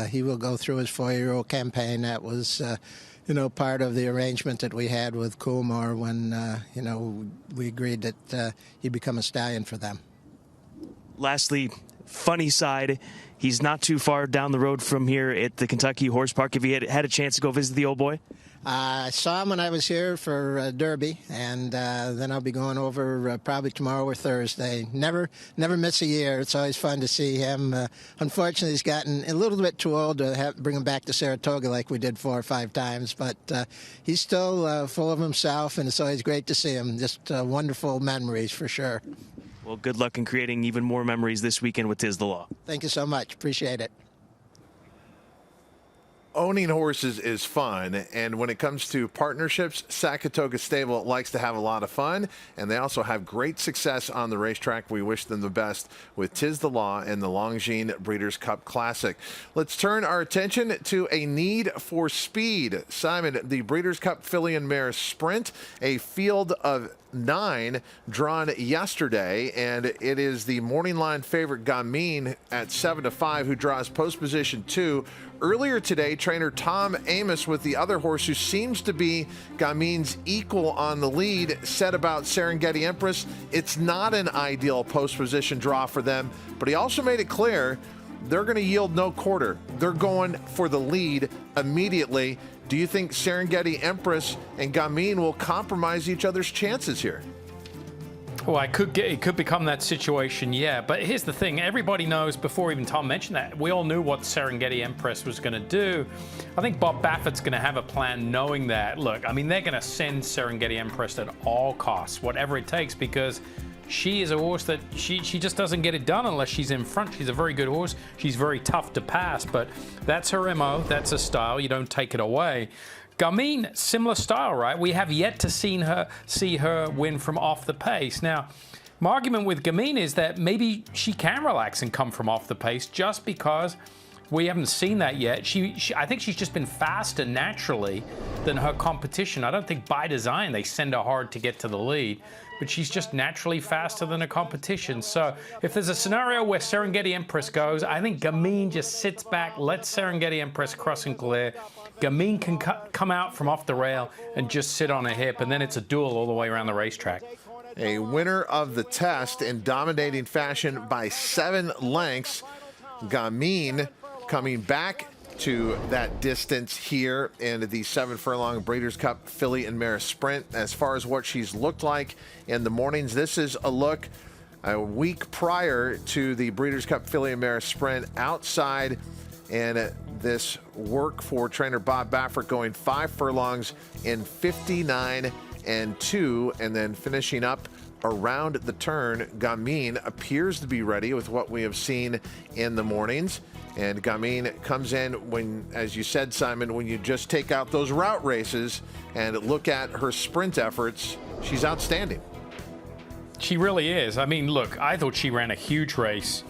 he will go through his 4-year-old campaign. That was, part of the arrangement that we had with Coolmore when, we agreed that he'd become a stallion for them. Lastly, funny side, he's not too far down the road from here at the Kentucky Horse Park. Have you had a chance to go visit the old boy? I saw him when I was here for Derby, and then I'll be going over probably tomorrow or Thursday. Never miss a year. It's always fun to see him. Unfortunately, he's gotten a little bit too old to bring him back to Saratoga like we did 4 or 5 times, but he's still full of himself, and it's always great to see him. Just wonderful memories for sure. Well, good luck in creating even more memories this weekend with Tiz the Law. Thank you so much. Appreciate it. Owning horses is fun, and when it comes to partnerships, Saratoga Stable likes to have a lot of fun, and they also have great success on the racetrack. We wish them the best with Tiz the Law and the Longines Breeders' Cup Classic. Let's turn our attention to a need for speed. Simon, the Breeders' Cup Filly and Mare Sprint, a field of 9 drawn yesterday, and it is the morning line favorite Gamine at 7-5 who draws post position 2. Earlier today, trainer Tom Amos with the other horse who seems to be Gamine's equal on the lead said about Serengeti Empress, it's not an ideal post position draw for them, but he also made it clear they're going to yield no quarter. They're going for the lead immediately. Do you think Serengeti Empress and Gamine will compromise each other's chances here? Well, it could become that situation, yeah. But here's the thing. Everybody knows, before even Tom mentioned that, we all knew what Serengeti Empress was going to do. I think Bob Baffert's going to have a plan knowing that. Look, I mean, they're going to send Serengeti Empress at all costs, whatever it takes, because she is a horse that she just doesn't get it done unless she's in front. She's a very good horse. She's very tough to pass, but that's her MO. That's her style. You don't take it away. Gamine, similar style, right? We have yet to see her win from off the pace. Now, my argument with Gamine is that maybe she can relax and come from off the pace just because we haven't seen that yet. I think she's just been faster naturally than her competition. I don't think by design they send her hard to get to the lead, but she's just naturally faster than her competition. So if there's a scenario where Serengeti Empress goes, I think Gamine just sits back, lets Serengeti Empress cross and clear. Gamine can come out from off the rail and just sit on a hip, and then it's a duel all the way around the racetrack. A winner of the test in dominating fashion by 7 lengths. Gamine coming back to that distance here in the 7 furlong Breeders' Cup Filly and Mare Sprint. As far as what she's looked like in the mornings, this is a look a week prior to the Breeders' Cup Filly and Mare Sprint outside, and this work for trainer Bob Baffert, going 5 furlongs in 59-2, and then finishing up around the turn. Gamine appears to be ready with what we have seen in the mornings. And Gamine comes in when, as you said, Simon, when you just take out those route races and look at her sprint efforts, she's outstanding. She really is. I mean, look, I thought she ran a huge race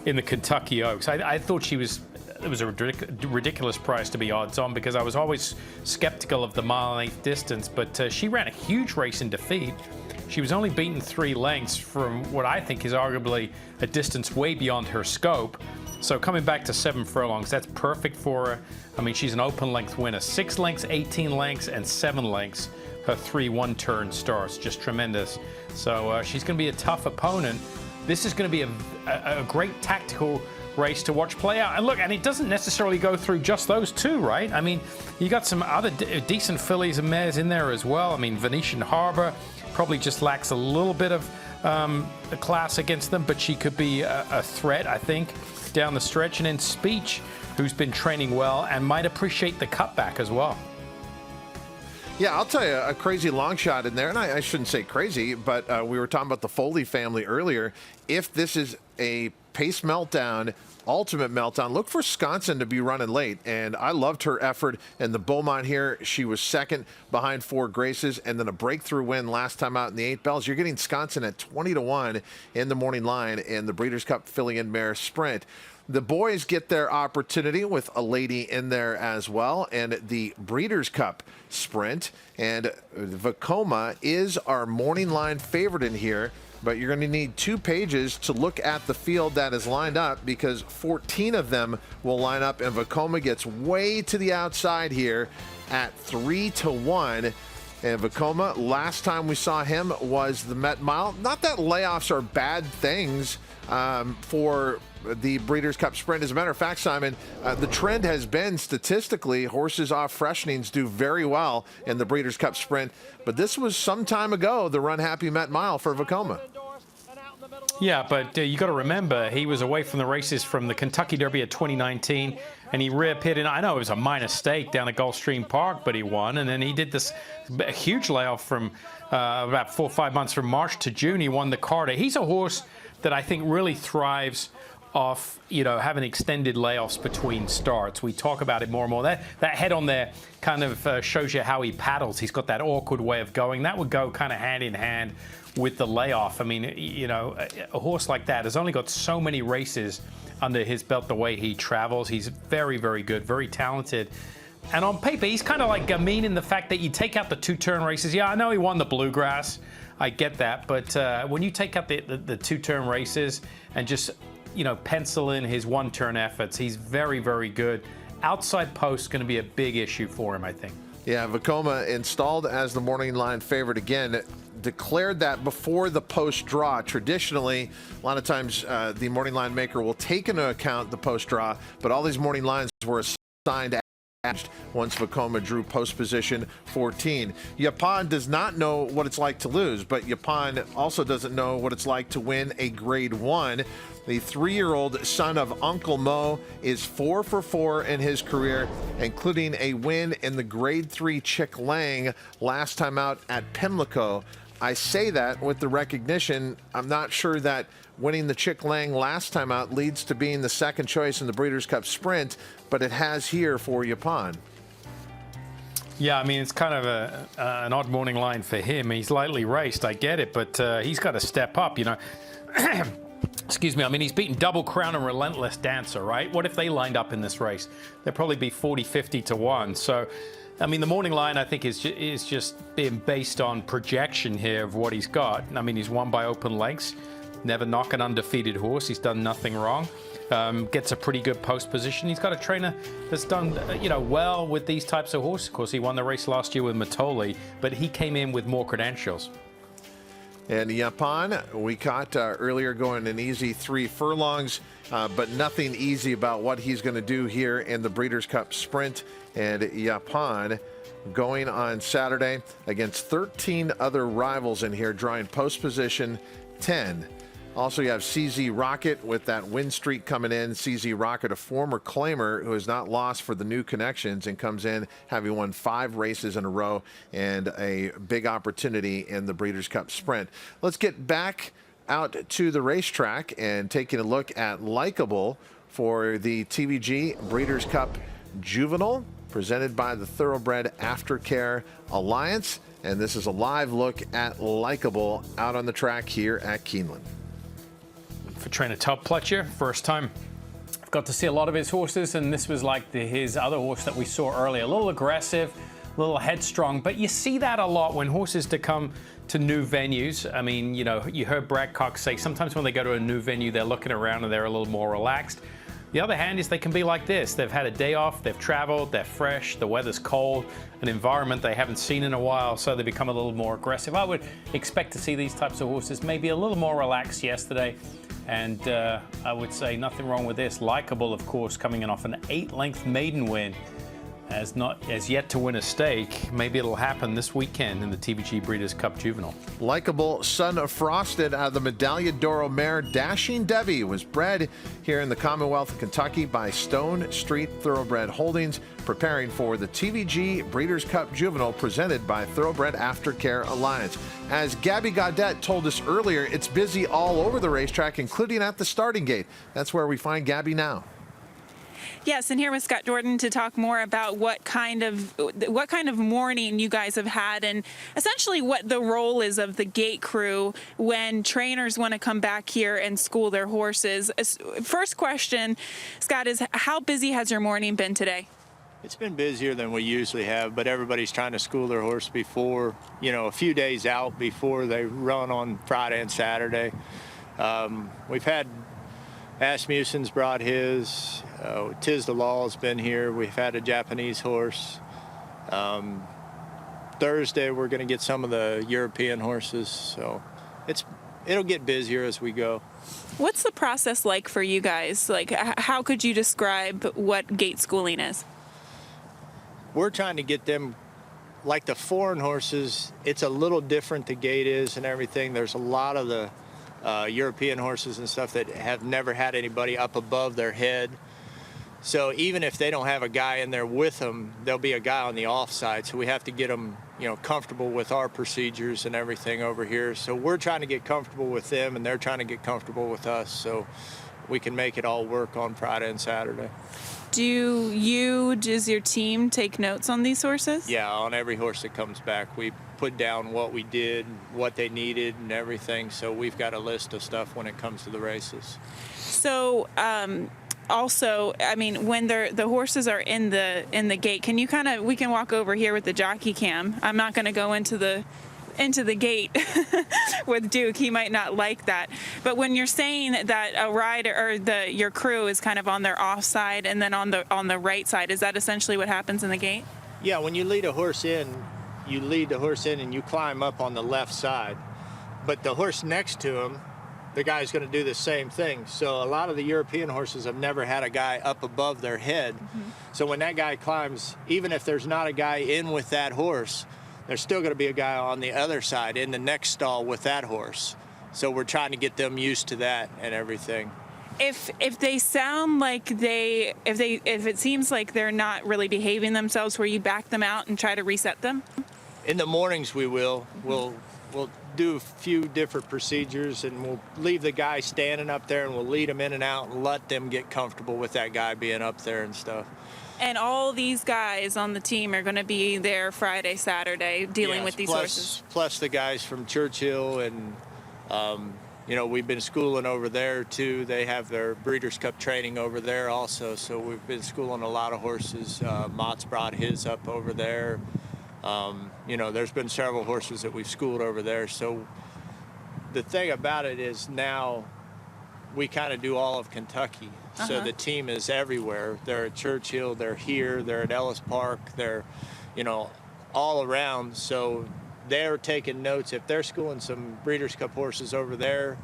in the Kentucky Oaks. I thought it was a ridiculous price to be odds on, because I was always skeptical of the mile-length distance, but she ran a huge race in defeat. She was only beaten 3 lengths from what I think is arguably a distance way beyond her scope. So coming back to 7 furlongs, that's perfect for her. I mean, she's an open length winner. 6 lengths, 18 lengths, and 7 lengths. Her 3 one-turn starts, just tremendous. So she's going to be a tough opponent. This is going to be a great tactical race to watch play out. And look, and it doesn't necessarily go through just those 2, right? I mean, you got some other decent fillies and mares in there as well. I mean, Venetian Harbor probably just lacks a little bit of a class against them, but she could be a threat, I think, down the stretch. And then Speech, who's been training well and might appreciate the cutback as well. Yeah, I'll tell you a crazy long shot in there, and I shouldn't say crazy, but we were talking about the Foley family earlier. If this is a pace meltdown, ultimate meltdown, look for Sconson to be running late. And I loved her effort in the Beaumont here. She was second behind 4 Graces, and then a breakthrough win last time out in the 8 Bells. You're getting Sconson at 20-1 in the morning line in the Breeders' Cup filly and mare sprint. The boys get their opportunity with a lady in there as well, and the Breeders' Cup sprint. And Vekoma is our morning line favorite in here, but you're going to need 2 pages to look at the field that is lined up, because 14 of them will line up, and Vekoma gets way to the outside here at 3-1. And Vekoma, last time we saw him was the Met Mile. Not that layoffs are bad things for the Breeders' Cup Sprint. As a matter of fact, Simon, the trend has been statistically horses off freshenings do very well in the Breeders' Cup Sprint. But this was some time ago, the Run Happy Met Mile for Vekoma. Yeah, but you got to remember, he was away from the races from the Kentucky Derby of 2019, and he reappeared in, I know it was a minor stake down at Gulfstream Park, but he won. And then he did this huge layoff from about 4 or 5 months from March to June. He won the Carter. He's a horse that I think really thrives off, having extended layoffs between starts. We talk about it more and more. That head on there kind of shows you how he paddles. He's got that awkward way of going. That would go kind of hand in hand with the layoff. I mean, a horse like that has only got so many races under his belt the way he travels. He's very, very good, very talented. And on paper, he's kind of like Gamine in the fact that you take out the 2-turn races. Yeah, I know he won the Bluegrass. I get that. But when you take out the 2-turn races and just pencil in his 1-turn efforts, he's very, very good. Outside post is going to be a big issue for him, I think. Yeah, Vekoma installed as the morning line favorite again. Declared that before the post draw. Traditionally, a lot of times the morning line maker will take into account the post draw, but all these morning lines were assigned once Vekoma drew post position 14. Yapan does not know what it's like to lose, but Yapan also doesn't know what it's like to win a Grade 1. The 3-year-old son of Uncle Mo is 4 for 4 in his career, including a win in the Grade 3 Chick Lang last time out at Pimlico. I say that with the recognition, I'm not sure that winning the Chick Lang last time out leads to being the second choice in the Breeders' Cup Sprint, but it has here for Yapan. Yeah, I mean, it's kind of an odd morning line for him. He's lightly raced, I get it, but he's got to step up, Excuse me, I mean, he's beaten Double Crown and Relentless Dancer, right? What if they lined up in this race? They'd probably be 40-50-1. So, I mean, the morning line, I think, is just being based on projection here of what he's got. I mean, he's won by open lengths. Never knock an undefeated horse. He's done nothing wrong. Gets a pretty good post position. He's got a trainer that's done, well with these types of horses. Of course, he won the race last year with Matoli, but he came in with more credentials. And Yapan, we caught earlier going an easy 3 furlongs, but nothing easy about what he's going to do here in the Breeders' Cup Sprint. And Yapan going on Saturday against 13 other rivals in here, drawing post position 10. Also, you have CZ Rocket with that win streak coming in. CZ Rocket, a former claimer who has not lost for the new connections and comes in having won 5 races in a row and a big opportunity in the Breeders' Cup Sprint. Let's get back out to the racetrack and taking a look at Likeable for the TVG Breeders' Cup Juvenile, presented by the Thoroughbred Aftercare Alliance. And this is a live look at Likeable out on the track here at Keeneland. For trainer Todd Pletcher, first time I've got to see a lot of his horses, and this was like his other horse that we saw earlier. A little aggressive, a little headstrong, but you see that a lot when horses to come to new venues. I mean, you know, you heard Brad Cox say sometimes when they go to a new venue, they're looking around and they're a little more relaxed. The other hand is they can be like this. They've had a day off, they've traveled, they're fresh, the weather's cold, an environment they haven't seen in a while, so they become a little more aggressive. I would expect to see these types of horses maybe a little more relaxed yesterday. And I would say nothing wrong with this. Likeable, of course, coming in off an 8-length maiden win, as yet to win a stake. Maybe it'll happen this weekend in the TVG Breeders' Cup Juvenile. Likeable, son of Frosted, out of the Medaglia d'Oro mare Dashing Debbie, was bred here in the Commonwealth of Kentucky by Stone Street Thoroughbred Holdings, preparing for the TVG Breeders' Cup Juvenile presented by Thoroughbred Aftercare Alliance. As Gabby Gaudet told us earlier, it's busy all over the racetrack, including at the starting gate. That's where we find Gabby now. Yes, and here with Scott Jordan to talk more about what kind of morning you guys have had, and essentially what the role is of the gate crew when trainers want to come back here and school their horses. First question, Scott, is how busy has your morning been today? It's been busier than we usually have, but everybody's trying to school their horse before, you know, a few days out before they run on Friday and Saturday. We've had Asmussen's brought his, Tiz the Law's been here. We've had a Japanese horse. Thursday we're going to get some of the European horses, so it'll get busier as we go. What's the process like for you guys? Like, how could you describe what gate schooling is? We're trying to get them, like the foreign horses, it's a little different, the gate is and everything. There's a lot of the European horses and stuff that have never had anybody up above their head. So even if they don't have a guy in there with them, there'll be a guy on the offside. So we have to get them, you know, comfortable with our procedures and everything over here. So we're trying to get comfortable with them, and they're trying to get comfortable with us, so we can make it all work on Friday and Saturday. Does your team take notes on these horses? Yeah, on every horse that comes back, we put down what we did, what they needed, and everything. So we've got a list of stuff when it comes to the races. So, also, I mean, when the horses are in the gate, can you we can walk over here with the jockey cam. I'm not going to go into the gate with Duke. He might not like that. But when you're saying that a rider or your crew is kind of on their offside and then on the right side, is that essentially what happens in the gate? Yeah, when you lead a horse in, you lead the horse in and you climb up on the left side. But the horse next to him, the guy's going to do the same thing. So a lot of the European horses have never had a guy up above their head. Mm-hmm. So when that guy climbs, even if there's not a guy in with that horse, there's still going to be a guy on the other side in the next stall with that horse. So we're trying to get them used to that and everything. If they sound like if it seems like they're not really behaving themselves, will you back them out and try to reset them? In the mornings we will. We'll do a few different procedures, and we'll leave the guy standing up there and we'll lead them in and out and let them get comfortable with that guy being up there and stuff. And all these guys on the team are going to be there Friday, Saturday, dealing with these horses. Plus the guys from Churchill, and you know, we've been schooling over there too. They have their Breeders' Cup training over there also, so we've been schooling a lot of horses. Mott's brought his up over there. You know, there's been several horses that we've schooled over there. So the thing about it is now we kind of do all of Kentucky. So the team is everywhere. They're at Churchill, they're here, they're at Ellis Park, they're, you know, all around. So they're taking notes. If they're schooling some Breeders' Cup horses over there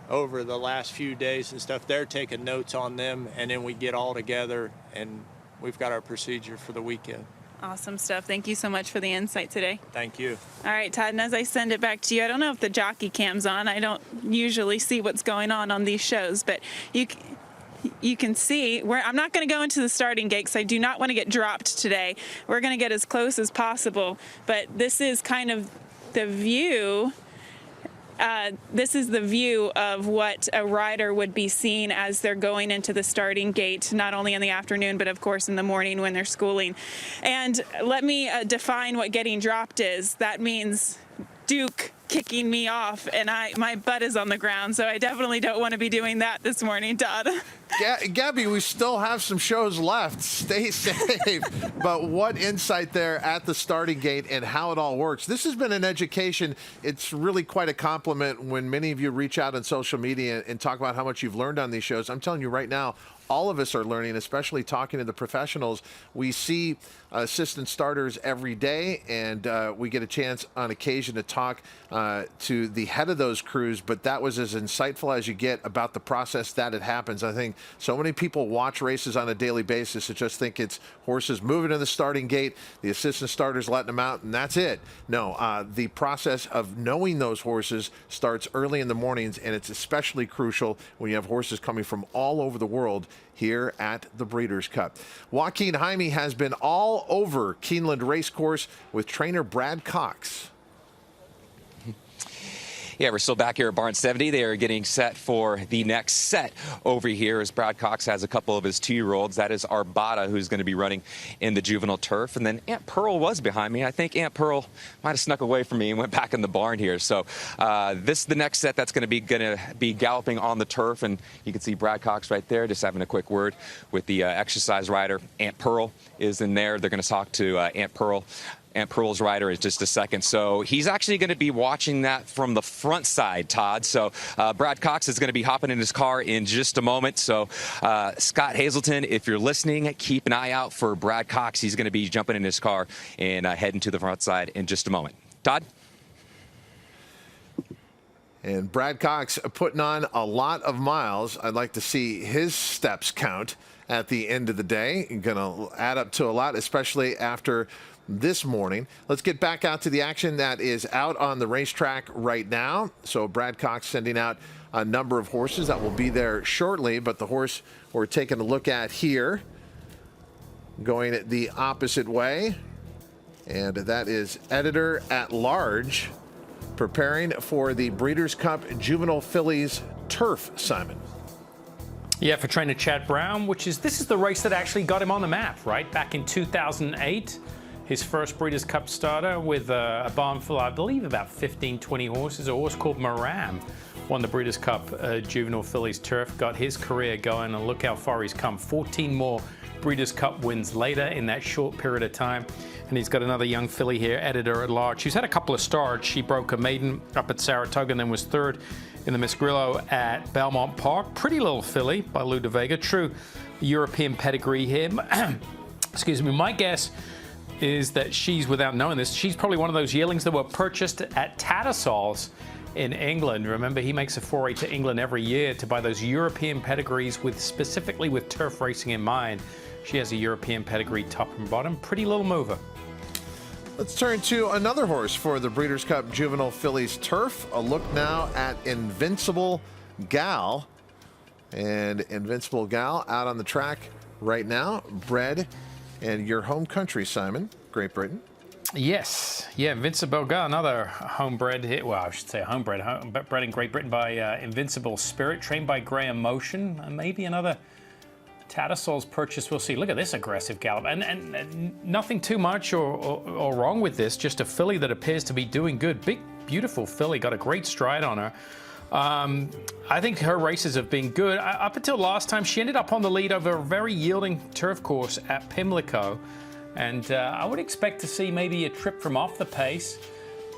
over the last few days and stuff, they're taking notes on them, and then we get all together and we've got our procedure for the weekend. Awesome stuff. Thank you so much for the insight today. Thank you. All right, Todd, and as I send it back to you, I don't know if the jockey cam's on. I don't usually see what's going on these shows, but you can see where I'm not going to go into the starting gate because I do not want to get dropped today. We're going to get as close as possible, but this is kind of the view. This is the view of what a rider would be seeing as they're going into the starting gate, not only in the afternoon, but of course in the morning when they're schooling. And let me define what getting dropped is. That means Duke kicking me off and my butt is on the ground, so I definitely don't want to be doing that this morning, Todd. Gabby, we still have some shows left. Stay safe. But what insight there at the starting gate and how it all works. This has been an education. It's really quite a compliment when many of you reach out on social media and talk about how much you've learned on these shows. I'm telling you right now, all of us are learning, especially talking to the professionals. We see assistant starters every day, and we get a chance on occasion to talk to the head of those crews, but that was as insightful as you get about the process that it happens. I think so many people watch races on a daily basis and just think it's horses moving to the starting gate, the assistant starters letting them out, and that's it. No, the process of knowing those horses starts early in the mornings, and it's especially crucial when you have horses coming from all over the world here at the Breeders' Cup. Joaquin Jaime has been all over Keeneland Racecourse with trainer Brad Cox. Yeah, we're still back here at Barn 70. They are getting set for the next set over here as Brad Cox has a couple of his 2-year-olds. That is Arvada, who's going to be running in the juvenile turf. And then Aunt Pearl was behind me. I think Aunt Pearl might have snuck away from me and went back in the barn here. So this is the next set that's going to be galloping on the turf. And you can see Brad Cox right there just having a quick word with the exercise rider. Aunt Pearl is in there. They're going to talk to Aunt Pearl's rider in just a second. So he's actually going to be watching that from the front side, Todd. So Brad Cox is going to be hopping in his car in just a moment. So Scott Hazelton, if you're listening, keep an eye out for Brad Cox. He's going to be jumping in his car and heading to the front side in just a moment. Todd? And Brad Cox putting on a lot of miles. I'd like to see his steps count at the end of the day. Going to add up to a lot, especially after this morning. Let's get back out to the action that is out on the racetrack right now. So Brad Cox sending out a number of horses that will be there shortly, but the horse we're taking a look at here going the opposite way, and that is Editor at Large preparing for the Breeders' Cup Juvenile Fillies Turf, Simon. Yeah, for trainer Chad Brown, this is the race that actually got him on the map, right? Back in 2008. His first Breeders' Cup starter with a barn full, I believe, about 15, 20 horses. A horse called Maram won the Breeders' Cup Juvenile Fillies Turf, got his career going, and look how far he's come. 14 more Breeders' Cup wins later in that short period of time. And he's got another young filly here, Editor at Large. She's had a couple of starts. She broke a maiden up at Saratoga and then was third in the Miss Grillo at Belmont Park. Pretty little filly by Lou de Vega. True European pedigree here. Excuse me. My guess is that she's, without knowing this, she's probably one of those yearlings that were purchased at Tattersall's in England. Remember, he makes a foray to England every year to buy those European pedigrees specifically with turf racing in mind. She has a European pedigree top and bottom. Pretty little mover. Let's turn to another horse for the Breeders' Cup Juvenile Fillies Turf. A look now at Invincible Gal. And Invincible Gal out on the track right now, bred in your home country, Simon, Great Britain. Yes. Yeah, Invincible Gal, another homebred hit. Well, I should say homebred, bred in Great Britain by Invincible Spirit, trained by Graham Motion. And maybe another Tattersall's purchase. We'll see. Look at this aggressive gallop. And nothing too much or wrong with this. Just a filly that appears to be doing good. Big, beautiful filly. Got a great stride on her. I think her races have been good. Up until last time, she ended up on the lead over a very yielding turf course at Pimlico. And I would expect to see maybe a trip from off the pace,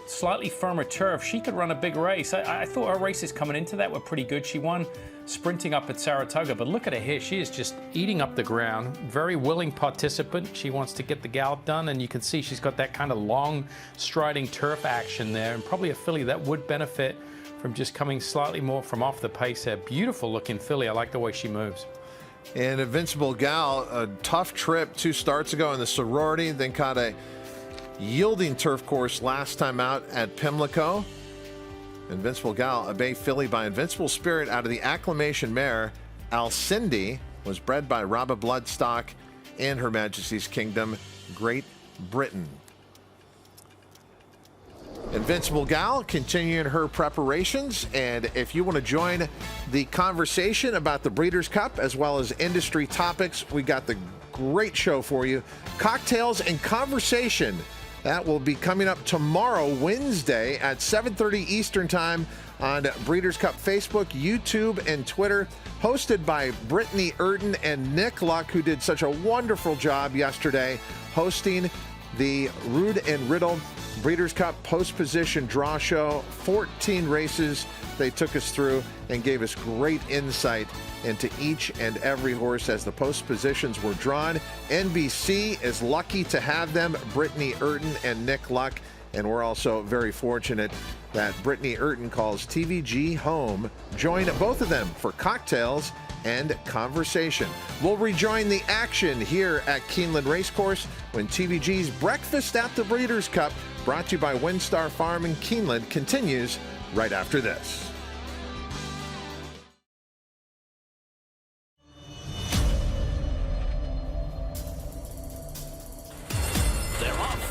slightly firmer turf. She could run a big race. I thought her races coming into that were pretty good. She won sprinting up at Saratoga, but look at her here. She is just eating up the ground. Very willing participant. She wants to get the gallop done, and you can see she's got that kind of long striding turf action there, and probably a filly that would benefit from just coming slightly more from off the pace there. Beautiful looking filly. I like the way she moves. And Invincible Gal, a tough trip 2 starts ago in the sorority, then caught a yielding turf course last time out at Pimlico. Invincible Gal, a bay filly by Invincible Spirit out of the Acclamation mare. Alcindi was bred by Rabba Bloodstock in Her Majesty's Kingdom, Great Britain. Invincible Gal continuing her preparations, and if you want to join the conversation about the Breeders' Cup as well as industry topics, we got the great show for you. Cocktails and Conversation. That will be coming up tomorrow, Wednesday at 7:30 Eastern Time on Breeders' Cup Facebook, YouTube, and Twitter. Hosted by Brittany Urton and Nick Luck, who did such a wonderful job yesterday hosting the Rude and Riddle Breeders' Cup post-position draw show. 14 races they took us through and gave us great insight into each and every horse as the post positions were drawn. NBC is lucky to have them, Brittany Urton and Nick Luck, and we're also very fortunate that Brittany Urton calls TVG home. Join both of them for cocktails and conversation. We'll rejoin the action here at Keeneland Racecourse when TVG's Breakfast at the Breeders' Cup, brought to you by WinStar Farm in Keeneland, continues right after this.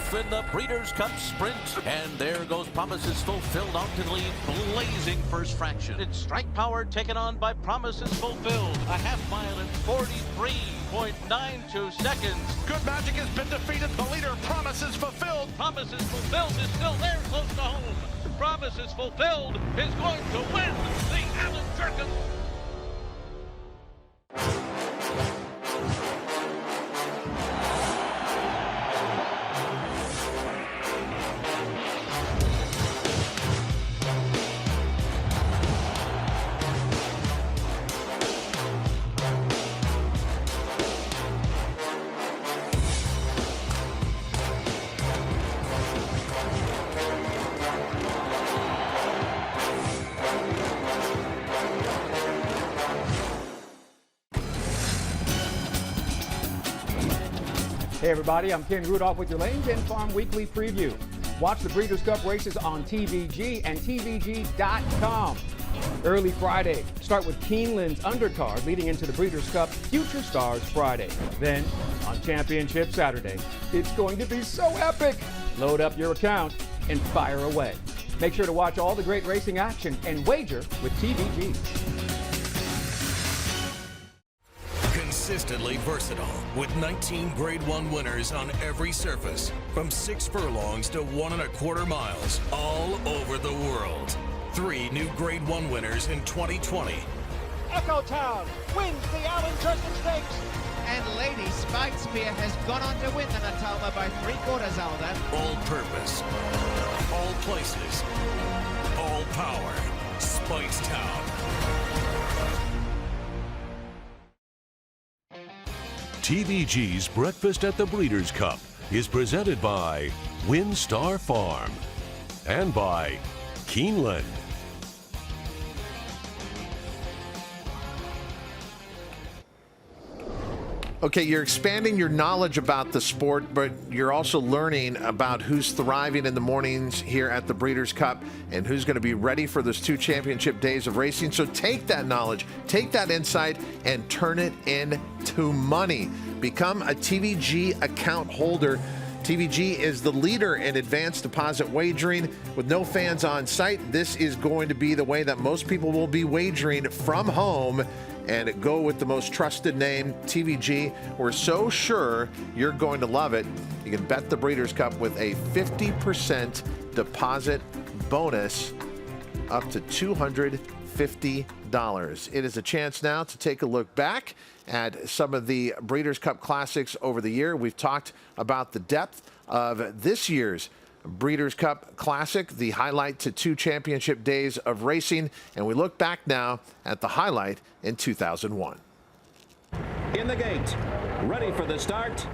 In the Breeders' Cup Sprint, and there goes Promises Fulfilled out to the lead, blazing first fraction. It's Strike Power taken on by Promises Fulfilled, a half mile in 43.92 seconds. Good Magic has been defeated. The leader, Promises Fulfilled. Promises Fulfilled is still there, close to home. Promises Fulfilled is going to win the Allen Circus. Hey everybody, I'm Ken Rudolph with your Lanes and Farm Weekly Preview. Watch the Breeders' Cup races on TVG and TVG.com. Early Friday, start with Keeneland's undercard leading into the Breeders' Cup Future Stars Friday. Then, on Championship Saturday, it's going to be so epic! Load up your account and fire away. Make sure to watch all the great racing action and wager with TVG. Consistently versatile with 19 Grade 1 winners on every surface, from 6 furlongs to 1 1/4 miles, all over the world. 3 new Grade 1 winners in 2020. Echo Town wins the Allen Circus Stakes. And Lady Spikespear has gone on to win the Natalma by 3/4, Alden. All purpose, all places, all power. Spikestown. TVG's Breakfast at the Breeders' Cup is presented by WinStar Farm and by Keeneland. Okay, you're expanding your knowledge about the sport, but you're also learning about who's thriving in the mornings here at the Breeders' Cup and who's going to be ready for those 2 championship days of racing. So take that knowledge, take that insight, and turn it into money. Become a TVG account holder. TVG is the leader in advanced deposit wagering. With no fans on site, this is going to be the way that most people will be wagering from home. And go with the most trusted name, TVG. We're so sure you're going to love it. You can bet the Breeders' Cup with a 50% deposit bonus up to $250. It is a chance now to take a look back at some of the Breeders' Cup Classics over the year. We've talked about the depth of this year's Breeders' Cup Classic, the highlight to 2 championship days of racing, and we look back now at the highlight in 2001. In the gate, ready for the start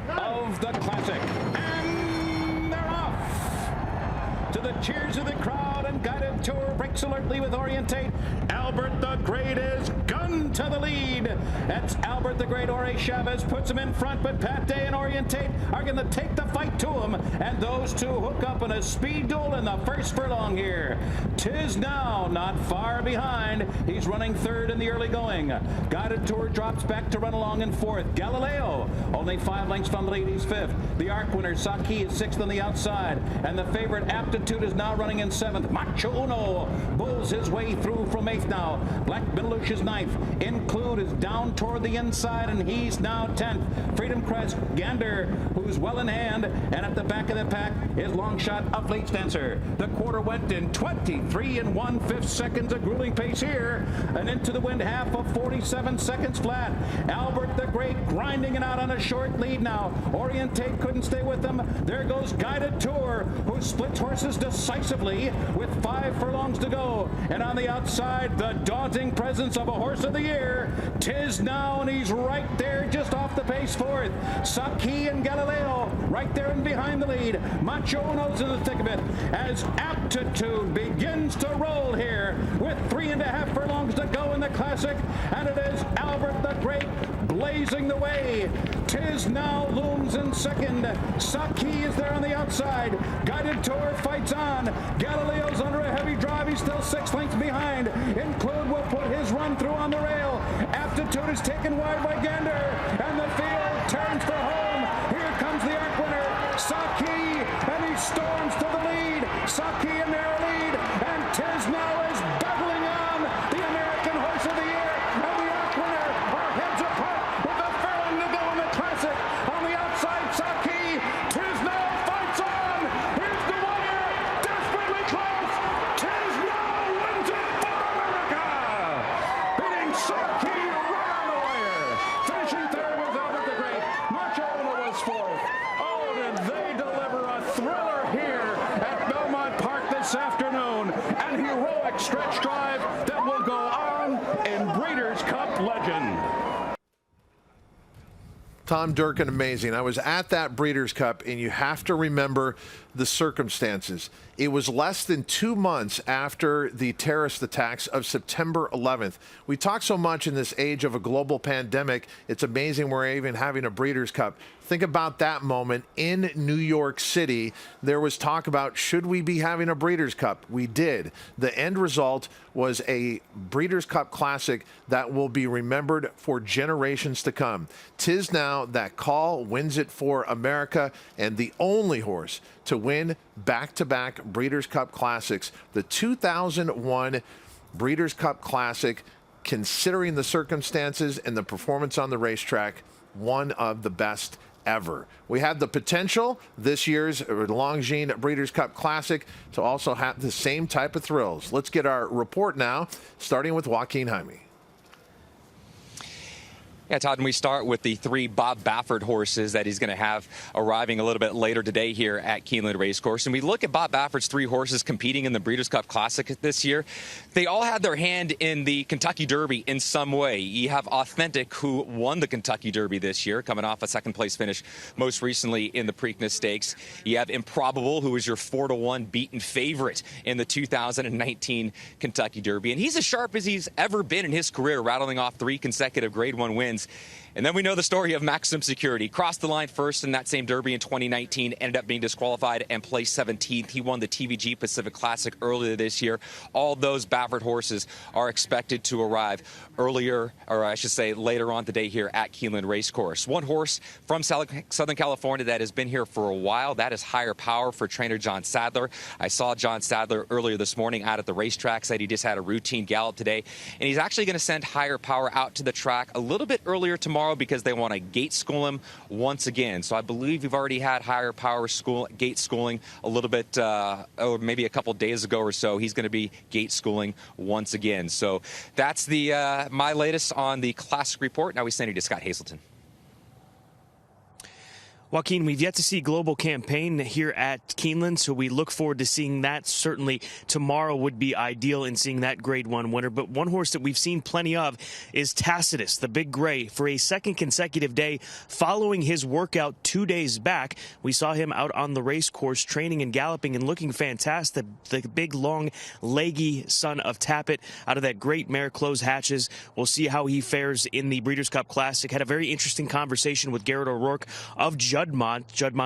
of the Classic, and they're off! To the cheers of the crowd time. Guided Tour breaks alertly with Orientate. Albert the Great is gun to the lead. That's Albert the Great. Ore Chavez puts him in front, but Pat Day and Orientate are going to take the fight to him. And those two hook up in a speed duel in the first furlong here. Tis Now not far behind. He's running third in the early going. Guided Tour drops back to run along in fourth. Galileo only 5 lengths from the lead. He's fifth. The arc winner Saki is sixth on the outside. And the favorite Aptitude is now running in seventh. Macho Uno bulls his way through from eighth now. Black Belush is ninth. Include is down toward the inside, and he's now 10th. Freedom Crest, Gander, who's well in hand, and at the back of the pack is Long Shot of Late Stancer. The quarter went in 23 1/5 seconds, a grueling pace here, and into the wind half of 47 seconds flat. Albert the Great grinding it out on a short lead now. Orientate couldn't stay with them. There goes Guided Tour, who splits horses decisively with 5 furlongs to go. And on the outside, the daunting presence of a horse of the year, Tis Now, and he's right there just off the pace fourth. Saki and Galileo right there and behind the lead. Macho Uno's in the thick of it as Aptitude begins to roll here with 3.5 furlongs to go in the Classic, and it is Albert the Great blazing the way. Tis Now looms in second. Saki is there on the outside. Guided Tour fights on. Galileo's under a heavy drive. He's still 6 lengths behind. Include will put his run through on the rail. Aptitude is taken wide by Gander, and the field turns for home. Here comes the arc winner, Saki, and he storms to the lead. Saki in their lead, and Tis Now is battling on. The American Horse of the Year and the arc winner are heads apart with a furlong to go in the Classic. On the outside, Saki. Tis Now fights on. Here's the wire, desperately close. Tis Now wins it for America, beating Saki right on the wire. Finishing third was Albert the Great. Macho Uno was fourth. Oh, did they deliver a thriller here at Belmont Park this afternoon? An heroic stretch drive that will go on in Breeders' Cup legend. Tom Durkin, amazing. I was at that Breeders' Cup, and you have to remember the circumstances. It was less than 2 months after the terrorist attacks of September 11th. We talk so much in this age of a global pandemic. It's amazing we're even having a Breeders' Cup. Think about that moment in New York City. There was talk about, should we be having a Breeders' Cup? We did. The end result was a Breeders' Cup Classic that will be remembered for generations to come. Tis Now, that call wins it for America, and the only horse to win back-to-back Breeders' Cup Classics. The 2001 Breeders' Cup Classic, considering the circumstances and the performance on the racetrack, one of the best ever. We had the potential this year's Longines Breeders' Cup Classic to also have the same type of thrills. Let's get our report now, starting with Joaquin Jaime. Yeah, Todd, and we start with the 3 Bob Baffert horses that he's going to have arriving a little bit later today here at Keeneland Racecourse. And we look at Bob Baffert's 3 horses competing in the Breeders' Cup Classic this year. They all had their hand in the Kentucky Derby in some way. You have Authentic, who won the Kentucky Derby this year, coming off a second-place finish most recently in the Preakness Stakes. You have Improbable, who is your 4-1 beaten favorite in the 2019 Kentucky Derby. And he's as sharp as he's ever been in his career, rattling off 3 consecutive Grade 1 wins. And then we know the story of Maximum Security. Crossed the line first in that same Derby in 2019, ended up being disqualified and placed 17th. He won the TVG Pacific Classic earlier this year. All those Baffert horses are expected to arrive earlier, or I should say later on today here at Keeneland Racecourse. One horse from Southern California that has been here for a while, that is Higher Power for trainer John Sadler. I saw John Sadler earlier this morning out at the racetrack, said he just had a routine gallop today. And he's actually going to send Higher Power out to the track a little bit earlier tomorrow because they want to gate school him once again. So I believe you've already had Higher Power gate schooling a little bit, or maybe a couple days ago or so. He's going to be gate schooling once again. So that's the my latest on the Classic report. Now we send you to Scott Hazelton. Joaquin, we've yet to see Global Campaign here at Keeneland, so we look forward to seeing that. Certainly tomorrow would be ideal in seeing that Grade 1 winner. But one horse that we've seen plenty of is Tacitus, the Big Gray, for a second consecutive day following his workout 2 days back. We saw him out on the race course training and galloping and looking fantastic. The big, long, leggy son of Tappet out of that great mare Close Hatches. We'll see how he fares in the Breeders' Cup Classic. Had a very interesting conversation with Garrett O'Rourke of Judmont,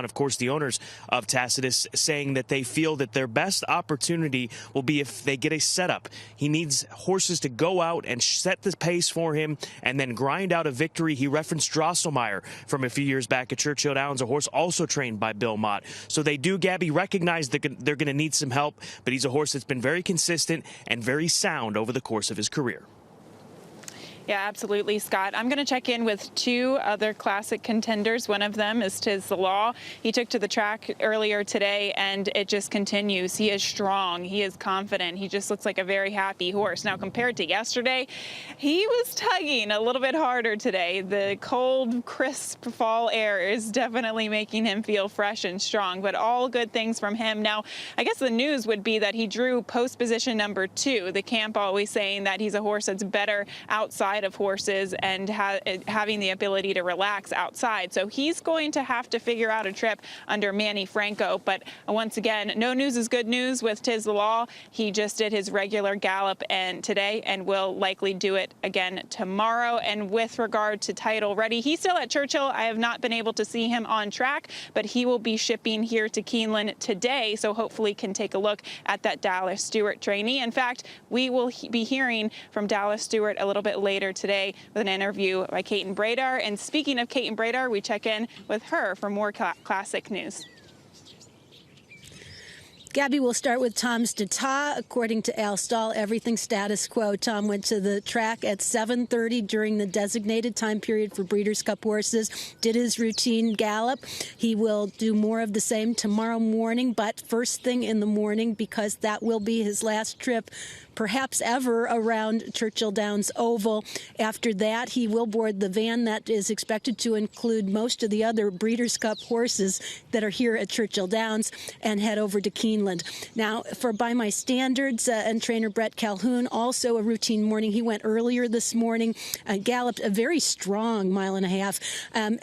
of course, the owners of Tacitus, saying that they feel that their best opportunity will be if they get a setup. He needs horses to go out and set the pace for him and then grind out a victory. He referenced Drosselmeyer from a few years back at Churchill Downs, a horse also trained by Bill Mott. So they do, Gabby, recognize that they're going to need some help, but he's a horse that's been very consistent and very sound over the course of his career. Yeah, absolutely, Scott. I'm going to check in with two other classic contenders. One of them is Tiz the Law. He took to the track earlier today, and it just continues. He is strong. He is confident. He just looks like a very happy horse. Now, compared to yesterday, he was tugging a little bit harder today. The cold, crisp fall air is definitely making him feel fresh and strong, but all good things from him. Now, I guess the news would be that he drew post position number 2. The camp always saying that he's a horse that's better outside of horses and having the ability to relax outside. So he's going to have to figure out a trip under Manny Franco. But once again, no news is good news with Tiz the Law. He just did his regular gallop today and will likely do it again tomorrow. And with regard to Title Ready, he's still at Churchill. I have not been able to see him on track, but he will be shipping here to Keeneland today. So hopefully can take a look at that Dallas Stewart trainee. In fact, we will be hearing from Dallas Stewart a little bit later today with an interview by Kaiten Bradar. And speaking of Kaiten Bradar, we check in with her for more classic news. Gabby, we'll start with Tom's Data. According to Al Stahl, everything status quo. Tom went to the track at 7:30 during the designated time period for Breeders' Cup horses, did his routine gallop. He will do more of the same tomorrow morning, but first thing in the morning, because that will be his last trip perhaps ever around Churchill Downs Oval. After that, he will board the van that is expected to include most of the other Breeders' Cup horses that are here at Churchill Downs and head over to Keeneland. Now, for By My Standards and trainer Brett Calhoun, also a routine morning. He went earlier this morning, galloped a very strong 1.5 miles.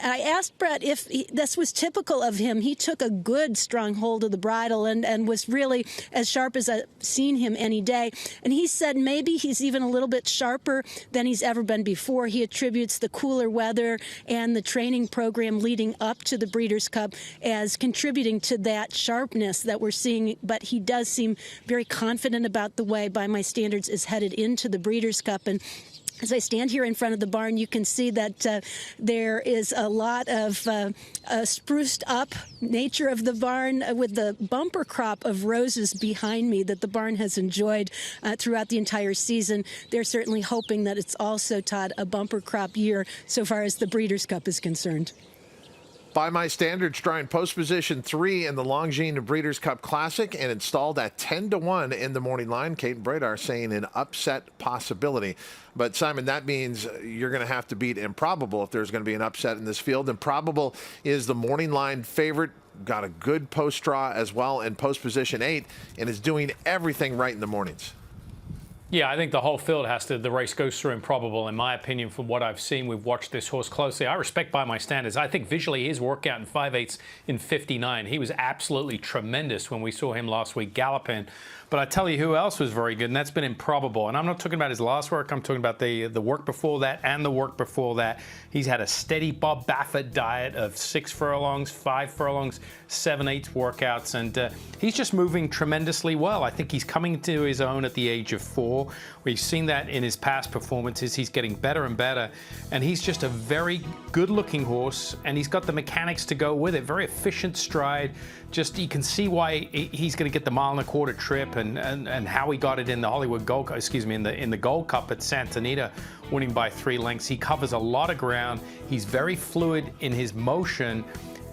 I asked Brett if this was typical of him. He took a good strong hold of the bridle and was really as sharp as I've seen him any day. And he said maybe he's even a little bit sharper than he's ever been before. He attributes the cooler weather and the training program leading up to the Breeders' Cup as contributing to that sharpness that we're seeing. But he does seem very confident about the way By My Standards is headed into the Breeders' Cup. And as I stand here in front of the barn, you can see that there is a lot of spruced up nature of the barn with the bumper crop of roses behind me that the barn has enjoyed throughout the entire season. They're certainly hoping that it's also, Todd, a bumper crop year so far as the Breeders' Cup is concerned. By My Standards, drawing post position 3 in the Longines Breeders' Cup Classic and installed at 10-1 in the morning line. Kaiten Bradar saying an upset possibility. But, Simon, that means you're going to have to beat Improbable if there's going to be an upset in this field. Improbable is the morning line favorite, got a good post draw as well in post position 8, and is doing everything right in the mornings. Yeah, I think the whole field the race goes through Improbable, in my opinion, from what I've seen. We've watched this horse closely. I respect By My Standards. I think visually his workout in 5/8 in 59, he was absolutely tremendous when we saw him last week galloping. But I tell you who else was very good, and that's been Improbable. And I'm not talking about his last work. I'm talking about the work before that and the work before that. He's had a steady Bob Baffert diet of 6 furlongs, 5 furlongs, 7/8 workouts, and he's just moving tremendously well. I think he's coming to his own at the age of 4. We've seen that in his past performances. He's getting better and better, and he's just a very good-looking horse, and he's got the mechanics to go with it. Very efficient stride. Just you can see why he's going to get the 1.25 mile trip, and how he got it in the Hollywood Gold, in the Gold Cup at Santa Anita, winning by 3 lengths. He covers a lot of ground. He's very fluid in his motion.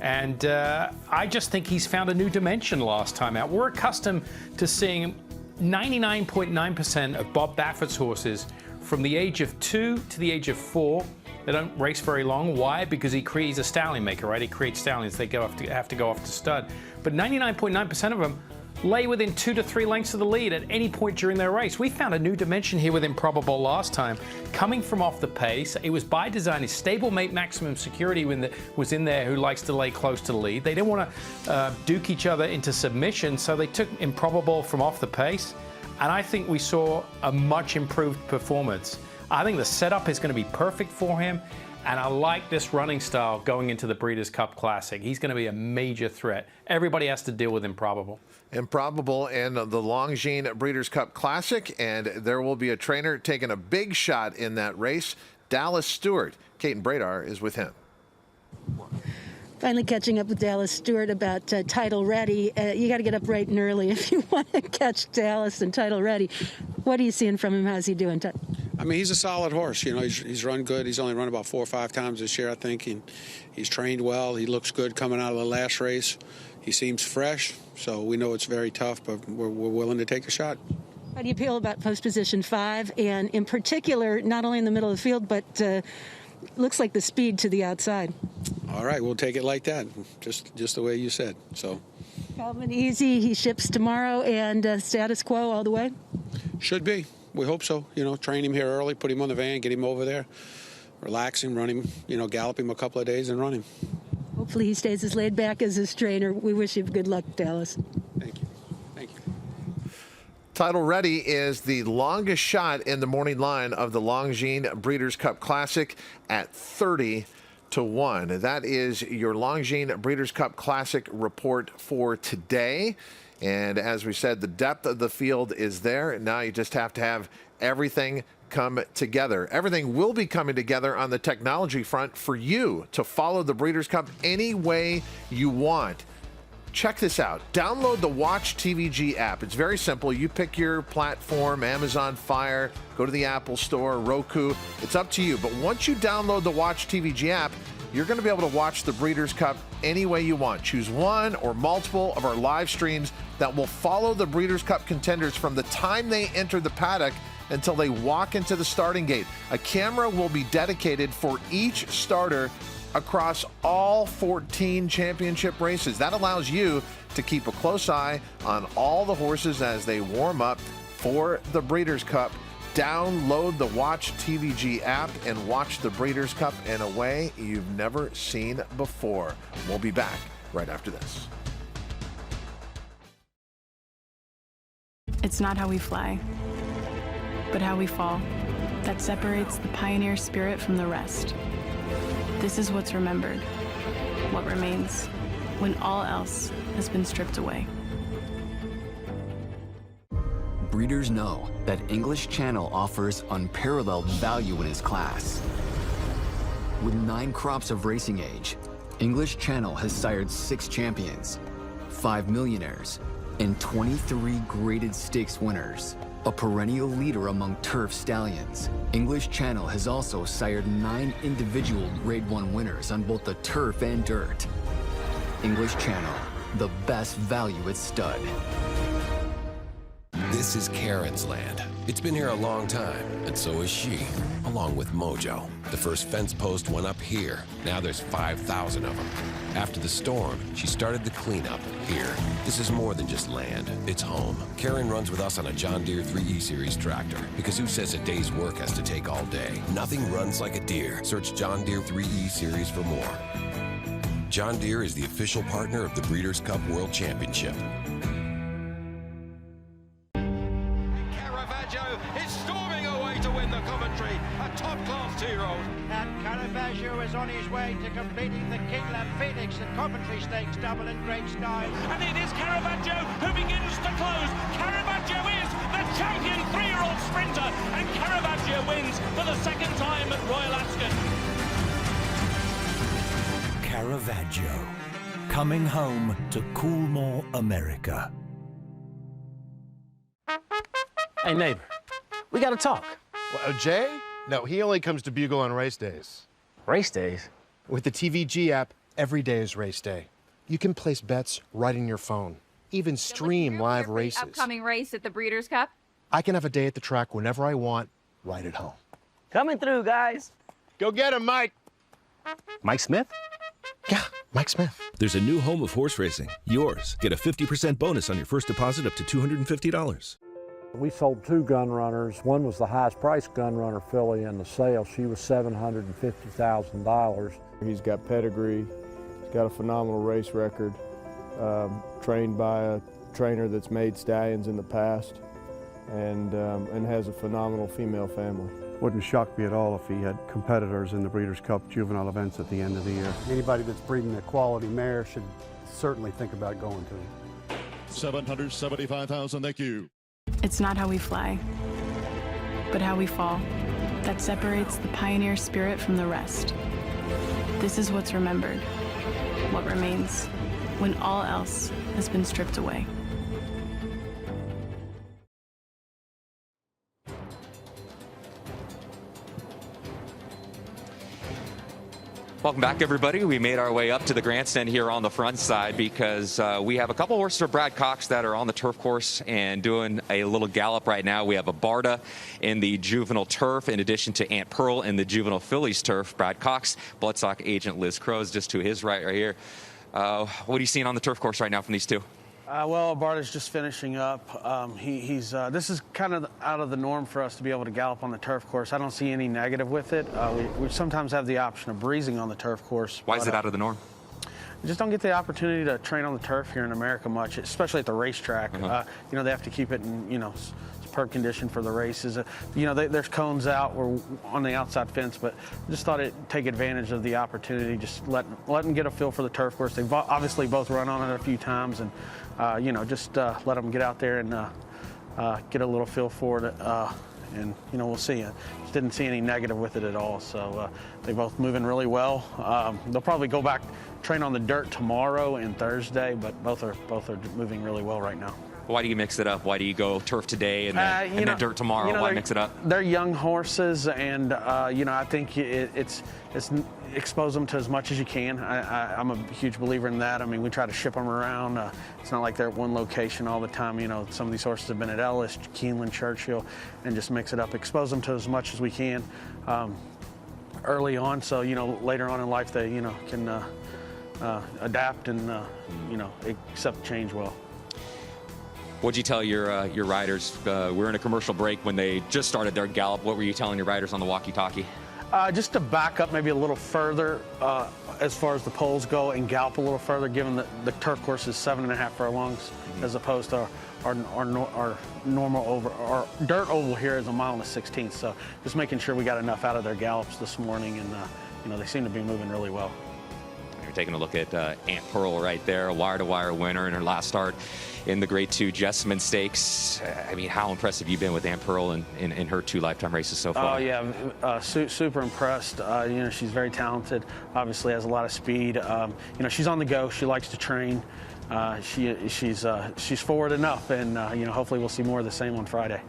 And I just think he's found a new dimension last time out. We're accustomed to seeing 99.9% of Bob Baffert's horses from the age of 2 to the age of 4 They don't race very long. Why? Because he's a stallion maker, right? He creates stallions. They have to go off to stud. But 99.9% of them lay within 2 to 3 lengths of the lead at any point during their race. We found a new dimension here with Improbable last time. Coming from off the pace, it was by design. His stablemate Maximum Security was in there, who likes to lay close to the lead. They didn't want to duke each other into submission, so they took Improbable from off the pace. And I think we saw a much improved performance. I think the setup is going to be perfect for him. And I like this running style going into the Breeders' Cup Classic. He's going to be a major threat. Everybody has to deal with Improbable. Improbable in the Longines Breeders' Cup Classic, and there will be a trainer taking a big shot in that race. Dallas Stewart. Caton Bradar is with him. Finally catching up with Dallas Stewart about Title Ready. You got to get up bright and early if you want to catch Dallas and Title Ready. What are you seeing from him? How's he doing? I mean, he's a solid horse. You know, he's run good. He's only run about 4 or 5 times this year, I think. He's trained well. He looks good coming out of the last race. He seems fresh, so we know it's very tough, but we're willing to take a shot. How do you feel about post position 5, and in particular, not only in the middle of the field, but looks like the speed to the outside? All right, we'll take it like that, just the way you said. So, Calvin Easy, he ships tomorrow, and status quo all the way? Should be. We hope so. You know, train him here early, put him on the van, get him over there, relax him, run him, you know, gallop him a couple of days and run him. Hopefully he stays as laid back as his trainer. We wish you good luck, Dallas. Thank you. Thank you. Title Ready is the longest shot in the morning line of the Longines Breeders' Cup Classic at 30-1. That is your Longines Breeders' Cup Classic report for today. And as we said, the depth of the field is there. And now you just have to have everything come together. Everything will be coming together on the technology front for you to follow the Breeders' Cup any way you want. Check this out. Download the Watch TVG app. It's very simple. You pick your platform, Amazon Fire, go to the Apple Store, Roku. It's up to you. But once you download the Watch TVG app, you're going to be able to watch the Breeders' Cup any way you want. Choose one or multiple of our live streams that will follow the Breeders' Cup contenders from the time they enter the paddock until they walk into the starting gate. A camera will be dedicated for each starter across all 14 championship races. That allows you to keep a close eye on all the horses as they warm up for the Breeders' Cup. Download the Watch TVG app and watch the Breeders' Cup in a way you've never seen before. We'll be back right after this. It's not how we fly, but how we fall that separates the pioneer spirit from the rest. This is what's remembered, what remains, when all else has been stripped away. Breeders know that English Channel offers unparalleled value in its class. With 9 crops of racing age, English Channel has sired 6 champions, 5 millionaires, and 23 graded stakes winners. A perennial leader among turf stallions, English Channel has also sired 9 individual Grade 1 winners on both the turf and dirt. English Channel, the best value at stud. This is Karen's land. It's been here a long time, and so is she, along with Mojo. The first fence post went up here. Now there's 5,000 of them. After the storm, she started the cleanup here. This is more than just land, it's home. Karen runs with us on a John Deere 3E Series tractor, because who says a day's work has to take all day? Nothing runs like a Deere. Search John Deere 3E Series for more. John Deere is the official partner of the Breeders' Cup World Championship. Is storming away to win the commentary, a top-class 2-year-old. And Caravaggio is on his way to completing the Keeneland Phoenix and Coventry Stakes double in Great Sky. And it is Caravaggio who begins to close. Caravaggio is the champion 3-year-old sprinter, and Caravaggio wins for the second time at Royal Ascot. Caravaggio, coming home to Coolmore, America. Hey, neighbor, we gotta talk. Well, Jay? No, he only comes to Bugle on race days. Race days? With the TVG app, every day is race day. You can place bets right in your phone, even stream live races. Upcoming race at the Breeders' Cup? I can have a day at the track whenever I want, right at home. Coming through, guys. Go get him, Mike. Mike Smith? Yeah, Mike Smith. There's a new home of horse racing, yours. Get a 50% bonus on your first deposit up to $250. We sold 2 gun runners. One was the highest priced gun runner filly in the sale. She was $750,000. He's got pedigree. He's got a phenomenal race record. Trained by a trainer that's made stallions in the past, and has a phenomenal female family. Wouldn't shock me at all if he had competitors in the Breeders' Cup juvenile events at the end of the year. Anybody that's breeding a quality mare should certainly think about going to him. $775,000, thank you. It's not how we fly, but how we fall that separates the pioneer spirit from the rest. This is what's remembered, what remains, when all else has been stripped away. Welcome back, everybody. We made our way up to the grandstand here on the front side because we have a couple horses for Brad Cox that are on the turf course and doing a little gallop right now. We have a Barda in the juvenile turf, in addition to Aunt Pearl in the juvenile fillies turf. Brad Cox, Bloodstock agent Liz Crow's just to his right here. What are you seeing on the turf course right now from these two? Well, Barda's just finishing up. This is kind of out of the norm for us to be able to gallop on the turf course. I don't see any negative with it. We sometimes have the option of breezing on the turf course. Why is it out of the norm? You just don't get the opportunity to train on the turf here in America much, especially at the racetrack. Uh-huh. They have to keep it in, superb condition for the races. There's cones out or on the outside fence, but just thought it'd take advantage of the opportunity, just let them get a feel for the turf course. They've obviously both run on it a few times, and just let them get out there and get a little feel for it. And we'll see. Just didn't see any negative with it at all. So they're both moving really well. They'll probably go back train on the dirt tomorrow and Thursday, but both are moving really well right now. Why do you mix it up? Why do you go turf today and then dirt tomorrow? Why mix it up? They're young horses, and I think it's expose them to as much as you can. I'm a huge believer in that. I mean, we try to ship them around. It's not like they're at one location all the time. Some of these horses have been at Ellis, Keeneland, Churchill, and just mix it up. Expose them to as much as we can early on, so later on in life they can adapt and accept change well. What'd you tell your riders? We're in a commercial break when they just started their gallop. What were you telling your riders on the walkie-talkie? Just to back up maybe a little further as far as the poles go and gallop a little further, given that the turf course is 7.5 furlongs, as opposed to our normal our dirt oval here is 1.16 miles. So just making sure we got enough out of their gallops this morning, and they seem to be moving really well. You're taking a look at Aunt Pearl right there, a wire-to-wire winner in her last start in the Grade 2 Jessamine Stakes. I mean, how impressive have you been with Aunt Pearl in her 2 lifetime races so far? Oh, yeah, super impressed. She's very talented, obviously has a lot of speed. She's on the go. She likes to train. She's forward enough, and hopefully we'll see more of the same on Friday.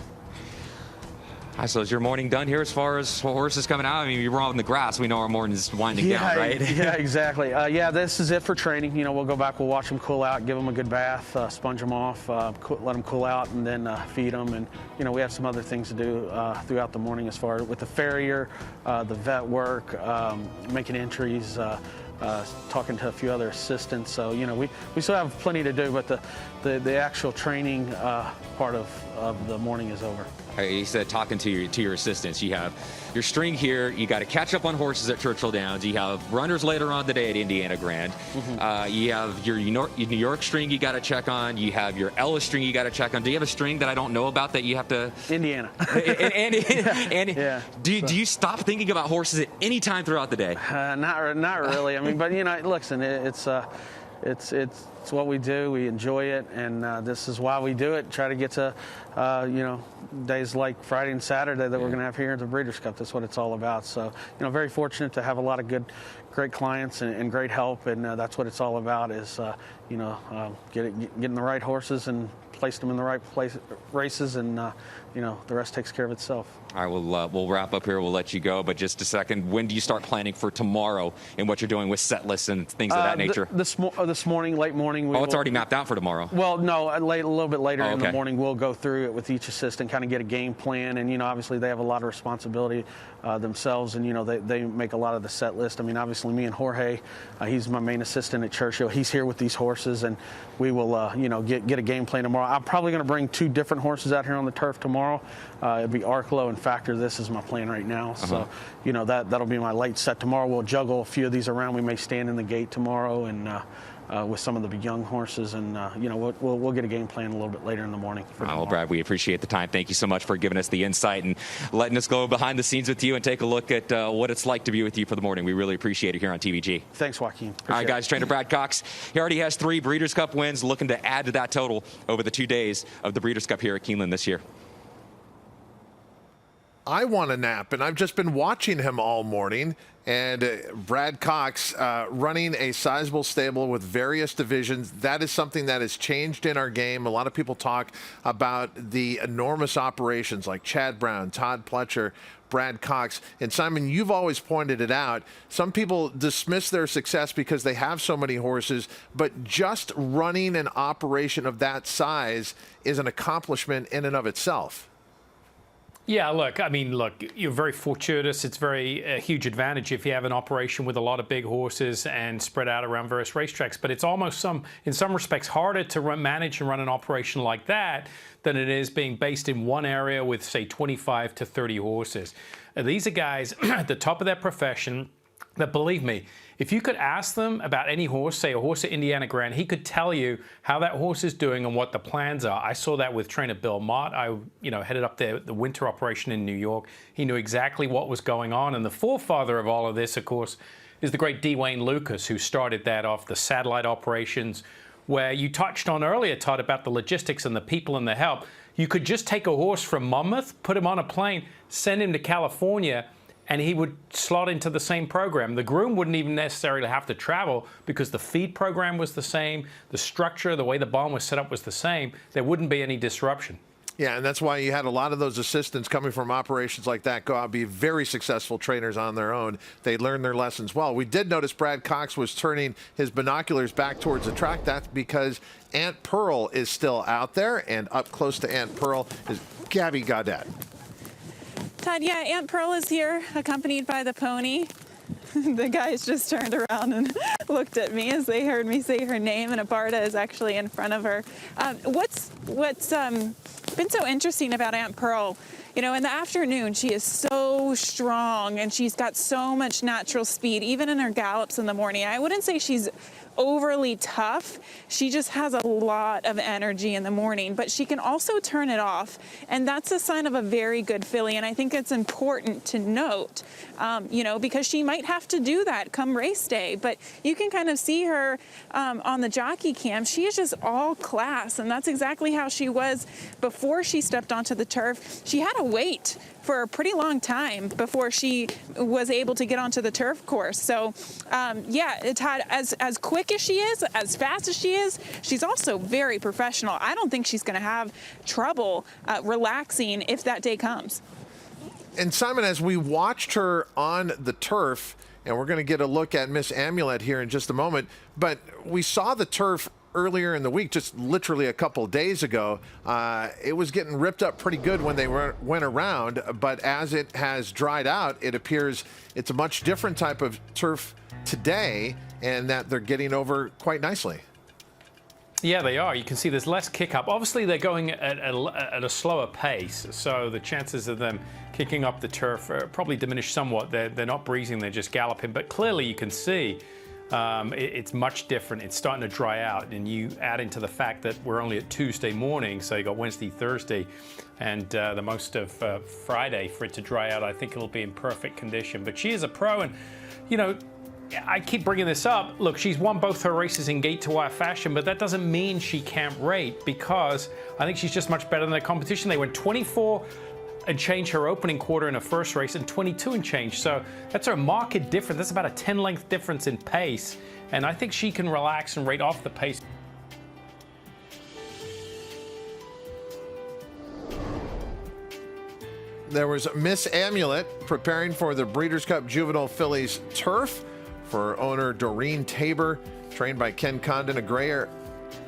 So is your morning done here as far as horses coming out? I mean, you're on the grass. We know our morning's winding down, right? Yeah, exactly. This is it for training. We'll go back, we'll watch them cool out, give them a good bath, sponge them off, let them cool out, and then feed them. And, we have some other things to do throughout the morning as far as with the farrier, the vet work, making entries, talking to a few other assistants. So, we still have plenty to do, but the actual training part of the morning is over. You said talking to your assistants. You have your string here. You got to catch up on horses at Churchill Downs. You have runners later on today at Indiana Grand. Mm-hmm. You have your New York string you got to check on. You have your Ellis string you got to check on. Do you have a string that I don't know about that you have to? Indiana. and yeah. Do you stop thinking about horses at any time throughout the day? Not really. I mean, but listen, it's what we do. We enjoy it, and this is why we do it. Try to get to, days like Friday and Saturday that we're going to have here at the Breeders' Cup. That's what it's all about. So, very fortunate to have a lot of great clients and great help, and that's what it's all about. Is getting the right horses and placed them in the right races, and the rest takes care of itself. All right, we'll wrap up here. We'll let you go, but just a second. When do you start planning for tomorrow and what you're doing with set lists and things of that nature? This morning, late morning. It's already mapped out for tomorrow. Well, no, a little bit later in the morning, we'll go through it with each assistant, kind of get a game plan, and obviously they have a lot of responsibility themselves, and they make a lot of the set list. I mean, obviously me and Jorge, he's my main assistant at Churchill. He's here with these horses, and we will get a game plan tomorrow. I'm probably going to bring 2 different horses out here on the turf tomorrow. It'll be Arklow and Factor. This is my plan right now. So, that'll be my late set tomorrow. We'll juggle a few of these around. We may stand in the gate tomorrow and with some of the young horses, and we'll get a game plan a little bit later in the morning. Well, Brad, we appreciate the time. Thank you so much for giving us the insight and letting us go behind the scenes with you and take a look at what it's like to be with you for the morning. We really appreciate it here on TVG. Thanks, Joaquin. All right, guys, trainer Brad Cox, he already has 3 Breeders' Cup wins, looking to add to that total over the 2 days of the Breeders' Cup here at Keeneland this year. I want a nap, and I've just been watching him all morning. And Brad Cox running a sizable stable with various divisions. That is something that has changed in our game. A lot of people talk about the enormous operations like Chad Brown, Todd Pletcher, Brad Cox. And Simon, you've always pointed it out. Some people dismiss their success because they have so many horses, but just running an operation of that size is an accomplishment in and of itself. Yeah, look, you're very fortuitous. It's a huge advantage if you have an operation with a lot of big horses and spread out around various racetracks. But it's almost in some respects harder to manage and run an operation like that than it is being based in one area with, say, 25 to 30 horses. These are guys at the top of their profession that, believe me, if you could ask them about any horse, say a horse at Indiana Grand, he could tell you how that horse is doing and what the plans are. I saw that with trainer Bill Mott. I headed up the winter operation in New York. He knew exactly what was going on. And the forefather of all of this, of course, is the great D. Wayne Lucas, who started that off, the satellite operations, where you touched on earlier, Todd, about the logistics and the people and the help. You could just take a horse from Monmouth, put him on a plane, send him to California, and he would slot into the same program. The groom wouldn't even necessarily have to travel because the feed program was the same, the structure, the way the barn was set up was the same. There wouldn't be any disruption. Yeah, and that's why you had a lot of those assistants coming from operations like that go out and be very successful trainers on their own. They learned their lessons well. We did notice Brad Cox was turning his binoculars back towards the track. That's because Aunt Pearl is still out there, and up close to Aunt Pearl is Gabby Gaudet. Todd, yeah, Aunt Pearl is here, accompanied by the pony. The guys just turned around and looked at me as they heard me say her name, and Abarta is actually in front of her. What's been so interesting about Aunt Pearl, in the afternoon, she is so strong, and she's got so much natural speed, even in her gallops in the morning. I wouldn't say she's overly tough. She just has a lot of energy in the morning, but she can also turn it off, and that's a sign of a very good filly. And I think it's important to note, because she might have to do that come race day, but you can kind of see her on the jockey cam. She is just all class, and that's exactly how she was before she stepped onto the turf. She had to wait for a pretty long time before she was able to get onto the turf course. So, Todd, as quick as she is, as fast as she is, she's also very professional. I don't think she's going to have trouble relaxing if that day comes. And Simon, as we watched her on the turf, and we're going to get a look at Miss Amulet here in just a moment, but we saw the turf earlier in the week, just literally a couple days ago. It was getting ripped up pretty good when they went around, but as it has dried out, it appears it's a much different type of turf today, and that they're getting over quite nicely. Yeah, they are. You can see there's less kick up. Obviously, they're going at a slower pace, so the chances of them kicking up the turf are probably diminished somewhat. They're not breezing, they're just galloping, but clearly you can see it's much different. It's starting to dry out, and you add into the fact that we're only at Tuesday morning, so you got Wednesday, Thursday, and the most of Friday for it to dry out. I think it'll be in perfect condition. But she is a pro, and I keep bringing this up. Look, she's won both her races in gate-to-wire fashion, but that doesn't mean she can't rate, because I think she's just much better than the competition. They went 24 and change her opening quarter in her first race, and 22 and change. So that's a marked difference. That's about a 10-length difference in pace, and I think she can relax and rate off the pace. there was Miss Amulet preparing for the Breeders' Cup Juvenile Fillies turf for owner Doreen Tabor, trained by Ken Condon, a grayer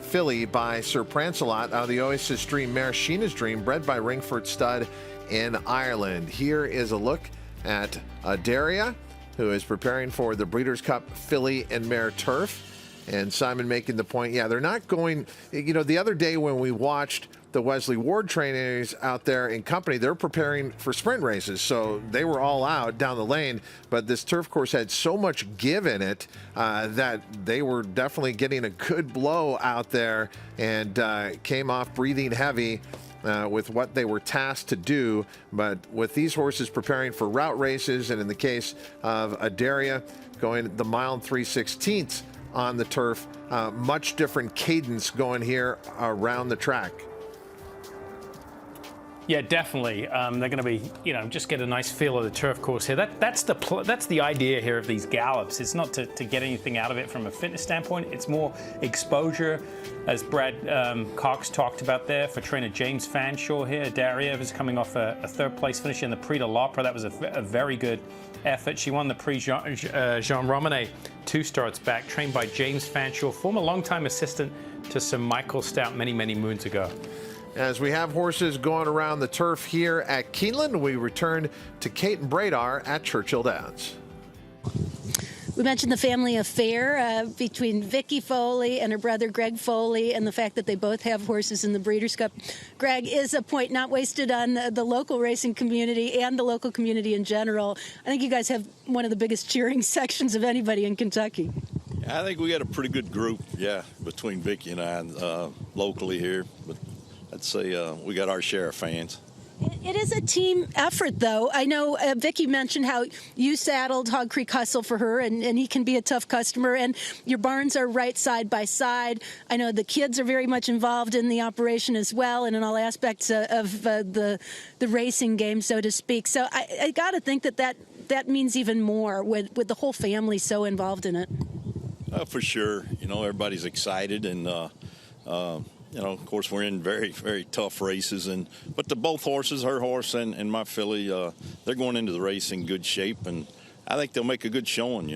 filly by Sir Prancelot out of the Oasis Stream mare Sheena's Dream, bred by Ringford Stud in Ireland. Here is a look at Daria, who is preparing for the Breeders' Cup filly and mare turf. And Simon making the point, yeah, they're not going, the other day when we watched the Wesley Ward trainers out there in company, they're preparing for sprint races. So they were all out down the lane, but this turf course had so much give in it that they were definitely getting a good blow out there and came off breathing heavy with what they were tasked to do. But with these horses preparing for route races, and in the case of Adaria going the mile and 3/16 on the turf, much different cadence going here around the track. Yeah, definitely. They're going to be, just get a nice feel of the turf course here. That's the idea here of these gallops. It's not to get anything out of it from a fitness standpoint. It's more exposure, as Brad Cox talked about there, for trainer James Fanshawe here. Daria is coming off a third-place finish in the Prix de l'Opera. That was a very good effort. She won the Prix Jean Romanet 2 starts back, trained by James Fanshawe, former longtime assistant to Sir Michael Stout many, many moons ago. As we have horses going around the turf here at Keeneland, we return to Kate and Bradar at Churchill Downs. We mentioned the family affair between Vicky Foley and her brother Greg Foley, and the fact that they both have horses in the Breeders' Cup. Greg, is a point not wasted on the local racing community and the local community in general. I think you guys have one of the biggest cheering sections of anybody in Kentucky. I think we got a pretty good group, between Vicky and I locally here. But I'd say we got our share of fans. It is a team effort, though. I know Vicky mentioned how you saddled Hog Creek Hustle for her, and he can be a tough customer, and your barns are right side by side. I know the kids are very much involved in the operation as well, and in all aspects of the racing game, so to speak. So I got to think that means even more with the whole family so involved in it. For sure. Everybody's excited, and of course, we're in very, very tough races, but both horses, her horse and my filly, they're going into the race in good shape, and I think they'll make a good showing.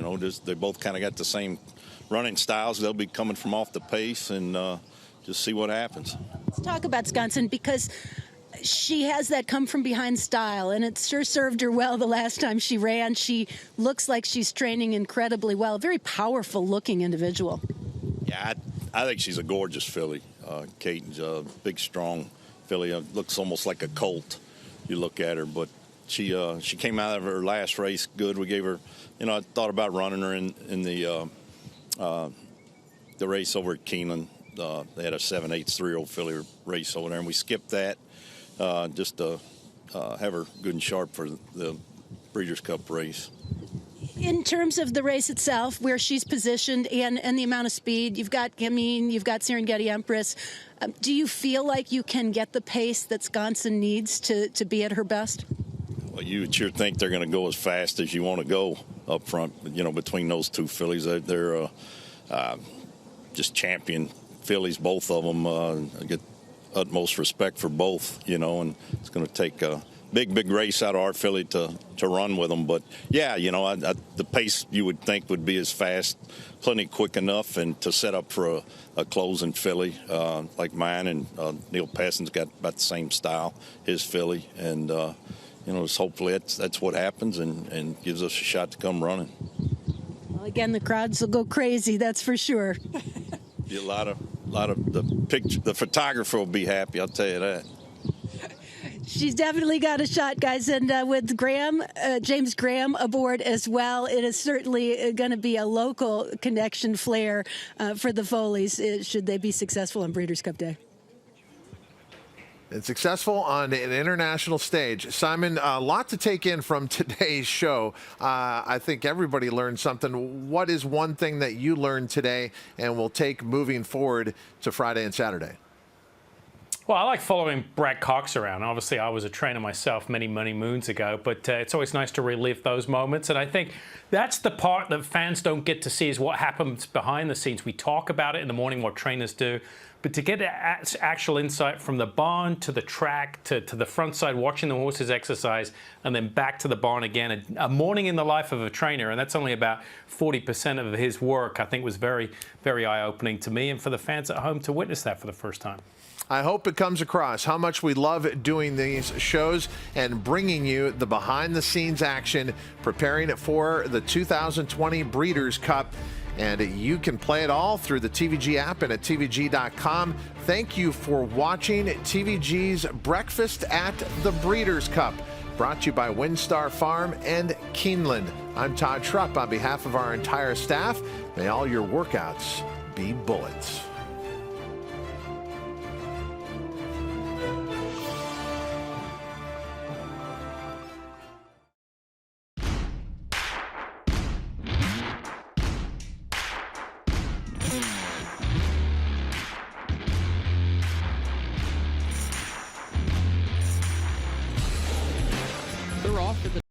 They both kind of got the same running styles. They'll be coming from off the pace, and just see what happens. Let's talk about Sconson, because she has that come from behind style, and it sure served her well the last time she ran. She looks like she's training incredibly well. A very powerful looking individual. Yeah, I think she's a gorgeous filly. Kate's a big, strong filly. Looks almost like a colt. You look at her, but she came out of her last race good. We gave her, I thought about running her in the race over at Keeneland. They had a 7/8 3-year-old filly race over there, and we skipped that just to have her good and sharp for the Breeders' Cup race. In terms of the race itself, where she's positioned and the amount of speed, you've got Serengeti Empress. Do you feel like you can get the pace that Sconson needs to be at her best? Well, you would sure think they're going to go as fast as you want to go up front. Between those two fillies, they're just champion fillies, both of them. I get utmost respect for both, and it's going to take a big race out of our filly to run with them. But yeah, the pace you would think would be as fast, plenty quick enough, and to set up for a closing filly like mine. And Neil Passon's got about the same style, his filly, and hopefully that's what happens and gives us a shot to come running. Well, again, the crowds will go crazy, that's for sure. Be a lot of the photographer will be happy, I'll tell you that. She's definitely got a shot, guys, and with James Graham aboard as well, it is certainly going to be a local connection flair for the Foleys should they be successful on Breeders' Cup Day. And successful on an international stage. Simon, a lot to take in from today's show. I think everybody learned something. What is one thing that you learned today and will take moving forward to Friday and Saturday? Well, I like following Brad Cox around. Obviously, I was a trainer myself many, many moons ago, but it's always nice to relive those moments. And I think that's the part that fans don't get to see is what happens behind the scenes. We talk about it in the morning, what trainers do, but to get actual insight from the barn to the track to the front side, watching the horses exercise, and then back to the barn again, a morning in the life of a trainer, and that's only about 40% of his work, I think was very, very eye-opening to me and for the fans at home to witness that for the first time. I hope it comes across how much we love doing these shows and bringing you the behind-the-scenes action, preparing it for the 2020 Breeders' Cup. And you can play it all through the TVG app and at TVG.com. Thank you for watching TVG's Breakfast at the Breeders' Cup, brought to you by WinStar Farm and Keeneland. I'm Todd Schrupp on behalf of our entire staff. May all your workouts be bullets.